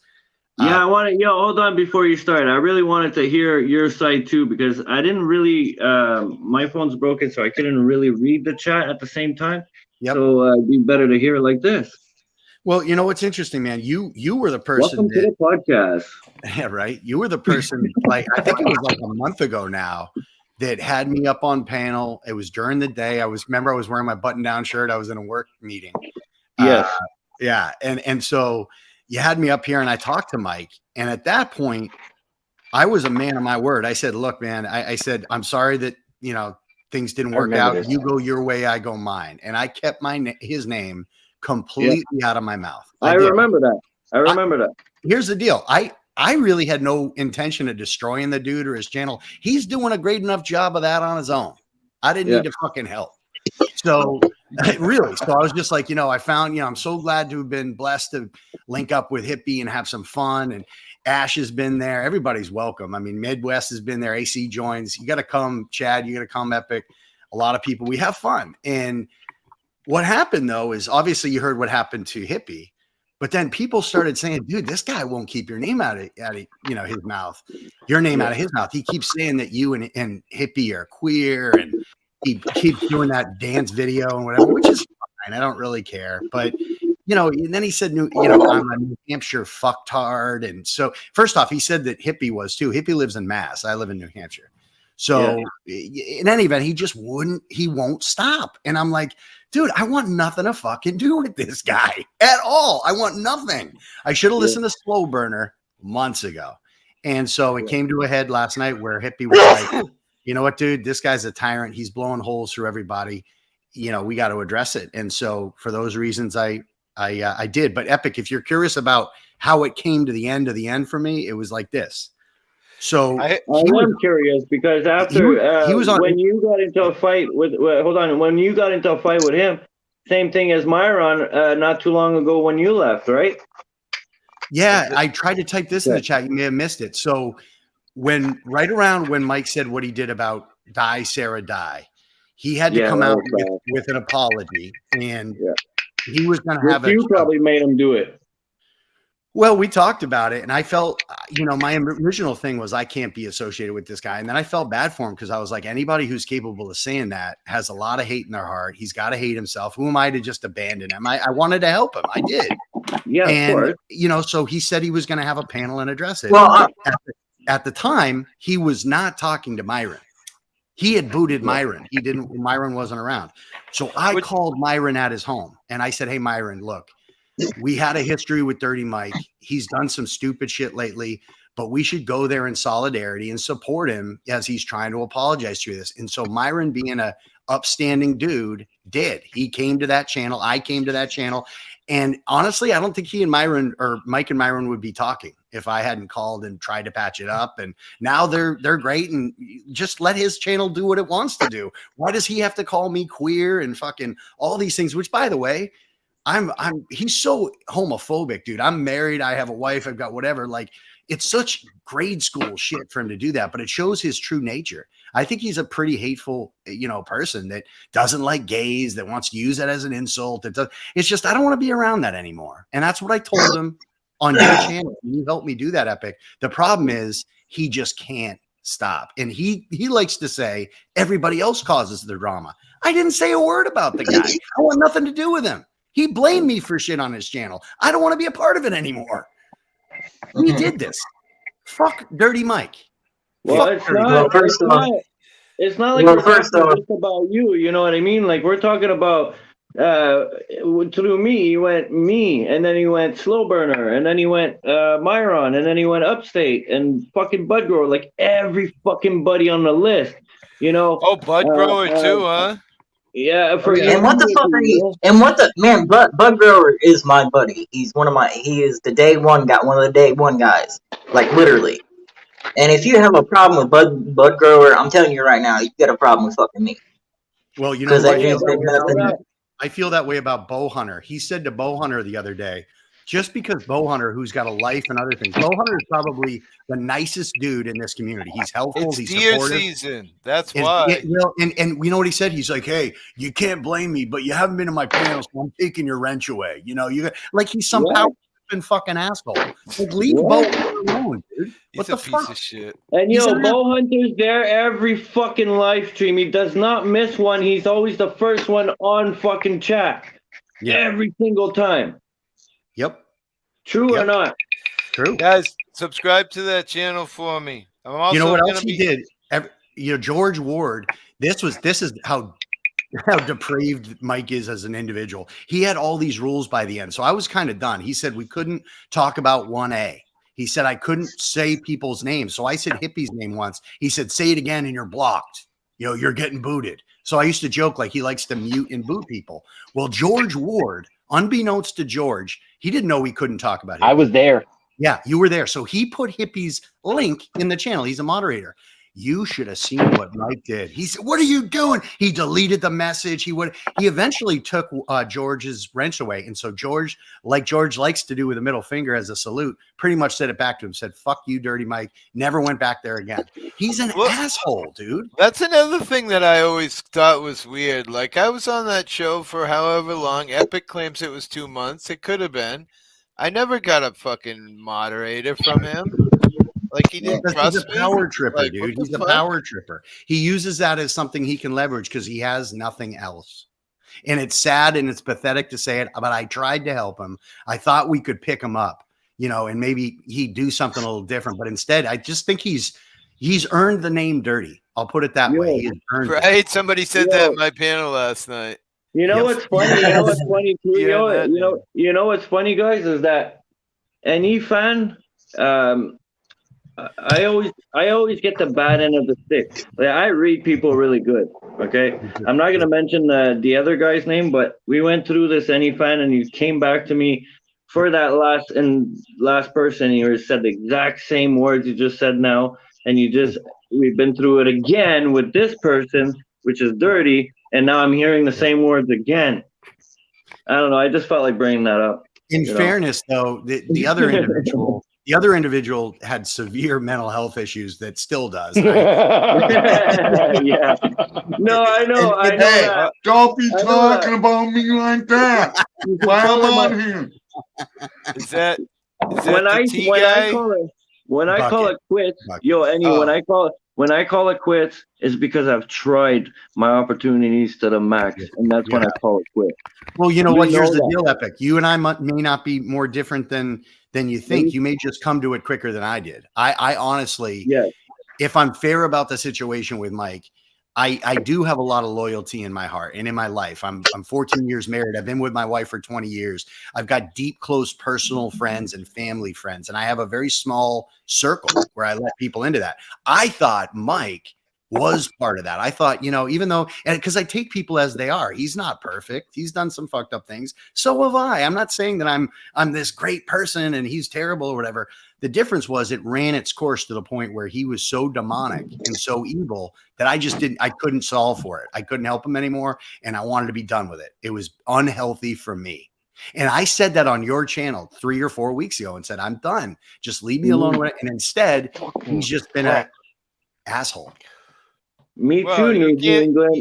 hold on before you start. I really wanted to hear your side too, because I didn't really my phone's broken, so I couldn't really read the chat at the same time. Yep. So it'd be better to hear it like this. Well, you know what's interesting, man? You were the person. Welcome to the podcast. Yeah, right. You were the person, like, I think it was like a month ago now, that had me up on panel. It was during the day. I was wearing my button-down shirt. I was in a work meeting. Yes. Yeah. And so, you had me up here and I talked to Mike. And at that point, I was a man of my word. I said, look, man, I said, I'm sorry that, you know, things didn't work out. this. You go your way, I go mine. And I kept his name completely out of my mouth. I remember that. Here's the deal. I really had no intention of destroying the dude or his channel. He's doing a great enough job of that on his own. I didn't need to fucking help. So really, so I was just like, you know, I found, you know, I'm so glad to have been blessed to link up with Hippie and have some fun. And Ash has been there. Everybody's welcome. I mean, Midwest has been there. AC joins. You got to come, Chad. You got to come, Epic. A lot of people. We have fun. And what happened though is obviously you heard what happened to Hippie, but then people started saying, "Dude, this guy won't keep your name out of you know, his mouth. Your name out of his mouth. He keeps saying that you and Hippie are queer, and he keeps doing that dance video and whatever, which is fine. I don't really care, but." You know, and then he said, you know, I'm a New Hampshire fucktard. And so, first off, he said that Hippie was too. Hippie lives in Mass. I live in New Hampshire. So, in any event, he just won't stop. And I'm like, dude, I want nothing to fucking do with this guy at all. I want nothing. I should have listened to Slow Burner months ago. And so it came to a head last night where Hippie was like, you know what, dude, this guy's a tyrant. He's blowing holes through everybody. You know, we got to address it. And so for those reasons, I did. But Epic, if you're curious about how it came to the end for me, it was like this. So I am curious because after he was on, when you got into a fight with when you got into a fight with him, same thing as Myron not too long ago when you left, right? Yeah, I tried to type this in the chat. You may have missed it. So right around when Mike said what he did about Die Sarah Die, he had to come out with an apology, and he was going to have you probably made him do it. Well, we talked about it, and I felt, you know, my original thing was I can't be associated with this guy. And then I felt bad for him because I was like, anybody who's capable of saying that has a lot of hate in their heart. He's got to hate himself. Who am I to just abandon him? I wanted to help him. I did. Yeah, and, of course. You know, so he said he was going to have a panel and address it. Well, at the time, he was not talking to Myron. He had booted Myron. Myron wasn't around. So I called Myron at his home and I said, hey, Myron, look, we had a history with Dirty Mike. He's done some stupid shit lately, but we should go there in solidarity and support him as he's trying to apologize through this. And so Myron, being a upstanding dude, did. He came to that channel. I came to that channel. And honestly, I don't think he and Myron or Mike and Myron would be talking if I hadn't called and tried to patch it up. And now they're great, and just let his channel do what it wants to do. Why does he have to call me queer and fucking all these things? Which, by the way, he's so homophobic, dude. I'm married. I have a wife. I've got whatever. Like, it's such grade school shit for him to do that, but it shows his true nature. I think he's a pretty hateful, you know, person that doesn't like gays, that wants to use it as an insult. It's just, I don't want to be around that anymore. And that's what I told him on your channel. You helped me do that, Epic. The problem is he just can't stop. And he likes to say everybody else causes the drama. I didn't say a word about the guy. I want nothing to do with him. He blamed me for shit on his channel. I don't want to be a part of it anymore. He did this. Fuck Dirty Mike. Well, it's not like we're talking just about you. You know what I mean? Like, we're talking about through me. He went me, and then he went Slow Burner, and then he went Myron, and then he went Upstate, and fucking Bud Grower. Like every fucking buddy on the list. You know. Oh, Bud Grower too, huh? Yeah, and what the fuck are you? And what the man? Bud Grower is my buddy. He's he is the day one guy, one of the day one guys, like literally. And if you have a problem with Bud Grower, I'm telling you right now, you got a problem with fucking me. Well, you know, I feel that way about Bow Hunter. He said to Bow Hunter the other day, just because Bow Hunter, who's got a life and other things, Bow Hunter is probably the nicest dude in this community. He's helpful. It's he's deer supportive. Season. That's why. And you know what he said? He's like, hey, you can't blame me, but you haven't been in my panels, so I'm taking your wrench away. You know, like he's some power fucking asshole. Like, leave Bow Hunter alone, dude. What the fuck? Piece of shit. And Bow Hunter's there every fucking live stream. He does not miss one. He's always the first one on fucking chat. Yeah. Every single time. Yep. True or not? True. Guys, subscribe to that channel for me. I'm also you know what else he did? You know, George Ward. This is how how depraved Mike is as an individual. He had all these rules by the end. So I was kind of done. He said we couldn't talk about 1A. He said I couldn't say people's names. So I said Hippie's name once. He said, say it again and you're blocked. You know, you're getting booted. So I used to joke like he likes to mute and boot people. Well, George Ward, unbeknownst to George, he didn't know we couldn't talk about it. I was there. Yeah, you were there. So he put Hippie's link in the channel. He's a moderator. You should have seen what Mike did. He said, what are you doing? He deleted the message. He eventually took George's wrench away. And so George, like George likes to do with a middle finger as a salute, pretty much said it back to him, said, fuck you, Dirty Mike. Never went back there again. He's an asshole, dude. That's another thing that I always thought was weird. Like, I was on that show for however long. Epic claims it was 2 months. It could have been. I never got a fucking moderator from him. Like, he didn't trust he's a power tripper, like, dude. He's a power tripper. He uses that as something he can leverage because he has nothing else. And it's sad and it's pathetic to say it, but I tried to help him. I thought we could pick him up, you know, and maybe he'd do something a little different. But instead, I just think he's earned the name Dirty. I'll put it that way. He's earned it. Somebody said that in my panel last night. You know what's funny? You know what's funny? You know what's funny, guys, is that any fan, I always get the bad end of the stick. Like, I read people really good. Okay, I'm not gonna mention the other guy's name, but we went through this any fan, and you came back to me for that last person. You said the exact same words you just said now, and we've been through it again with this person, which is Dirty, and now I'm hearing the same words again. I don't know. I just felt like bringing that up. In fairness, though, the other individual. The other individual had severe mental health issues that still does. Yeah. No, I know. I know that. Don't be talking about me like that. While I'm on here. Is that when I call it quits, when I call it quits, it's because I've tried my opportunities to the max, and that's when I call it quits. Well, you know what? Here's the deal, Epic. You and I may not be more different than you think. You may just come to it quicker than I did. I honestly, if I'm fair about the situation with Mike, I do have a lot of loyalty in my heart and in my life. I'm 14 years married. I've been with my wife for 20 years. I've got deep, close personal friends and family friends, and I have a very small circle where I let people into that. I thought Mike was part of that. I thought, you know, even though, and because I take people as they are, he's not perfect. He's done some fucked up things. So have I. I'm not saying that I'm this great person and he's terrible or whatever. The difference was it ran its course to the point where he was so demonic and so evil that I couldn't solve for it. I couldn't help him anymore. And I wanted to be done with it. It was unhealthy for me. And I said that on your channel 3 or 4 weeks ago and said, I'm done. Just leave me alone with it. And instead, he's just been an asshole. Me too, New England.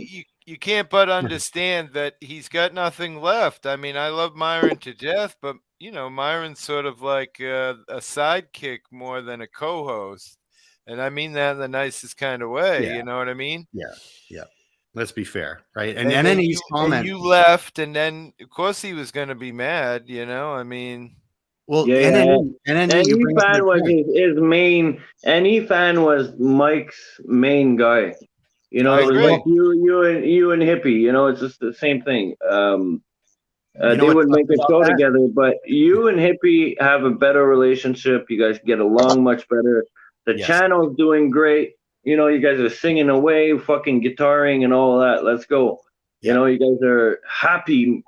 You can't but understand that he's got nothing left. I mean, I love Myron to death, but you know, Myron's sort of like a sidekick more than a co-host, and I mean that in the nicest kind of way. Yeah. You know what I mean? Yeah. Let's be fair, right? And then he's commenting. You left, and then of course he was going to be mad. You know, I mean. Well, any fan was Mike's main guy. You know, like you and Hippie, you know, it's just the same thing. They would make a show together, but you and Hippie have a better relationship. You guys get along much better. The channel's doing great. You know, you guys are singing away, fucking guitaring and all that. Let's go. You know, you guys are happy.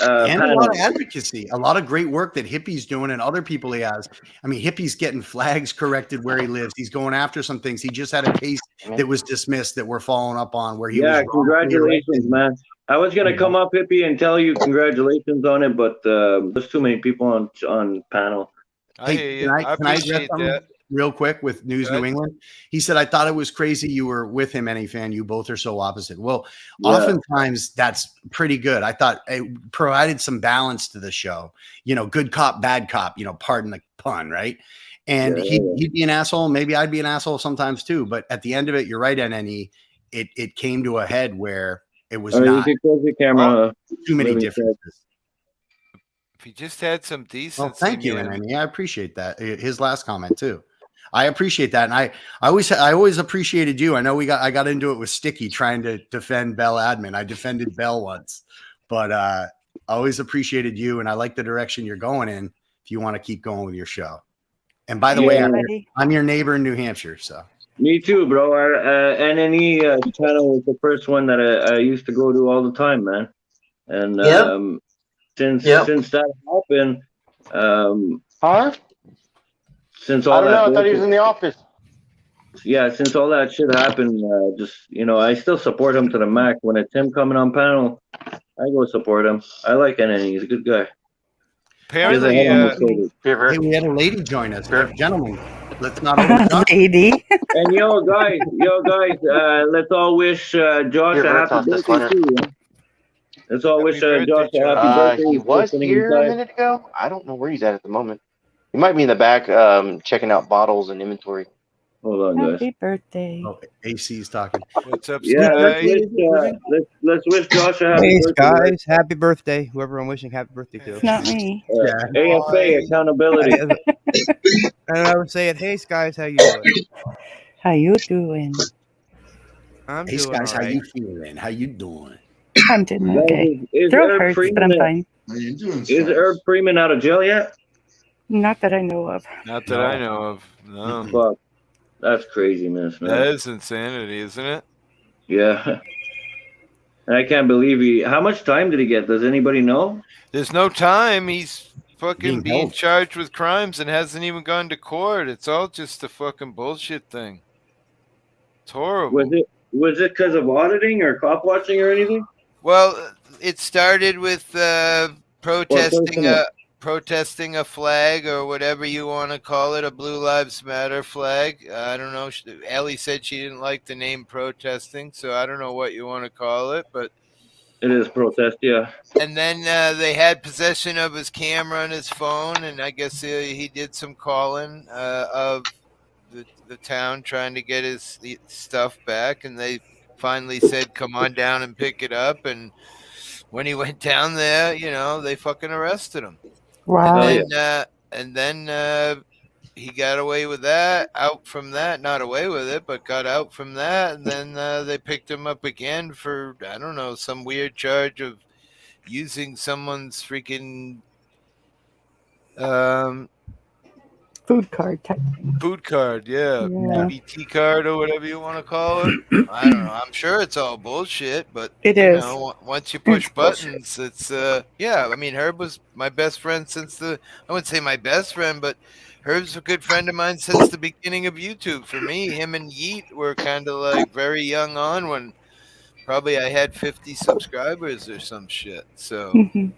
And a lot of advocacy, a lot of great work that Hippie's doing and other people he has. I mean, Hippie's getting flags corrected where he lives. He's going after some things. He just had a case that was dismissed that we're following up on where he was. Congratulations, man. I was going to come up, Hippie, and tell you congratulations on it, but there's too many people on panel. Hey, can I address something real quick with News New England? He said, I thought it was crazy you were with him, any fan. You both are so opposite. Well, oftentimes that's pretty good. I thought it provided some balance to the show. You know, good cop, bad cop, you know, pardon the pun, right? And he'd be an asshole. Maybe I'd be an asshole sometimes too. But at the end of it, you're right, NNE. It came to a head where it was not you can close the camera, too many differences. If he just had some decency. Well, thank you, NNE. I appreciate that. His last comment too. I appreciate that, and I always appreciated you. I know I got into it with Sticky trying to defend Bell Admin. I defended Bell once, but I always appreciated you, and I like the direction you're going in. If you want to keep going with your show, and by the way, I'm your neighbor in New Hampshire, so. Me too, bro. Our NNE channel was the first one that I used to go to all the time, man. And since that happened, since all I don't know. I that thought he was in the office. yeah, since all that shit happened, just I still support him to the max. When it's him coming on panel, I go support him. I like NNE. He's a good guy. Apparently, hey, we had a lady join us, gentlemen. Let's not overtalk. lady. And guys, let's all wish Josh a happy birthday too. Yeah? Let's all wish Josh a happy birthday. He was here a minute ago. I don't know where he's at the moment. He might be in the back checking out bottles and inventory. Hold on, guys. Happy birthday. Oh, AC's talking. What's up, Yeah, Sky? let's wish Josh a happy Hey, birthday. guys, happy birthday. Whoever I'm wishing happy birthday to. It's not me. AFA accountability. And I would say it, hey, guys, how you doing? How you doing? I'm Hey, doing guys, all how right. you feeling? How you doing? I'm doing okay. Is Throat Herb hurts, but Freeman I'm fine. How you doing? Is Herb Freeman out of jail yet? Not that I know of. Not that I know of. No. Fuck. That's craziness, man. That is insanity, isn't it? Yeah. And I can't believe how much time did he get? Does anybody know? There's no time. He's fucking Being being held. charged with crimes and hasn't even gone to court. It's all just a fucking bullshit thing. It's horrible. Was it because of auditing or cop watching or anything? Well, it started with protesting a flag or whatever you want to call it, a Blue Lives Matter flag. I don't know. Ellie said she didn't like the name protesting, so I don't know what you want to call it, but It is protest, yeah. and then they had possession of his camera and his phone, and I guess he did some calling of the town trying to get his stuff back, and they finally said, "Come on down and pick it up." And when he went down there, they fucking arrested him. Wow. And then he got away with that. Out from that, not away with it, but got out from that. And then they picked him up again for I don't know some weird charge of using someone's freaking Food card type thing. food card, yeah, Yeah. BT card or whatever you want to call it. I don't know. I'm sure it's all bullshit, but It is. once you push It's bullshit. buttons, it's yeah. I mean, Herb was my best friend since I wouldn't say my best friend, but Herb's a good friend of mine since the beginning of YouTube. For me, him and Yeet were kind of like very young on when probably I had 50 subscribers or some shit. So Mhm.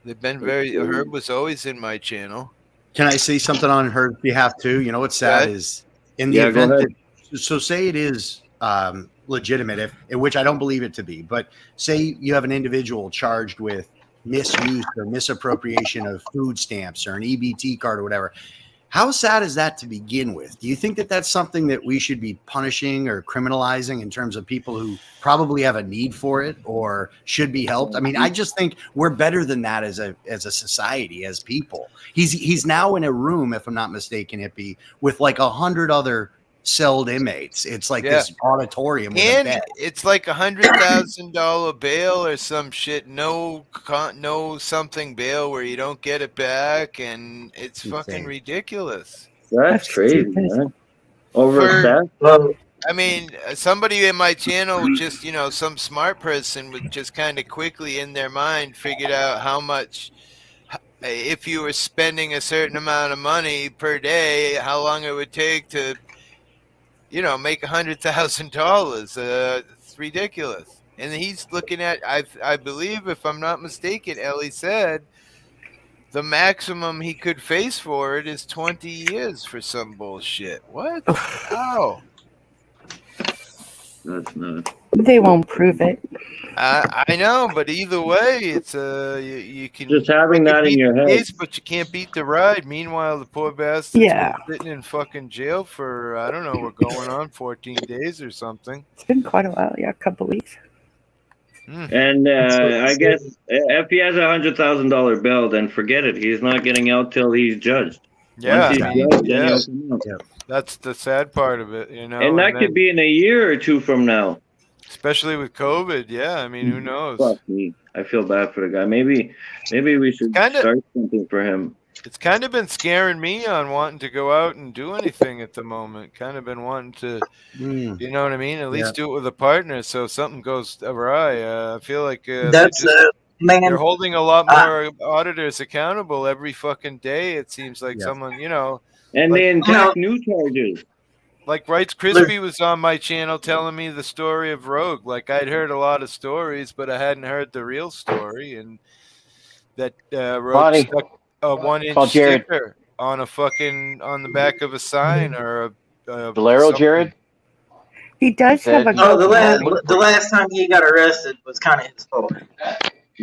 they've been Herb was always in my channel. Can I say something on her behalf too? You know what's sad Go is in the Yeah, go event ahead. that, so say it is legitimate, in which I don't believe it to be, but say you have an individual charged with misuse or misappropriation of food stamps or an EBT card or whatever. How sad is that to begin with? Do you think that that's something that we should be punishing or criminalizing in terms of people who probably have a need for it or should be helped? I mean, I just think we're better than that as a society, as people. He's now in a room, if I'm not mistaken, Hippie, with like 100 other celled inmates. It's like this auditorium with a And bed. it's like $100,000 bail or some shit. No something bail where you don't get it back, and it's fucking Insane. ridiculous. That's crazy, stupid. man. Over For- that? Well, I mean, somebody in my channel, just some smart person would just kind of quickly in their mind figured out how much. If you were spending a certain amount of money per day, how long it would take to make $100,000. It's ridiculous. And he's looking at, I believe, if I'm not mistaken, Ellie said the maximum he could face for it is 20 years for some bullshit. What? How? That's nuts. They won't prove it. I know, but either way, it's you can Just having that in beat your the head. case, but you can't beat the ride. Meanwhile, the poor bastard's Yeah. been sitting in fucking jail for I don't know, we're going on 14 days or something. It's been quite a while. Yeah, a couple weeks. And I guess if he has $100,000 bail, then forget it. He's not getting out till he's judged. Yeah, Once he's judged, then yeah. he'll come out. That's the sad part of it, you know. And that could be in a year or two from now. Especially with COVID, yeah. I mean, who knows? Fuck me. I feel bad for the guy. Maybe we should start something for him. It's kind of been scaring me on wanting to go out and do anything at the moment. Kind of been wanting to, you know what I mean? At least do it with a partner. So if something goes awry, I feel like that's man. They're holding a lot more auditors accountable every fucking day. It seems like someone, you know, and they inject new charges. Like Rights Crispy was on my channel telling me the story of Rogue. Like I'd heard a lot of stories, but I hadn't heard the real story, and that Rogue stuck a 1-inch sticker on the back of a sign or a Valero Jared. He does have a. The last time he got arrested was kind of his fault.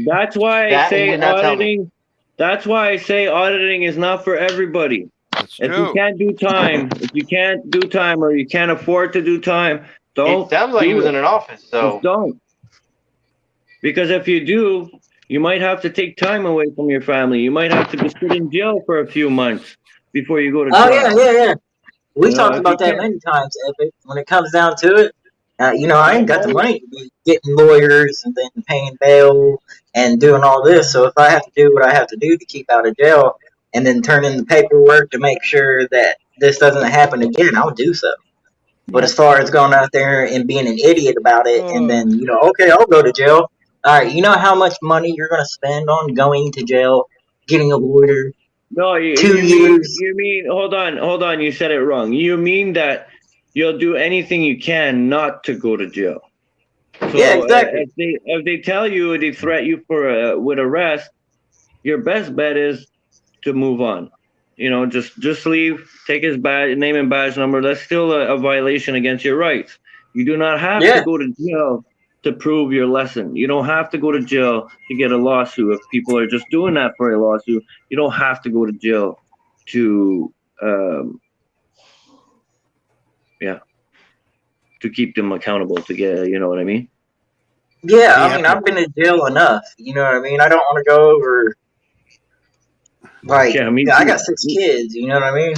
That's why I say auditing. That's why I say auditing is not for everybody. If you can't do time, or you can't afford to do time, don't. It sounds like he was in an office, so just don't. Because if you do, you might have to take time away from your family. You might have to be sit in jail for a few months before you go to trial. Yeah. We talked about that many times, Epic. When it comes down to it, I ain't got the money to be getting lawyers and then paying bail and doing all this. So if I have to do what I have to do to keep out of jail and then turn in the paperwork to make sure that this doesn't happen again, I'll do so. But as far as going out there and being an idiot about it and then, okay, I'll go to jail. All right, you know how much money you're going to spend on going to jail, getting a lawyer? No, 2 years. You mean, hold on, you said it wrong. You mean that you'll do anything you can not to go to jail. So yeah, exactly. If they tell you, they threat you with arrest, your best bet is to move on. Just leave, take his badge, name and badge number. That's still a violation against your rights. You do not have to go to jail to prove your lesson. You don't have to go to jail to get a lawsuit. If people are just doing that for a lawsuit, you don't have to go to jail to to keep them accountable, to get, you know what I mean? Yeah, I mean, I've been in jail enough. You know what I mean? I don't want to go over. Like, I got 6 kids. You know what I mean?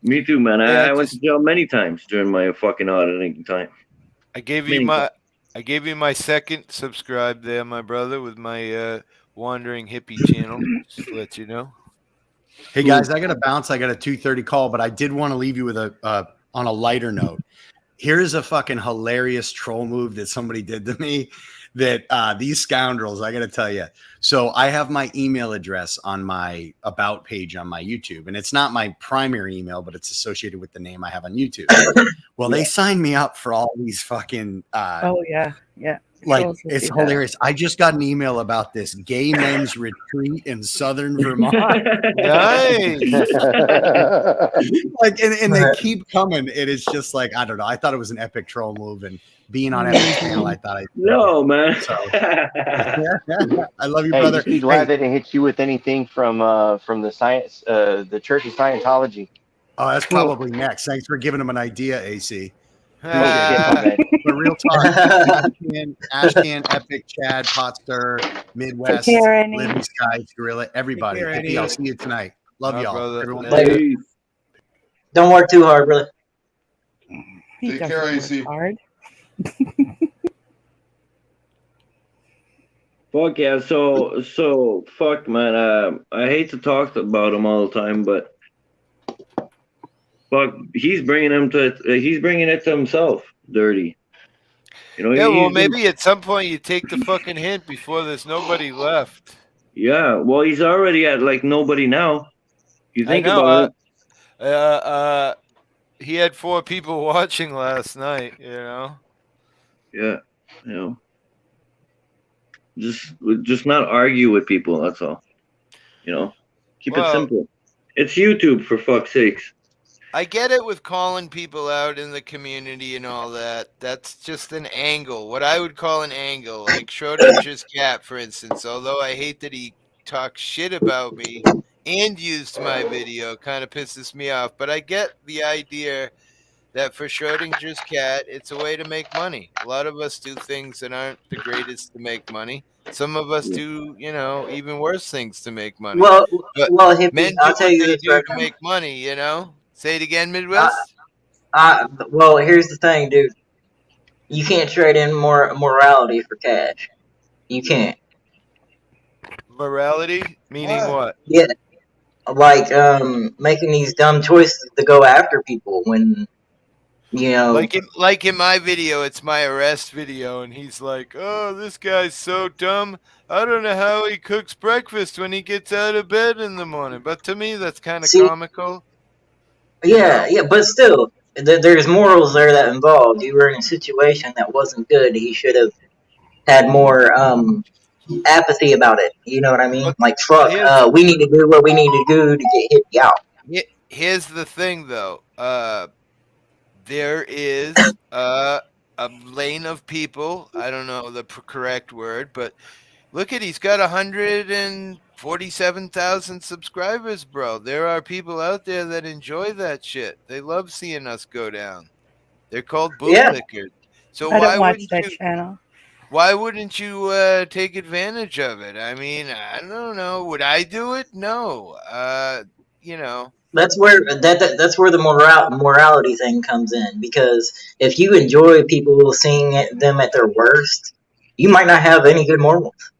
Me too, man. I went to jail many times during my fucking auditing time. I gave you my second subscribe there, my brother, with my Wandering Hippie channel. Just to let you know. Hey guys, I got to bounce. I got a 2:30 call, but I did want to leave you with on a lighter note. Here's a fucking hilarious troll move that somebody did to me that these scoundrels, I got to tell you. So I have my email address on my about page on my YouTube, and it's not my primary email, but it's associated with the name I have on YouTube. Well, they signed me up for all these fucking like, it's hilarious. I just got an email about this gay men's retreat in southern Vermont. Nice. Like, and they keep coming. It is just like, I don't know. I thought it was an epic troll move, and being on Epic channel, I thought no, man. So, I love you, brother. Just be glad they didn't hit you with anything from the science, the Church of Scientology. Oh, that's probably next. Thanks for giving them an idea, AC. But real talk, Ashcan, Epic, Chad, Potster, Midwest, Living Skies, Gorilla, everybody. Hippie, I'll see you tonight. Love y'all. Everyone. Don't work too hard, brother. Take care, AC. Hard. Fuck yeah, so fuck, man. I hate to talk about him all the time, but fuck, he's bringing it to himself, dirty. Yeah, well, maybe at some point you take the fucking hint before there's nobody left. Yeah, well, he's already at like nobody now. You think about it. He had 4 people watching last night. Yeah, just not argue with people. That's all. Keep it simple. It's YouTube, for fuck's sakes. I get it with calling people out in the community and all that. That's just an angle. What I would call an angle, like Schrodinger's cat, for instance. Although I hate that he talks shit about me and used my video, kind of pisses me off. But I get the idea that for Schrodinger's cat, it's a way to make money. A lot of us do things that aren't the greatest to make money. Some of us do, even worse things to make money. Well, Hippie, I'll tell you this right to make money, Say it again, Midwest. Well, here's the thing, dude. You can't trade in morality for cash. You can't. Morality, meaning what? Yeah, like making these dumb choices to go after people when you know. Like in my video, it's my arrest video, and he's like, "Oh, this guy's so dumb. I don't know how he cooks breakfast when he gets out of bed in the morning." But to me, that's kind of comical. Yeah, but still, there's morals there that involved. You were in a situation that wasn't good. He should have had more apathy about it. You know what I mean? Like, fuck, we need to do what we need to do to get Hippie out. Here's the thing, though. There is a lane of people. I don't know the correct word, but look at, he's got 147,000 subscribers, bro. There are people out there that enjoy that shit. They love seeing us go down. They're called bootlickers. So I don't watch that channel. Why wouldn't you take advantage of it? I mean, I don't know. Would I do it? No. You know. That's where that's where the morality thing comes in, because if you enjoy people seeing them at their worst, you might not have any good morals.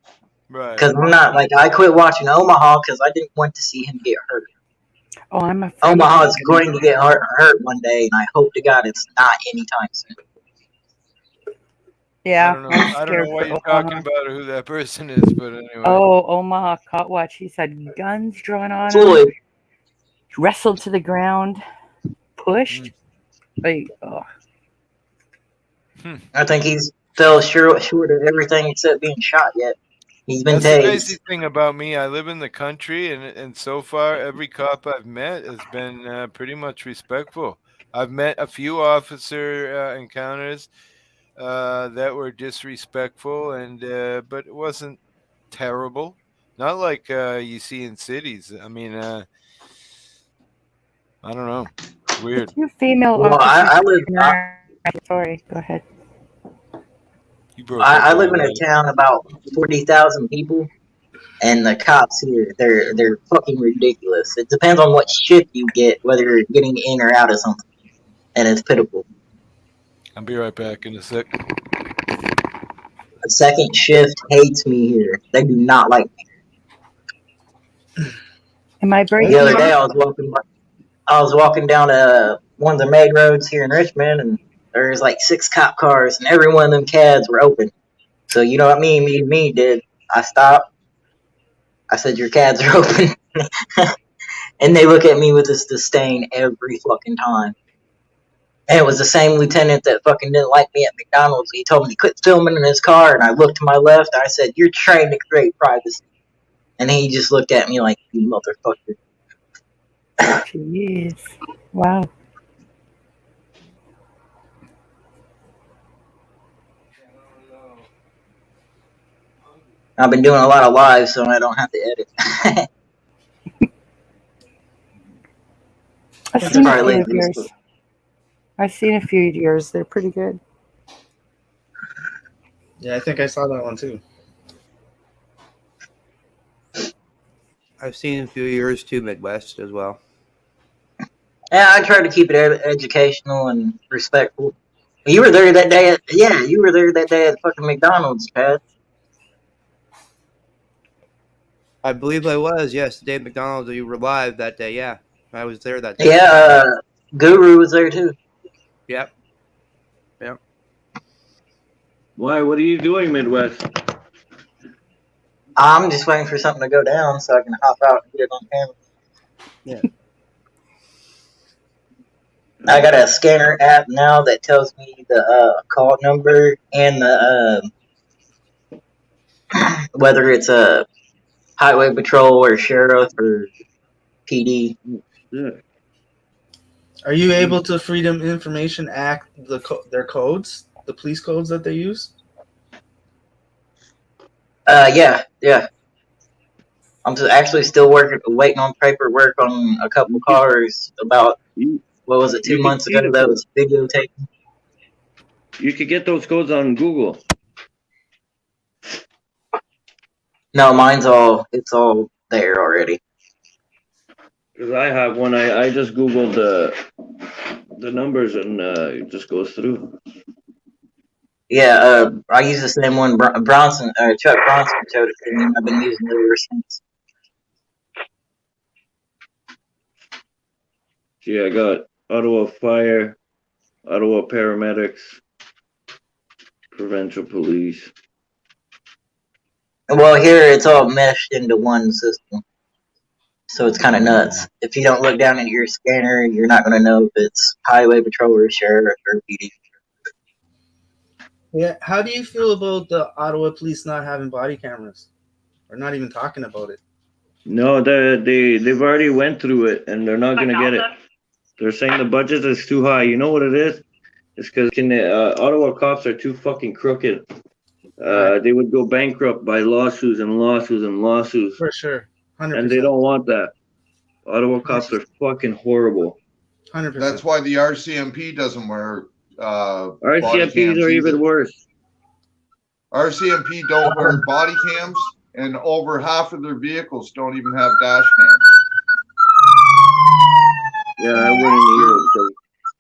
Right. Because I'm not, like, I quit watching Omaha because I didn't want to see him get hurt. Oh, I'm afraid Omaha is going to get hurt one day, and I hope to God it's not anytime soon. Yeah, I don't know what you're talking about or who that person is, but anyway. Oh, Omaha caught watch. He said guns drawn on Floyd. him, wrestled to the ground, pushed. Like, oh. I think he's fell short of everything except being shot yet. He's been That's the tased. crazy thing about me. I live in the country, and so far, every cop I've met has been pretty much respectful. I've met a few officer encounters that were disrespectful, but it wasn't terrible. Not like you see in cities. I mean, I don't know. Weird. Two female Well, I live. Sorry, go ahead. I live in a town about 40,000 people, and the cops here, they're fucking ridiculous. It depends on what shift you get, whether you're getting in or out of something, and it's pitiful. I'll be right back in a sec. The second shift hates me here. They do not like me. Am I breaking? The other day, I was walking down one of the main roads here in Richmond, and there's like 6 cop cars, and every one of them cabs were open. So you know what me did? I stopped. I said, "Your cabs are open," and they look at me with this disdain every fucking time. And it was the same lieutenant that fucking didn't like me at McDonald's. He told me to quit filming in his car, and I looked to my left, and I said, "You're trying to create privacy." And he just looked at me like, "You motherfucker." Jeez. Wow. I've been doing a lot of lives, so I don't have to edit. I've seen a few of yours. I've seen a few of yours. They're pretty good. Yeah, I think I saw that one too. I've seen a few of yours too, Midwest as well. Yeah, I try to keep it educational and respectful. You were there that day. You were there that day at fucking McDonald's, Chad. I believe I was. Yes, the day at McDonald's, you were live that day. Yeah, I was there that day. Yeah, Guru was there too. Yep. Why? What are you doing, Midwest? I'm just waiting for something to go down so I can hop out and get it on camera. Yeah. I got a scanner app now that tells me the call number and the whether it's a highway patrol or sheriff or PD. Yeah. Are you able to Freedom Information Act their codes, the police codes that they use? Yeah. I'm actually still waiting on paperwork on a couple cars about, what was it, 2 months ago that was videotaped. You could get those codes on Google. No, it's all there already. Because I have one. I just googled the numbers and it just goes through. Yeah, I use the same one. Bronson, Chuck Bronson showed it to me. I've been using it ever since. See, I got Ottawa Fire, Ottawa Paramedics, Provincial Police. Well, here it's all meshed into one system, so it's kind of nuts. If you don't look down into your scanner, you're not going to know if it's highway patrol or sheriff or PD. Yeah, how do you feel about the Ottawa police not having body cameras, or not even talking about it? No, they've already went through it and they're not going to get it. They're saying the budget is too high. You know what it is? It's because Ottawa cops are too fucking crooked. They would go bankrupt by lawsuits and lawsuits and lawsuits. For sure, 100%. And they don't want that. Ottawa cops are fucking horrible. 100%. That's why the RCMP doesn't wear. RCMPs are even worse. RCMP don't wear body cams, and over half of their vehicles don't even have dash cams. Yeah, I wouldn't either.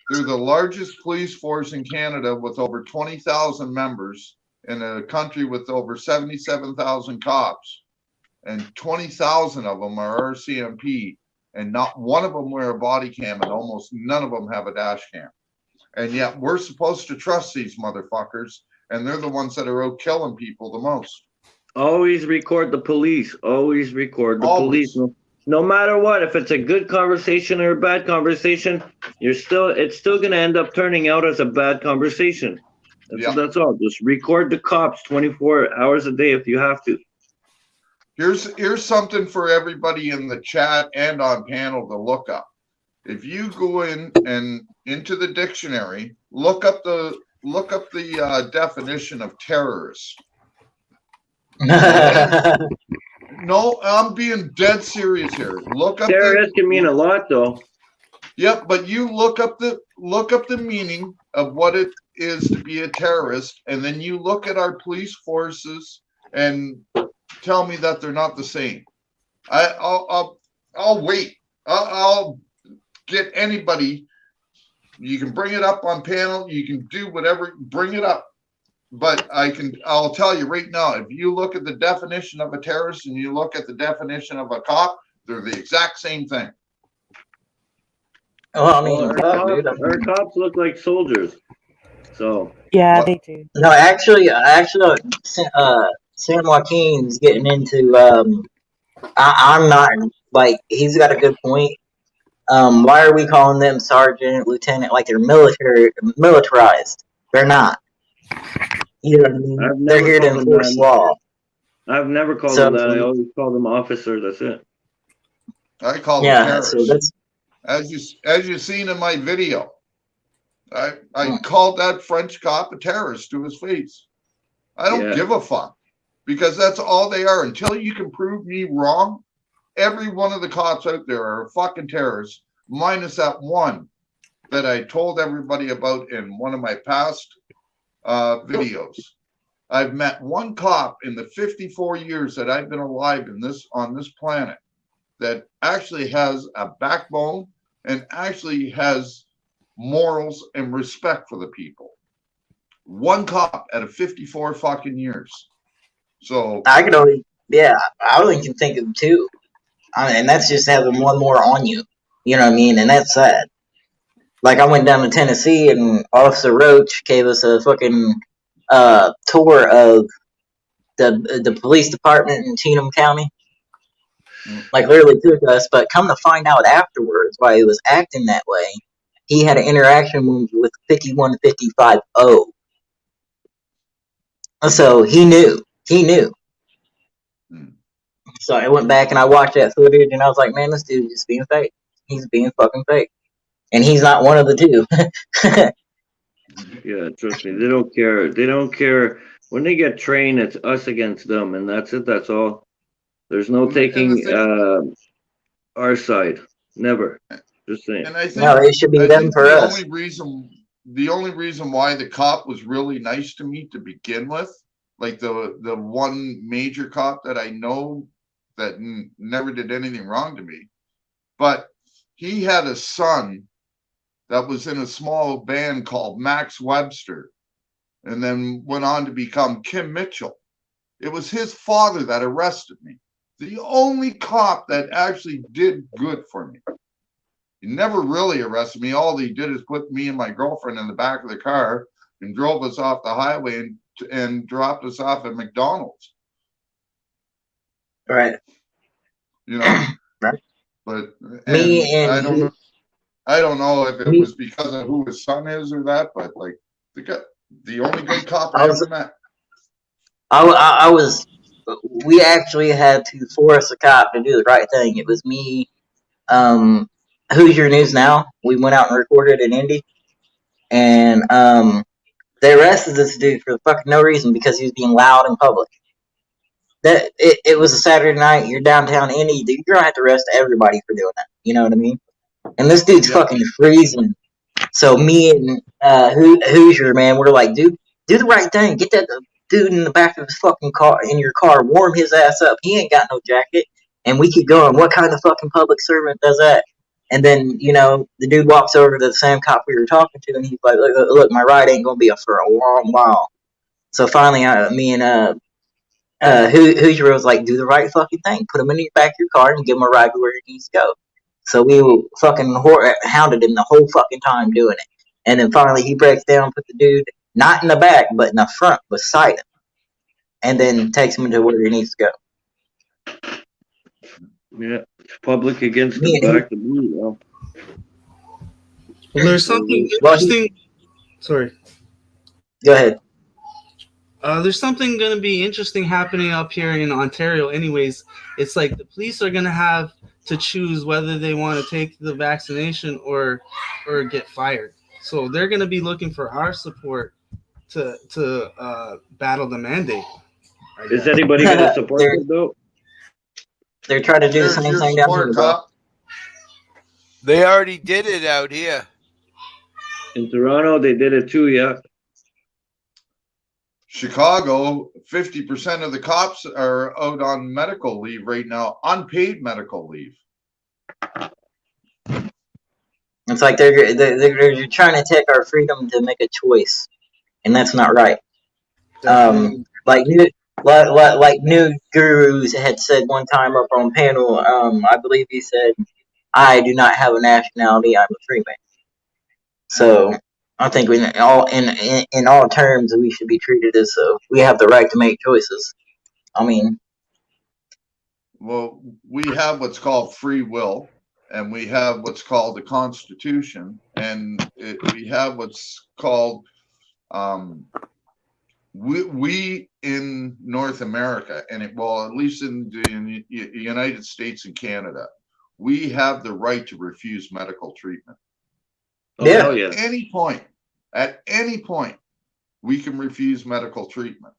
They're the largest police force in Canada with over 20,000 members in a country with over 77,000 cops, and 20,000 of them are RCMP, and not one of them wear a body cam, and almost none of them have a dash cam. And yet we're supposed to trust these motherfuckers, and they're the ones that are out killing people the most. Always record the police. Always record the police. No matter what, if it's a good conversation or a bad conversation, it's still gonna end up turning out as a bad conversation. That's all. Just record the cops 24 hours a day if you have to. Here's something for everybody in the chat and on panel to look up. If you go in and into the dictionary, look up the definition of terrorist. No, I'm being dead serious here. Look up terrorist can mean a lot though. Yep, but you look up the meaning of what it is to be a terrorist, and then you look at our police forces and tell me that they're not the same. I'll wait. I'll get anybody. You can bring it up on panel. You can do whatever. Bring it up. But I'll tell you right now, if you look at the definition of a terrorist and you look at the definition of a cop, they're the exact same thing. Well, I mean, our cops look like soldiers. So yeah, they do. No, actually, San Joaquin's getting into. I'm not like he's got a good point. Why are we calling them sergeant, lieutenant, like they're militarized? They're not. You know what I mean? They're here to enforce law. I've never called them that. I always call them officers. That's it. I call them terrorists. So that's as you seen in my video. I called that French cop a terrorist to his face. I don't give a fuck, because that's all they are. Until you can prove me wrong, every one of the cops out there are fucking terrorists, minus that one that I told everybody about in one of my past videos. I've met one cop in the 54 years that I've been alive on this planet that actually has a backbone and actually has morals and respect for the people. One cop out of 54 fucking years. So I only can think of two. And that's just having one more on you. You know what I mean? And that's sad. Like, I went down to Tennessee and Officer Roach gave us a fucking tour of the police department in Cheatham County. Like, literally took us, but come to find out afterwards why he was acting that way, he had an interaction with 51550. So he knew. So I went back and I watched that footage and I was like, man, this dude's just being fake. He's being fucking fake. And he's not one of the two. Yeah, trust me. They don't care. They don't care. When they get trained, it's us against them, and that's it. That's all. There's no taking our side. Never. Just saying. And I think, no, it should be them for us. The only reason why the cop was really nice to me to begin with, like the one major cop that I know that never did anything wrong to me, but he had a son that was in a small band called Max Webster, and then went on to become Kim Mitchell. It was his father that arrested me. The only cop that actually did good for me. He never really arrested me. All he did is put me and my girlfriend in the back of the car and drove us off the highway and dropped us off at McDonald's. Right. You know, right. But I don't know if it was because of who his son is or that, but like the only good cop I ever met. We actually had to force a cop to do the right thing. It was me, Hoosier News Now. We went out and recorded in Indy, and they arrested this dude for fucking no reason because he was being loud in public. It was a Saturday night. You're downtown Indy, dude. You're gonna have to arrest everybody for doing that. You know what I mean? And this dude's fucking freezing. So me and Hoosier, man, we're like, dude, do the right thing. Get that dude in the back of his fucking car, in your car, warm his ass up. He ain't got no jacket. And we keep going. What kind of fucking public servant does that? And then, you know, the dude walks over to the same cop we were talking to, and he's like, look, my ride ain't gonna be up for a long while. So finally, me and Hoosier was like, do the right fucking thing. Put him in the back of your car and give him a ride to where he needs to go. So we fucking hounded him the whole fucking time doing it. And then finally he breaks down, put the dude not in the back, but in the front beside him. And then takes him to where he needs to go. Yeah, it's public against the back of me, well, there's something interesting. Sorry. Go ahead. There's something going to be interesting happening up here in Ontario anyways. It's like the police are going to have to choose whether they want to take the vaccination or get fired. So they're going to be looking for our support to battle the mandate. Is anybody going to support it though? They're trying to do the same thing down here. They already did it out here. In Toronto, they did it too, yeah. Chicago, 50% of the cops are out on medical leave right now, unpaid medical leave. It's like they're trying to take our freedom to make a choice, and that's not right. Like New Gurus had said one time up on panel, I believe he said, "I do not have a nationality. I'm a free man." So I think in all terms we should be treated as we have the right to make choices. I mean, well, we have what's called free will, and we have what's called the Constitution, and we have what's called we in North America, and at least in the United States and Canada, we have the right to refuse medical treatment. Yeah. At any point, we can refuse medical treatment.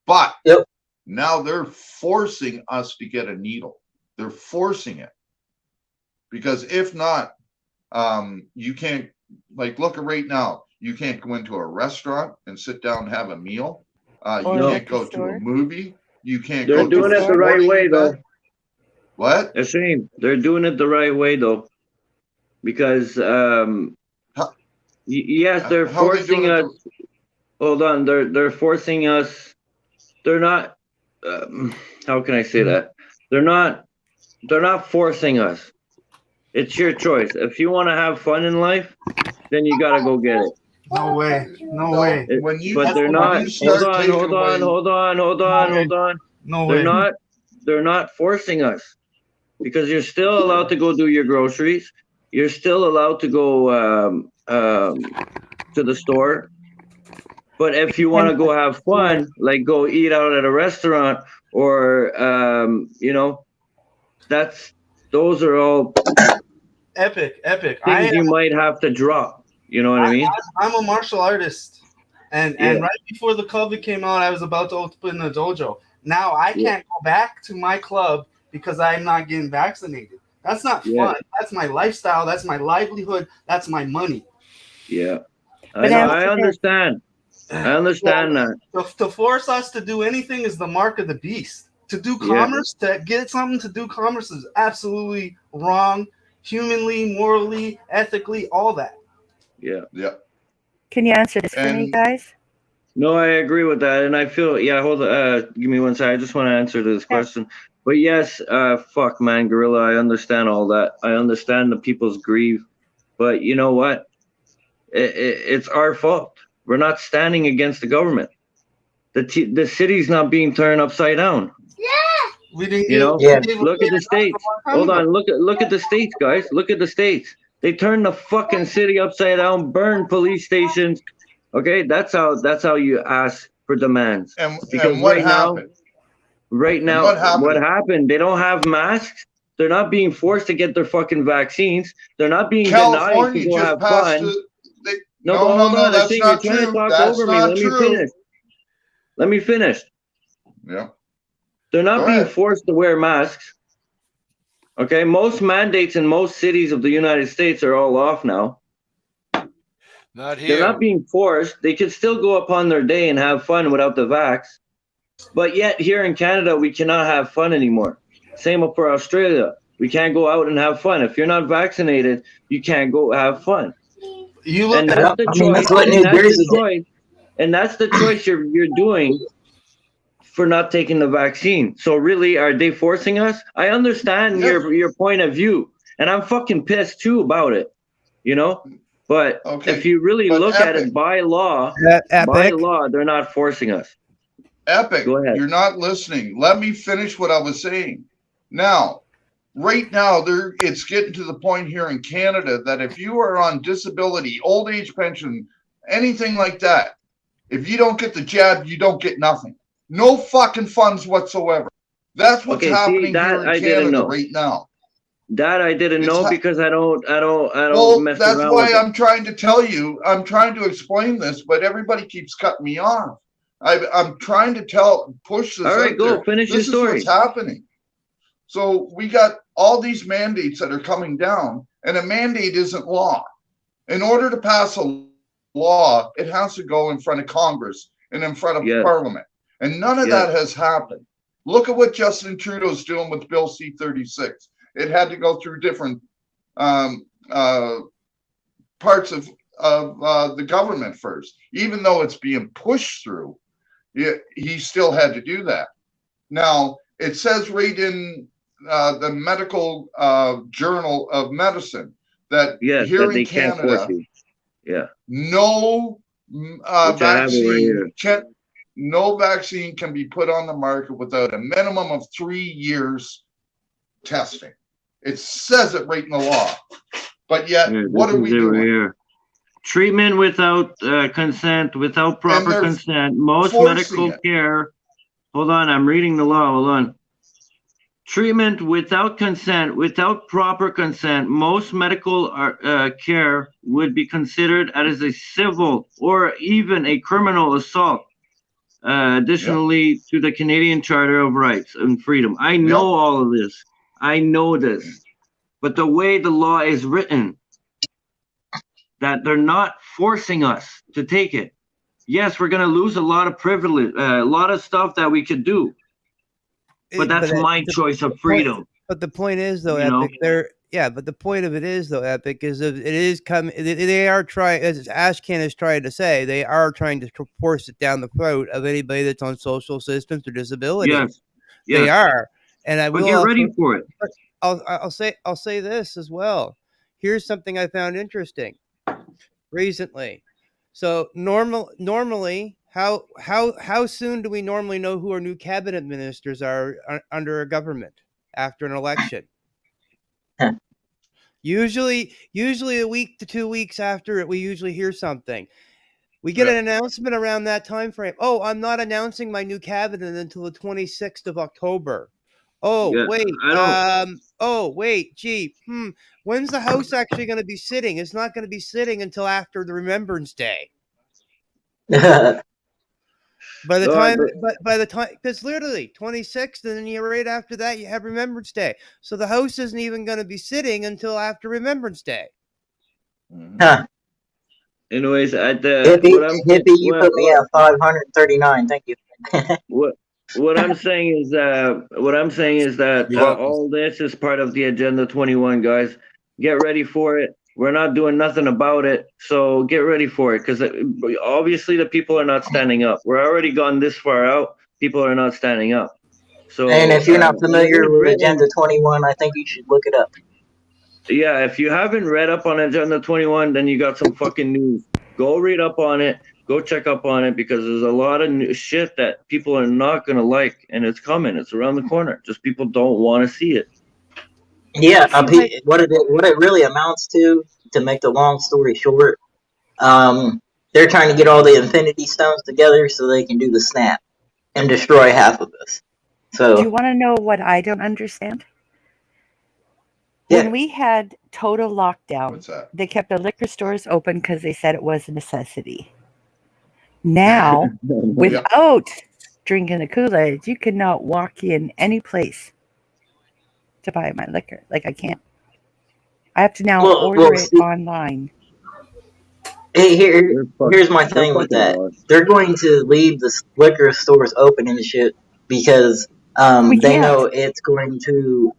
But now they're forcing us to get a needle. They're forcing it. Because if not, you can't, like, look at right now, you can't go into a restaurant and sit down and have a meal. You can't go to a movie. You can't go to a They're doing it the right way, though. What? A shame. They're doing it the right way, though. Because, yes, they're forcing us. Hold on. They're forcing us. They're not. How can I say that? They're not forcing us. It's your choice. If you want to have fun in life, then you gotta go get it. No way. No way. But they're not. Hold on. No way. They're not forcing us, because you're still allowed to go do your groceries. You're still allowed to go to the store. But if you want to go have fun, like go eat out at a restaurant, or those are all epic things you might have to drop. You know what I mean? I'm a martial artist, and right before the COVID came out, I was about to open a dojo. Now I can't go back to my club because I'm not getting vaccinated. That's not fun. That's my lifestyle. That's my livelihood. That's my money. Yeah, I understand. I understand that. To force us to do anything is the mark of the beast. To do commerce, to get something to do commerce is absolutely wrong. humanly, morally, ethically, all that. Yeah. Yeah. Can you answer this for me, guys? No, I agree with that, and I feel hold on, give me one second. I just want to answer this question. But yes, fuck, man, Gorilla, I understand all that. I understand the people's grief, but you know what? It's our fault. We're not standing against the government. The city's not being turned upside down. We didn't Look at the states. Hold on, look at the states, guys. Look at the states. They turned the fucking city upside down, burned police stations. Okay, that's how you ask for demands. And because what happened? Right now, what happened? They don't have masks. They're not being forced to get their fucking vaccines. They're not being denied to go have fun. No, hold on. I think you're trying to talk over me. Let me finish. Yeah. They're not being forced to wear masks. Okay, most mandates in most cities of the United States are all off now. Not here. They're not being forced. They could still go upon their day and have fun without the vax. But yet here in Canada, we cannot have fun anymore. Same up for Australia. We can't go out and have fun. If you're not vaccinated, you can't go have fun. And that's the choice. And that's the choice you're doing for not taking the vaccine. So really, are they forcing us? I understand your point of view, and I'm fucking pissed too about it. You know? But if you really look at it by law, they're not forcing us. Epic, go ahead. You're not listening. Let me finish what I was saying. Now, right now, it's getting to the point here in Canada that if you are on disability, old age pension, anything like that, if you don't get the jab, you don't get nothing. No fucking funds whatsoever. That's what's happening here in Canada right now. That I didn't know because I don't mess around. That's why I'm trying to tell you. I'm trying to explain this, but everybody keeps cutting me off. I'm trying to push this. All right, go finish your story. This is what's happening. So we got all these mandates that are coming down, and a mandate isn't law. In order to pass a law, it has to go in front of Congress and in front of Parliament, and none of that has happened. Look at what Justin Trudeau's doing with Bill C-36. It had to go through different parts of the government first, even though it's being pushed through. He still had to do that. Now it says right in the medical journal of medicine that here in Canada, no vaccine can be put on the market without a minimum of 3 years testing. It says it right in the law, but yet what are we doing? Here. Treatment without consent, without proper consent. Most medical care. Hold on, I'm reading the law. Hold on. Treatment without consent, without proper consent. Most medical care would be considered as a civil or even a criminal assault. Additionally, to the Canadian Charter of Rights and Freedom. I know all of this. I know this, but the way the law is written, that they're not forcing us to take it. Yes, we're going to lose a lot of privilege, a lot of stuff that we could do, but that's my choice of freedom. But the point is, though, Epic, but the point of it is, though, Epic, is that it is coming. They are trying, as Ashcan is trying to say, they are trying to force it down the throat of anybody that's on social assistance or disability. Yes. They are. And I will get ready for it. I'll say this as well. Here's something I found interesting recently. So normally, how soon do we normally know who our new cabinet ministers are under a government after an election? Usually a week to 2 weeks after it, we usually hear something. We get an announcement around that time frame. Oh, I'm not announcing my new cabinet until the 26th of October. Wait. Gee. When's the House actually going to be sitting? It's not going to be sitting until after the Remembrance Day. By the time, because literally 26th, and then right after that you have Remembrance Day. So the House isn't even going to be sitting until after Remembrance Day. Anyways, Hippie, you put me at 539. Thank you. What I'm saying is that all this is part of the Agenda 21, guys. Get ready for it. We're not doing nothing about it. So get ready for it, because obviously the people are not standing up. We're already gone this far out. People are not standing up. So, and if you're not familiar with Agenda 21, I think you should look it up. Yeah, if you haven't read up on Agenda 21, then you got some fucking news. Go read up on it. Go check up on it, because there's a lot of new shit that people are not going to like, and it's coming. It's around the corner. Just people don't want to see it. Yeah, what it really amounts to make the long story short, they're trying to get all the Infinity Stones together so they can do the snap and destroy half of us. So, do you want to know what I don't understand? Yeah. When we had total lockdown, they kept the liquor stores open because they said it was a necessity. Now, without drinking the Kool-Aid, you cannot walk in any place to buy my liquor. Like, I can't. I have to now order it online. Here's my thing with that. They're going to leave the liquor stores open and shit because they know it's going to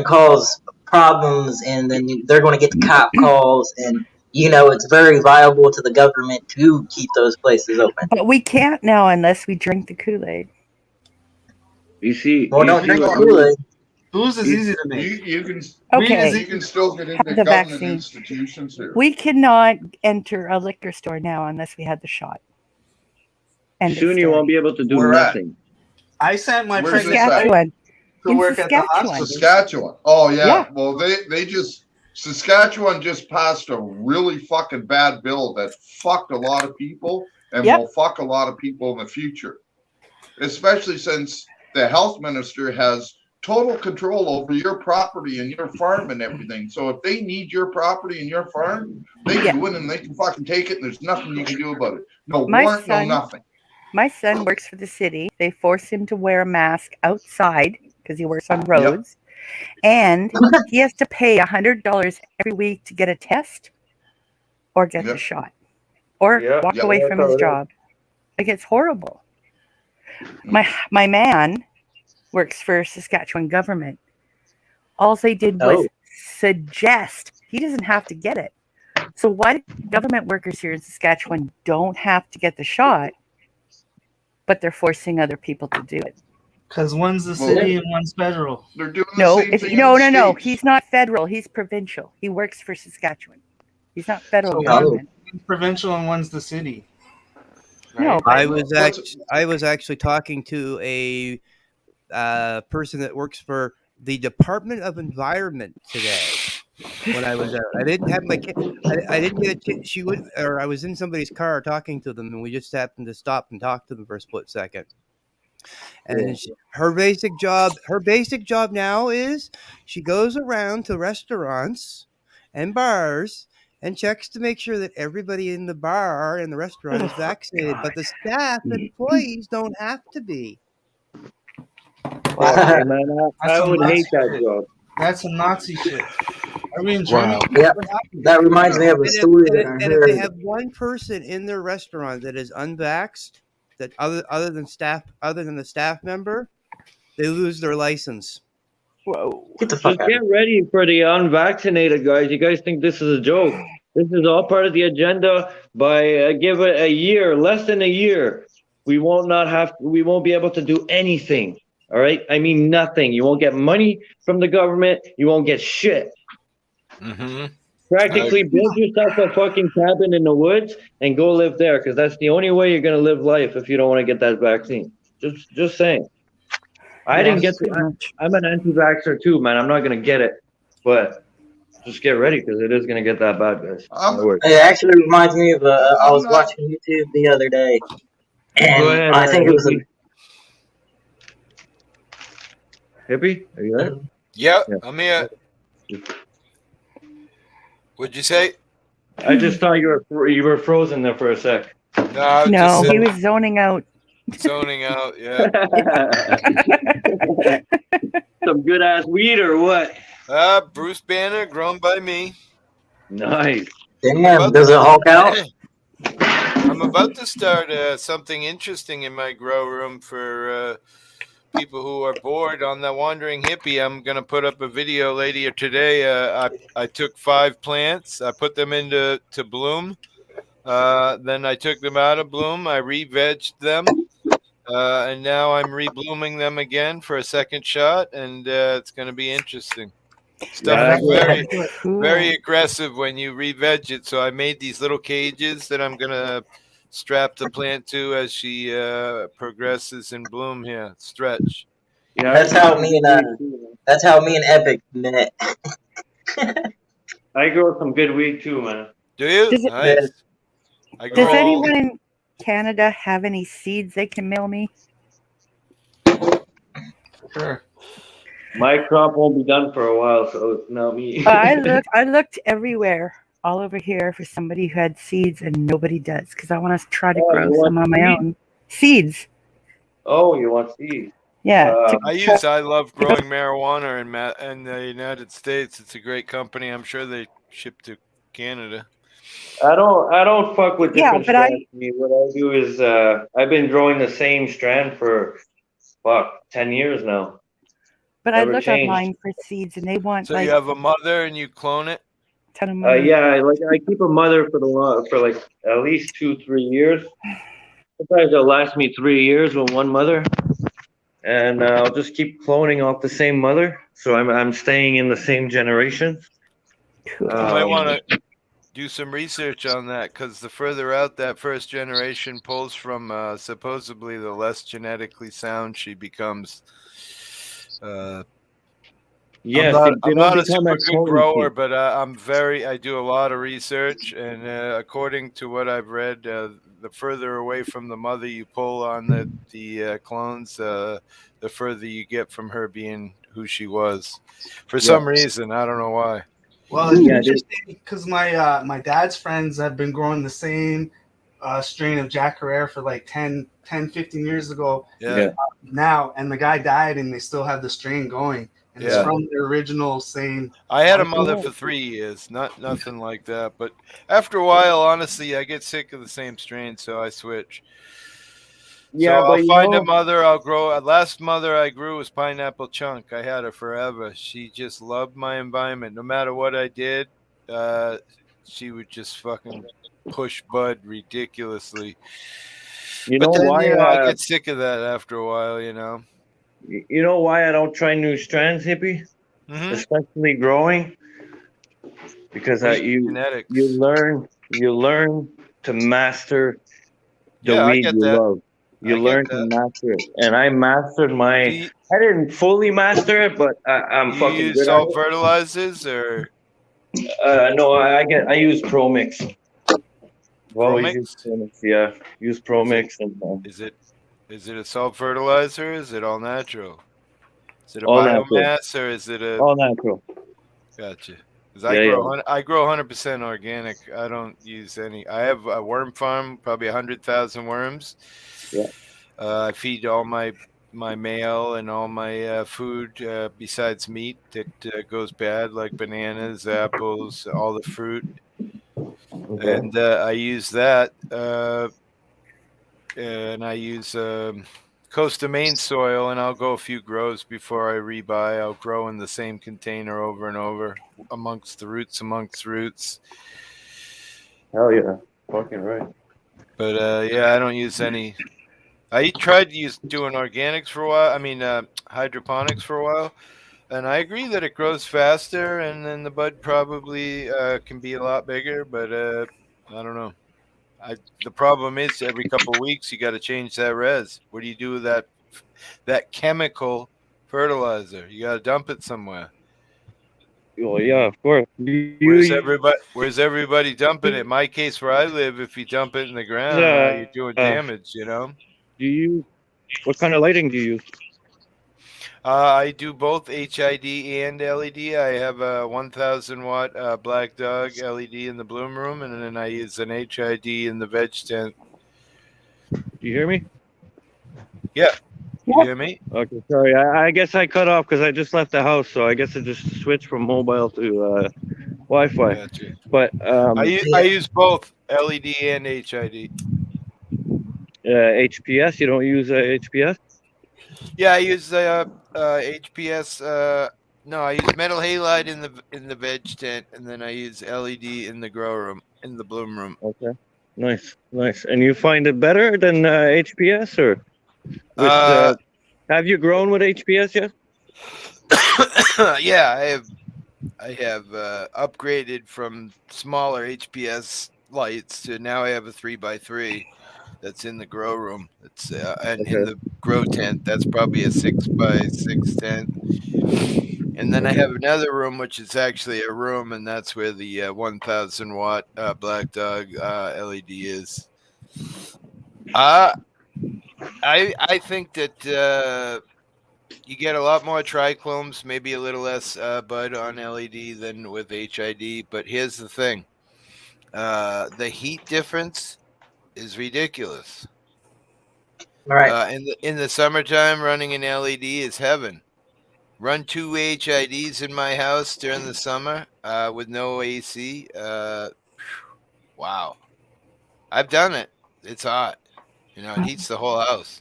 cause problems, and then they're going to get the cop calls, and it's very viable to the government to keep those places open. But we can't now unless we drink the Kool-Aid. You see, don't drink the Kool-Aid. Booze is easy to make. You can still get into the government vaccine. institutions here. We cannot enter a liquor store now unless we had the shot. And soon you won't be able to do nothing. I sent my Where's pregnant this at? wife to In work at the hospital. Saskatchewan. Oh yeah. Yeah. Well, Saskatchewan just passed a really fucking bad bill that fucked a lot of people and will fuck a lot of people in the future, especially since the health minister has total control over your property and your farm and everything. So if they need your property and your farm, they can go in and they can fucking take it, and there's nothing you can do about it. No warrant, no nothing. My son works for the city. They force him to wear a mask outside because he works on roads. And he has to pay $100 every week to get a test or get the shot or walk away from his job. Like, it's horrible. My man works for Saskatchewan government. All they did was suggest. He doesn't have to get it. So why do government workers here in Saskatchewan don't have to get the shot, but they're forcing other people to do it? Because one's the city and one's federal. They're doing No, no. He's not federal. He's provincial. He works for Saskatchewan. He's not federal government. One's provincial and one's the city. No, I was actually talking to a person that works for the Department of Environment today. When I was out, I didn't have my kid. I didn't get a kid. I was in somebody's car talking to them, and we just happened to stop and talk to them for a split second. And her basic job now is she goes around to restaurants and bars and checks to make sure that everybody in the bar and the restaurant is vaccinated, but the staff and employees don't have to be. Man, I would hate that job. That's some Nazi shit. Are we in Germany? Yeah, that reminds me of a story that I And heard. if they have one person in their restaurant that is unvaxxed, that other than the staff member, they lose their license. Whoa! Get the fuck Just out. get ready for the unvaccinated guys. You guys think this is a joke? This is all part of the agenda. By give it a year, less than a year, we won't be able to do anything. All right, I mean nothing. You won't get money from the government. You won't get shit. Mm-hmm. Practically build yourself a fucking cabin in the woods and go live there, because that's the only way you're gonna live life if you don't want to get that vaccine. Just saying. I didn't get I'm an anti-vaxxer too, man. I'm not gonna get it, but just get ready because it is gonna get that bad, guys. It actually reminds me of I was watching YouTube the other day, and Go ahead, I think it was Hippie, are you there? Yeah, I'm here. What'd you say? I just thought you were frozen there for a sec. No, he was zoning out. Zoning out, yeah. Some good ass weed or what? Bruce Banner, grown by me. Nice. Damn, does it Hulk out? I'm about to start something interesting in my grow room for people who are bored on the Wandering Hippie, I'm gonna put up a video later today. I took 5 plants, I put them into bloom. Then I took them out of bloom. I re-vegged them, and now I'm reblooming them again for a second shot, and it's gonna be interesting. Stuff is very, very aggressive when you re-veg it. So I made these little cages that I'm gonna strap the plant to as she progresses in bloom here. Stretch. Yeah, That's how me and Epic met. I grow some good weed too, man. Do you? Nice. Does anyone in Canada have any seeds they can mail me? Sure. My crop won't be done for a while, so it's not me. I looked everywhere, all over here, for somebody who had seeds, and nobody does, because I want to try to grow some on my own. Seeds. Oh, you want seeds? Yeah. I love growing marijuana in the United States. It's a great company. I'm sure they ship to Canada. I don't fuck with different but strands. What I do is I've been growing the same strand for 10 years now. But Never I look changed. online for seeds, and they want So you have a mother and you clone it? ton of money. Yeah, I keep a mother for like at least 2-3 years. Sometimes it'll last me 3 years with one mother, and I'll just keep cloning off the same mother. So I'm staying in the same generation. You might want to do some research on that, because the further out that first generation pulls from supposedly the less genetically sound she becomes. Yes, I'm not a super good grower, but I do a lot of research, and according to what I've read, the further away from the mother you pull on the clones, the further you get from her being who she was. For some reason, I don't know why. Well, it's interesting because my dad's friends have been growing the same strain of Jack Herrera for like 10, 15 years ago. Now, and the guy died, and they still have the strain going. And it's from the original same. I had a mother for 3 years, nothing like that. But after a while, honestly, I get sick of the same strain, so I switch. Yeah, so but I'll find a mother, I'll grow. Last mother I grew was Pineapple Chunk. I had her forever. She just loved my environment. No matter what I did, she would just fucking push bud ridiculously. You know why? I get sick of that after a while, you know. You know why I don't try new strands, Hippie? Especially growing, because you learn to master the weed you love. You learn to master it, and I mastered I didn't fully master it, but I'm fucking good. You use all fertilizers, or no? I use Pro Mix. Pro-Mix? Use Pro Mix. And Is it a salt fertilizer? Is it all natural? Is it a all biomass, or is it all natural? Gotcha. Because I grow 100% organic. I don't use any. I have a worm farm, probably 100,000 worms. Yeah. I feed all my male and all my food besides meat that goes bad, like bananas, apples, all the fruit. Okay. And I use that. And I use Costa Maine soil, and I'll go a few grows before I rebuy. I'll grow in the same container over and over amongst roots. Hell yeah, fucking right. But I don't use any. I tried doing organics for a while. I mean hydroponics for a while, and I agree that it grows faster, and then the bud probably can be a lot bigger. But I don't know. The problem is every couple of weeks you got to change that res. What do you do with that chemical fertilizer? You got to dump it somewhere. Well, yeah, of course. Where's everybody dumping it? In my case, where I live, if you dump it in the ground, you're doing damage. You know. What kind of lighting do you use? I do both HID and LED. I have a 1,000 watt Black Dog LED in the bloom room, and then I use an HID in the veg tent. Do you hear me? Yeah. You hear me? Okay, sorry. I guess I cut off because I just left the house, so I guess I just switched from mobile to Wi-Fi. Gotcha. But I use both LED and HID. HPS? You don't use HPS? Yeah, I use HPS. No, I use metal halide in the veg tent, and then I use LED in the grow room, in the bloom room. Okay, nice. And you find it better than HPS, or with? Have you grown with HPS yet? Yeah, I have upgraded from smaller HPS lights to now I have a 3x3 that's in the grow room. It's and in the grow tent that's probably a 6x6 tent. And then I have another room which is actually a room, and that's where the 1,000 watt Black Dog LED is. I think that you get a lot more trichlomes, maybe a little less bud on LED than with HID. But here's the thing: the heat difference is ridiculous. All right. In the summertime, running an LED is heaven. Run 2 HIDs in my house during the summer with no AC. Wow, I've done it. It's hot. It heats the whole house.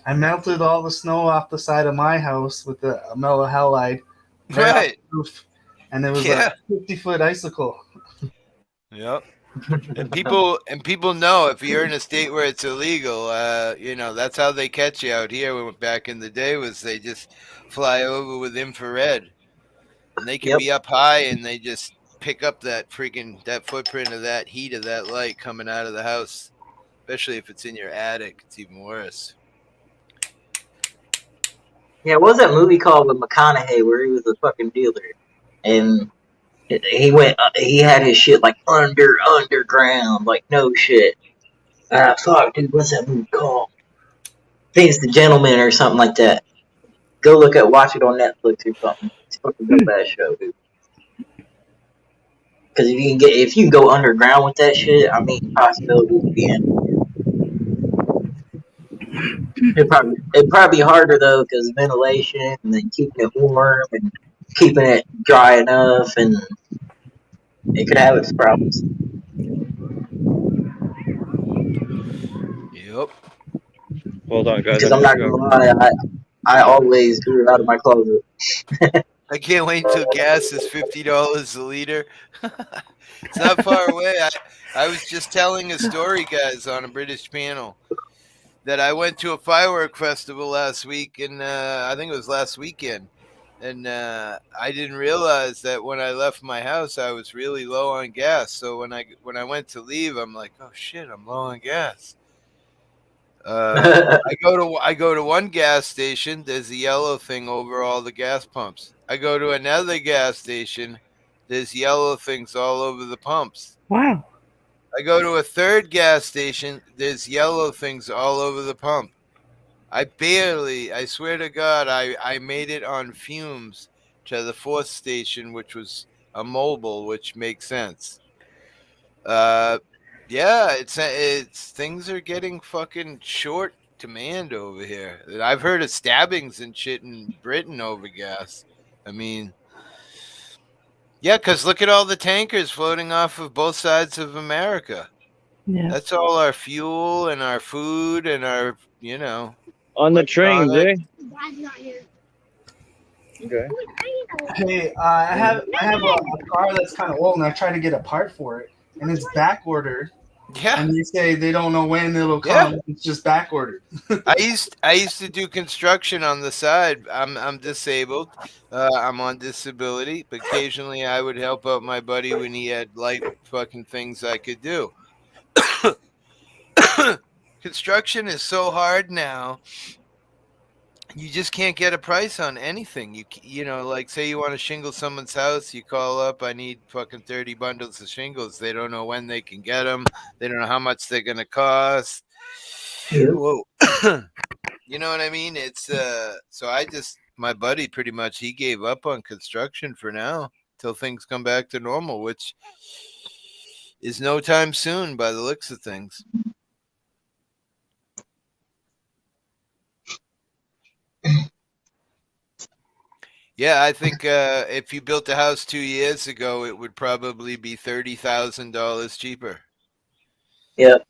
I melted all the snow off the side of my house with a mellow halide, Right. off the roof, and it was a 50-foot icicle. Yep. And people know if you're in a state where it's illegal, that's how they catch you out here. Back in the day, was they just fly over with infrared, and they can be up high and they just pick up that footprint of that heat of that light coming out of the house. Especially if it's in your attic, it's even worse. Yeah, what was that movie called with McConaughey where he was a fucking dealer, and he had his shit like underground, like no shit. Fuck, dude, what's that movie called? I think it's The Gentleman or something like that. Go watch it on Netflix or something. It's a fucking good bad show, dude. Because if you can go underground with that shit, I mean, possibilities again. It'd probably be harder though, because ventilation and then keeping it warm and keeping it dry enough, and it could have its problems. Yep. Hold on, guys. Because I'm not gonna lie, I always grew it out of my closet. I can't wait till gas is $50 a liter. It's not far away. I was just telling a story, guys, on a British panel that I went to a firework festival last week, and I think it was last weekend. And I didn't realize that when I left my house, I was really low on gas. So when I went to leave, I'm like, oh shit, I'm low on gas. I go to one gas station. There's a yellow thing over all the gas pumps. I go to another gas station. There's yellow things all over the pumps. Wow. I go to a third gas station. There's yellow things all over the pump. I swear to God, I made it on fumes to the fourth station, which was a mobile, which makes sense. Yeah, it's things are getting fucking short demand over here. I've heard of stabbings and shit in Britain over gas. I mean, yeah, because look at all the tankers floating off of both sides of America. Yeah. That's all our fuel and our food and our, on the trains, eh? Okay. Hey, I have a car that's kind of old, and I tried to get a part for it, and it's back ordered. Yeah. And they say they don't know when it'll come. Yeah. It's just back ordered. I used to do construction on the side. I'm disabled. I'm on disability, but occasionally I would help out my buddy when he had light fucking things I could do. Construction is so hard now. You just can't get a price on anything. Like say you want to shingle someone's house, you call up, I need fucking 30 bundles of shingles. They don't know when they can get them. They don't know how much they're going to cost. Whoa. You know what I mean? It's so my buddy pretty much, he gave up on construction for now till things come back to normal, which is no time soon by the looks of things. Yeah, I think if you built a house 2 years ago, it would probably be $30,000 cheaper. Yep.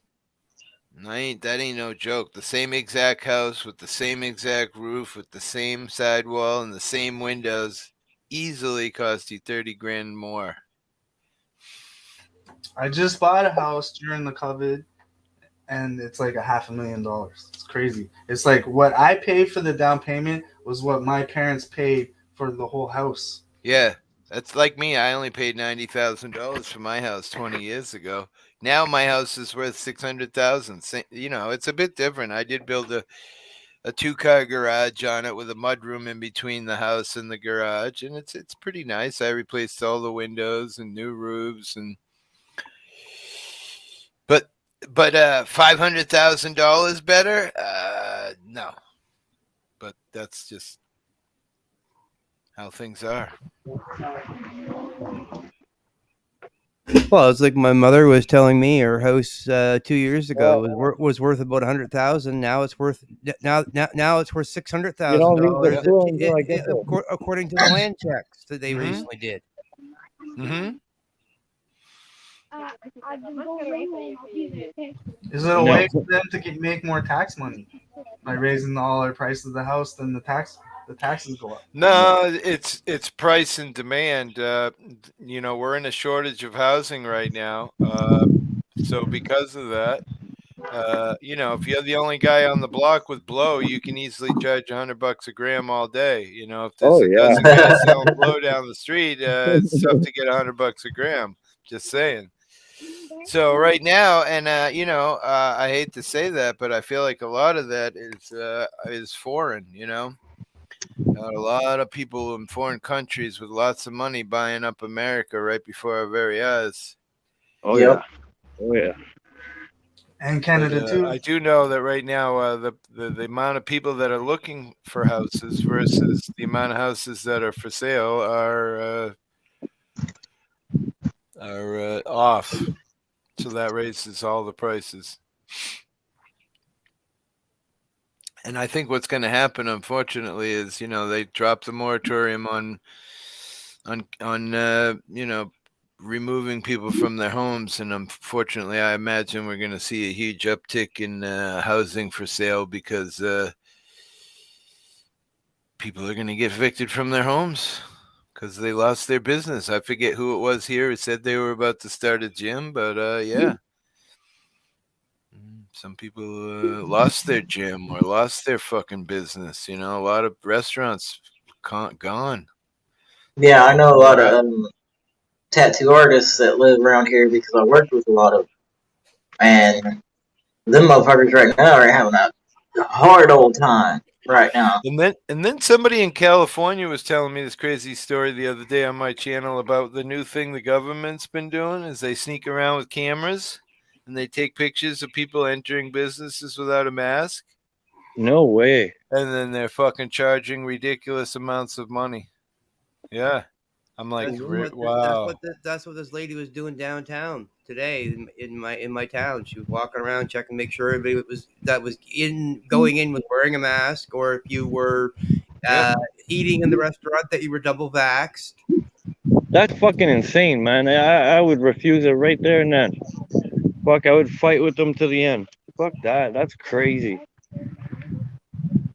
That ain't no joke. The same exact house with the same exact roof with the same sidewall and the same windows easily cost you 30 grand more. I just bought a house during the COVID, and it's like $500,000. It's crazy. It's like what I paid for the down payment was what my parents paid for the whole house. Yeah, that's like me. I only paid $90,000 for my house 20 years ago. Now my house is worth $600,000. You know, it's a bit different. I did build a 2-car garage on it with a mudroom in between the house and the garage, and it's pretty nice. I replaced all the windows and new roofs, and but $500,000 better? No, but that's just how things are. Well, it's like my mother was telling me her house 2 years ago was worth about $100,000. Now it's worth now it's worth $600,000 according to the land checks that they recently did. Mm-hmm. Is it a way for them to make more tax money by raising all our prices of the house? Then the taxes go up. No, it's price and demand. You know, we're in a shortage of housing right now. So because of that, you know, if you're the only guy on the block with blow, you can easily charge $100 a gram all day. You know, if there's a dozen guys selling blow down the street, it's tough to get $100 a gram. Just saying. So right now, and you know, I hate to say that, but I feel like a lot of that is foreign. You know. A lot of people in foreign countries with lots of money buying up America right before our very eyes. Oh yeah, oh yeah. And Canada too. I do know that right now, the amount of people that are looking for houses versus the amount of houses that are for sale are off. So that raises all the prices. And I think what's going to happen, unfortunately, is, you know, they drop the moratorium on you know, removing people from their homes, and unfortunately, I imagine we're going to see a huge uptick in housing for sale because people are going to get evicted from their homes because they lost their business. I forget who it was here who said they were about to start a gym, but yeah. Some people lost their gym or lost their fucking business. You know, a lot of restaurants gone. Yeah, I know a lot of tattoo artists that live around here because I worked with a lot of them. And them motherfuckers right now are having a hard old time right now. And then somebody in California was telling me this crazy story the other day on my channel about the new thing the government's been doing is they sneak around with cameras and they take pictures of people entering businesses without a mask. No way. And then they're fucking charging ridiculous amounts of money. Yeah. I'm like, wow. That's what this lady was doing downtown today in my town. She was walking around checking, make sure everybody was going in was wearing a mask, or if you were eating in the restaurant that you were double vaxxed. That's fucking insane, man. I would refuse it right there and then. Fuck, I would fight with them to the end. Fuck that. That's crazy.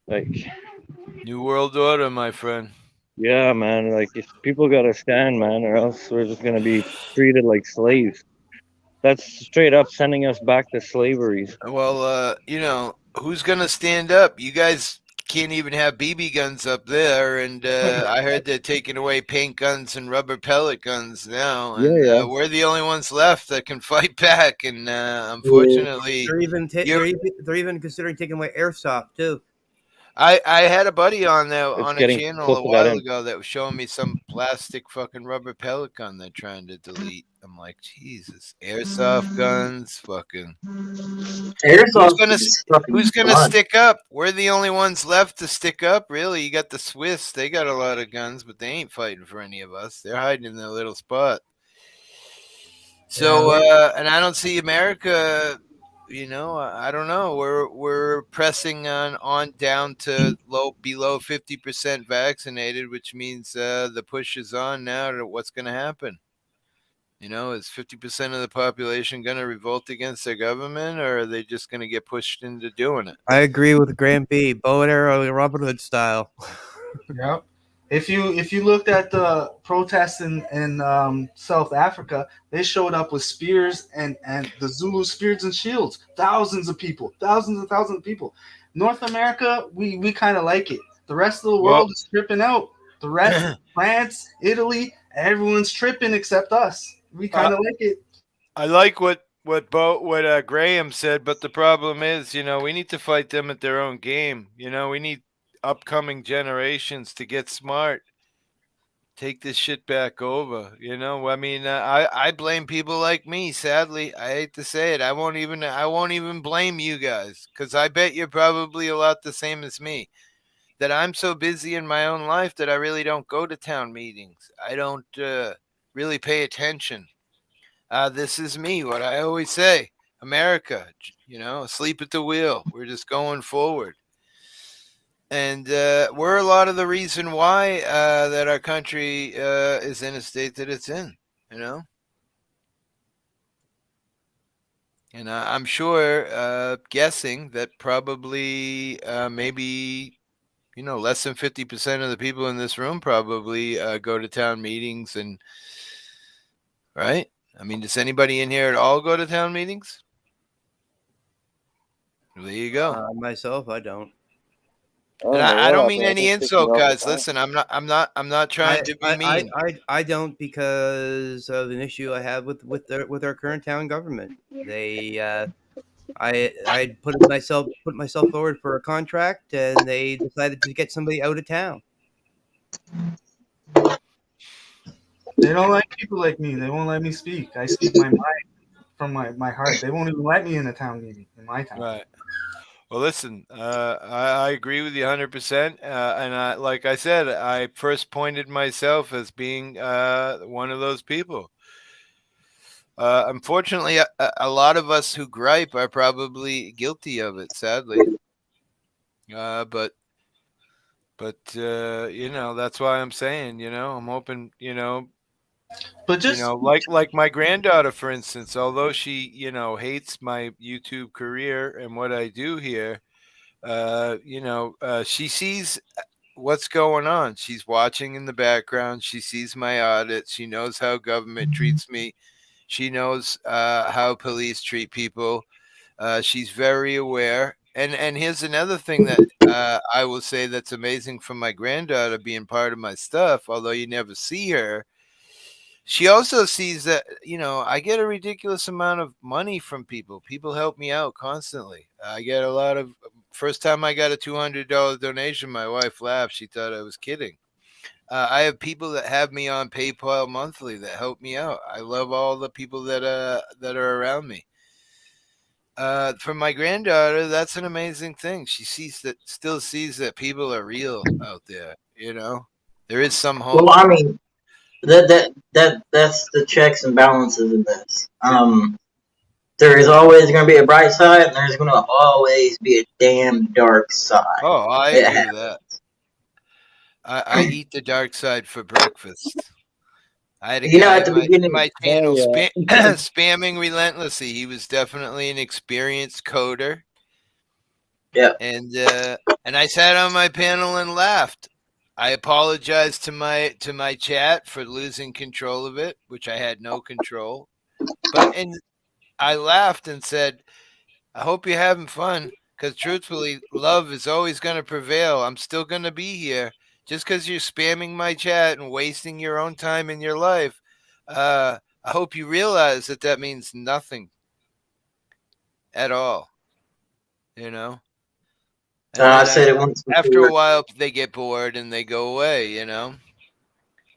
Like, New World Order, my friend. Yeah, man. Like, if people gotta stand, man, or else we're just gonna be treated like slaves. That's straight up sending us back to slavery. Well, you know, who's gonna stand up? You guys can't even have BB guns up there, and I heard they're taking away paint guns and rubber pellet guns now. And, we're the only ones left that can fight back, and unfortunately, they're even considering taking away airsoft too. I had a buddy on a channel a while ago that was showing me some plastic fucking rubber pellet gun they're trying to delete. I'm like, Jesus, airsoft guns, fucking airsoft. Who's gonna stick up? We're the only ones left to stick up. Really, you got the Swiss. They got a lot of guns, but they ain't fighting for any of us. They're hiding in their little spot. So, and I don't see America. You know, I don't know. We're pressing on down to below 50% vaccinated, which means the push is on now to what's going to happen. You know, is 50% of the population going to revolt against their government, or are they just going to get pushed into doing it? I agree with Grant B. Bow and arrow, Robin Hood style. Yep. If you looked at the protests in South Africa, they showed up with spears and the Zulu spears and shields. Thousands and thousands of people. North America, we kind of like it. The rest of the world is tripping out. The rest, France, Italy, everyone's tripping except us. We kind of like it. I like what Graham said, but the problem is, you know, we need to fight them at their own game. You know, we need upcoming generations to get smart, take this shit back over. You know, I mean, I blame people like me. Sadly, I hate to say it. I won't even blame you guys, because I bet you're probably a lot the same as me. That I'm so busy in my own life that I really don't go to town meetings. I don't really pay attention. This is me, what I always say. America, you know, asleep at the wheel. We're just going forward. And we're a lot of the reason why that our country is in a state that it's in, you know. And I'm sure, guessing that probably maybe, you know, less than 50% of the people in this room probably go to town meetings, and right? I mean, does anybody in here at all go to town meetings? There you go. Myself, I don't. And I don't mean any insult, guys. Listen, I'm not trying to be mean. I don't, because of an issue I have with our current town government. They I put myself forward for a contract, and they decided to get somebody out of town. They don't like people like me. They won't let me speak. I speak my mind from my heart. They won't even let me in a town meeting in my town. Right. Well, listen, I agree with you 100%. And like I said, I first pointed myself as being one of those people. Unfortunately, a lot of us who gripe are probably guilty of it, sadly. But you know, that's why I'm saying, you know, I'm hoping, you know, but just, you know, like my granddaughter, for instance, although she, you know, hates my YouTube career and what I do here, you know, she sees what's going on. She's watching in the background. She sees my audit. She knows how government treats me. She knows how police treat people. She's very aware. And here's another thing that I will say that's amazing from my granddaughter being part of my stuff, although you never see her. She also sees that, you know, I get a ridiculous amount of money from people. People help me out constantly. I get a lot of, first time I got a $200 donation, my wife laughed. She thought I was kidding. I have people that have me on PayPal monthly that help me out. I love all the people that are around me. For my granddaughter, that's an amazing thing. She still sees that people are real out there. You know, there is some hope. Well, I mean, that's the checks and balances of this. There is always going to be a bright side, and there's going to always be a damn dark side. Oh, I agree with that. I eat the dark side for breakfast. I had a guy at the beginning of my channel spamming relentlessly. He was definitely an experienced coder. Yeah. And I sat on my panel and laughed. I apologized to my chat for losing control of it, which I had no control. But I laughed and said, I hope you're having fun, because truthfully, love is always going to prevail. I'm still going to be here. Just because you're spamming my chat and wasting your own time in your life, I hope you realize that means nothing at all. You know? I said it once before. After a while, they get bored and they go away, you know?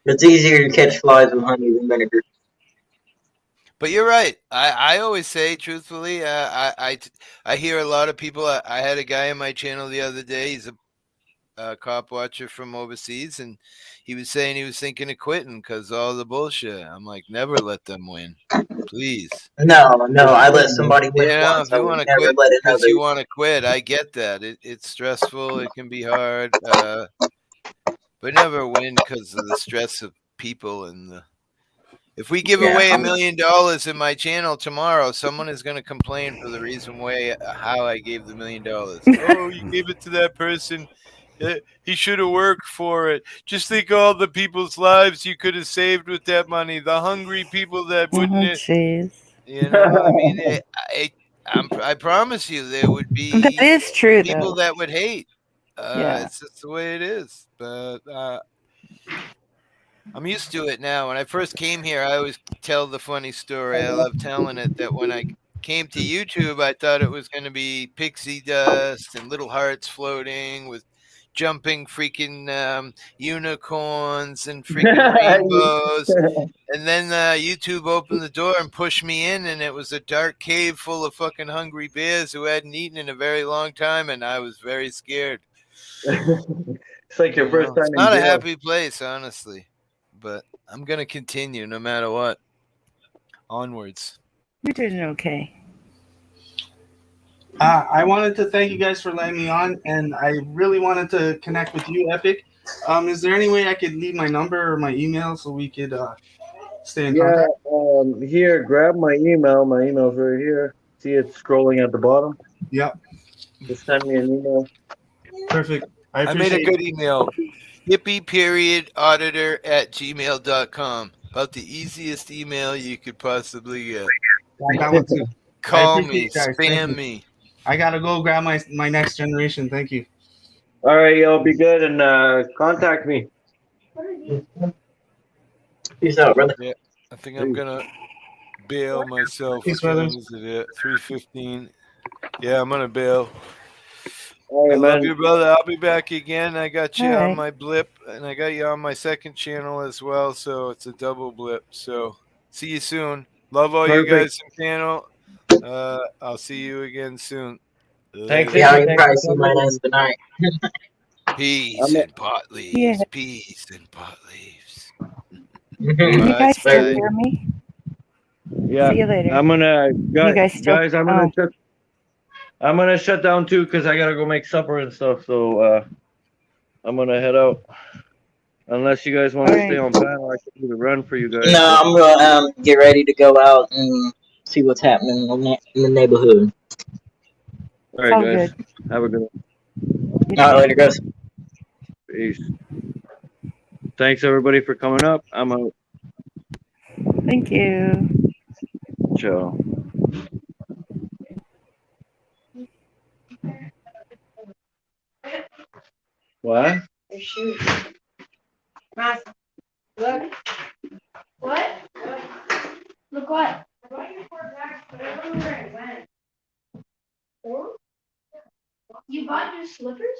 It's easier to catch flies with honey than vinegar. But you're right. I always say, truthfully, I hear a lot of people. I had a guy in my channel the other day. He's a cop watcher from overseas, and he was saying he was thinking of quitting because all the bullshit. I'm like, never let them win, please. No, I let somebody win once. If you want to quit because you want to quit, I get that. It's stressful. It can be hard, but never win because of the stress of people and If we give away $1 million in my channel tomorrow, someone is going to complain for the reason how I gave the $1 million. Oh, you gave it to that person. He should have worked for it. Just think all the people's lives you could have saved with that money. The hungry people that wouldn't. Jeez. You know, I mean, I promise you, there would be That is true, people though. that would hate. Yeah. It's just the way it is. But I'm used to it now. When I first came here, I always tell the funny story. I love telling it that when I came to YouTube, I thought it was going to be pixie dust and little hearts floating with jumping freaking unicorns and freaking rainbows. And then YouTube opened the door and pushed me in, and it was a dark cave full of fucking hungry bears who hadn't eaten in a very long time, and I was very scared. It's like your first time. It's not a happy place, honestly. But I'm going to continue no matter what. Onwards. You're doing okay. I wanted to thank you guys for letting me on, and I really wanted to connect with you, Epic. Is there any way I could leave my number or my email so we could stay in contact? Here, grab my email. My email's right here. See it scrolling at the bottom? Yep. Just send me an email. Perfect. I made a good email. hippie.auditor@gmail.com. About the easiest email you could possibly get. I got one too. Call me, spam me. I gotta go grab my next generation. Thank you. All right, y'all be good and contact me. Peace out, brother. Yeah, I think I'm gonna bail myself. Peace, What brother. is it at 3:15? Yeah, I'm gonna bail. All right, I love man. you, brother. I'll be back again. I got you All on right. my blip, and I got you on my second channel as well. So it's a double blip. So see you soon. Love all you guys in panel. I'll see you again soon. Thanks. Yeah, you probably see my ass tonight. Peace and pot leaves. Yeah. Peace and pot leaves. Can you Bye, guys still Spidey. hear me? Yeah, See you later. I'm gonna guys still- guys. I'm gonna shut down too because I gotta go make supper and stuff. So I'm gonna head out. Unless you guys want to stay on panel, I can do the run for you guys. No, I'm gonna get ready to go out and see what's happening in the neighborhood. All right, All guys. Have a good one. All right, later, guys. Peace. Thanks everybody for coming up. I'm out. Thank you. Ciao. What? Your shoes. Mas, look. What? Look what? I bought you 4 bags, but I don't know where it went. 4? You bought new slippers?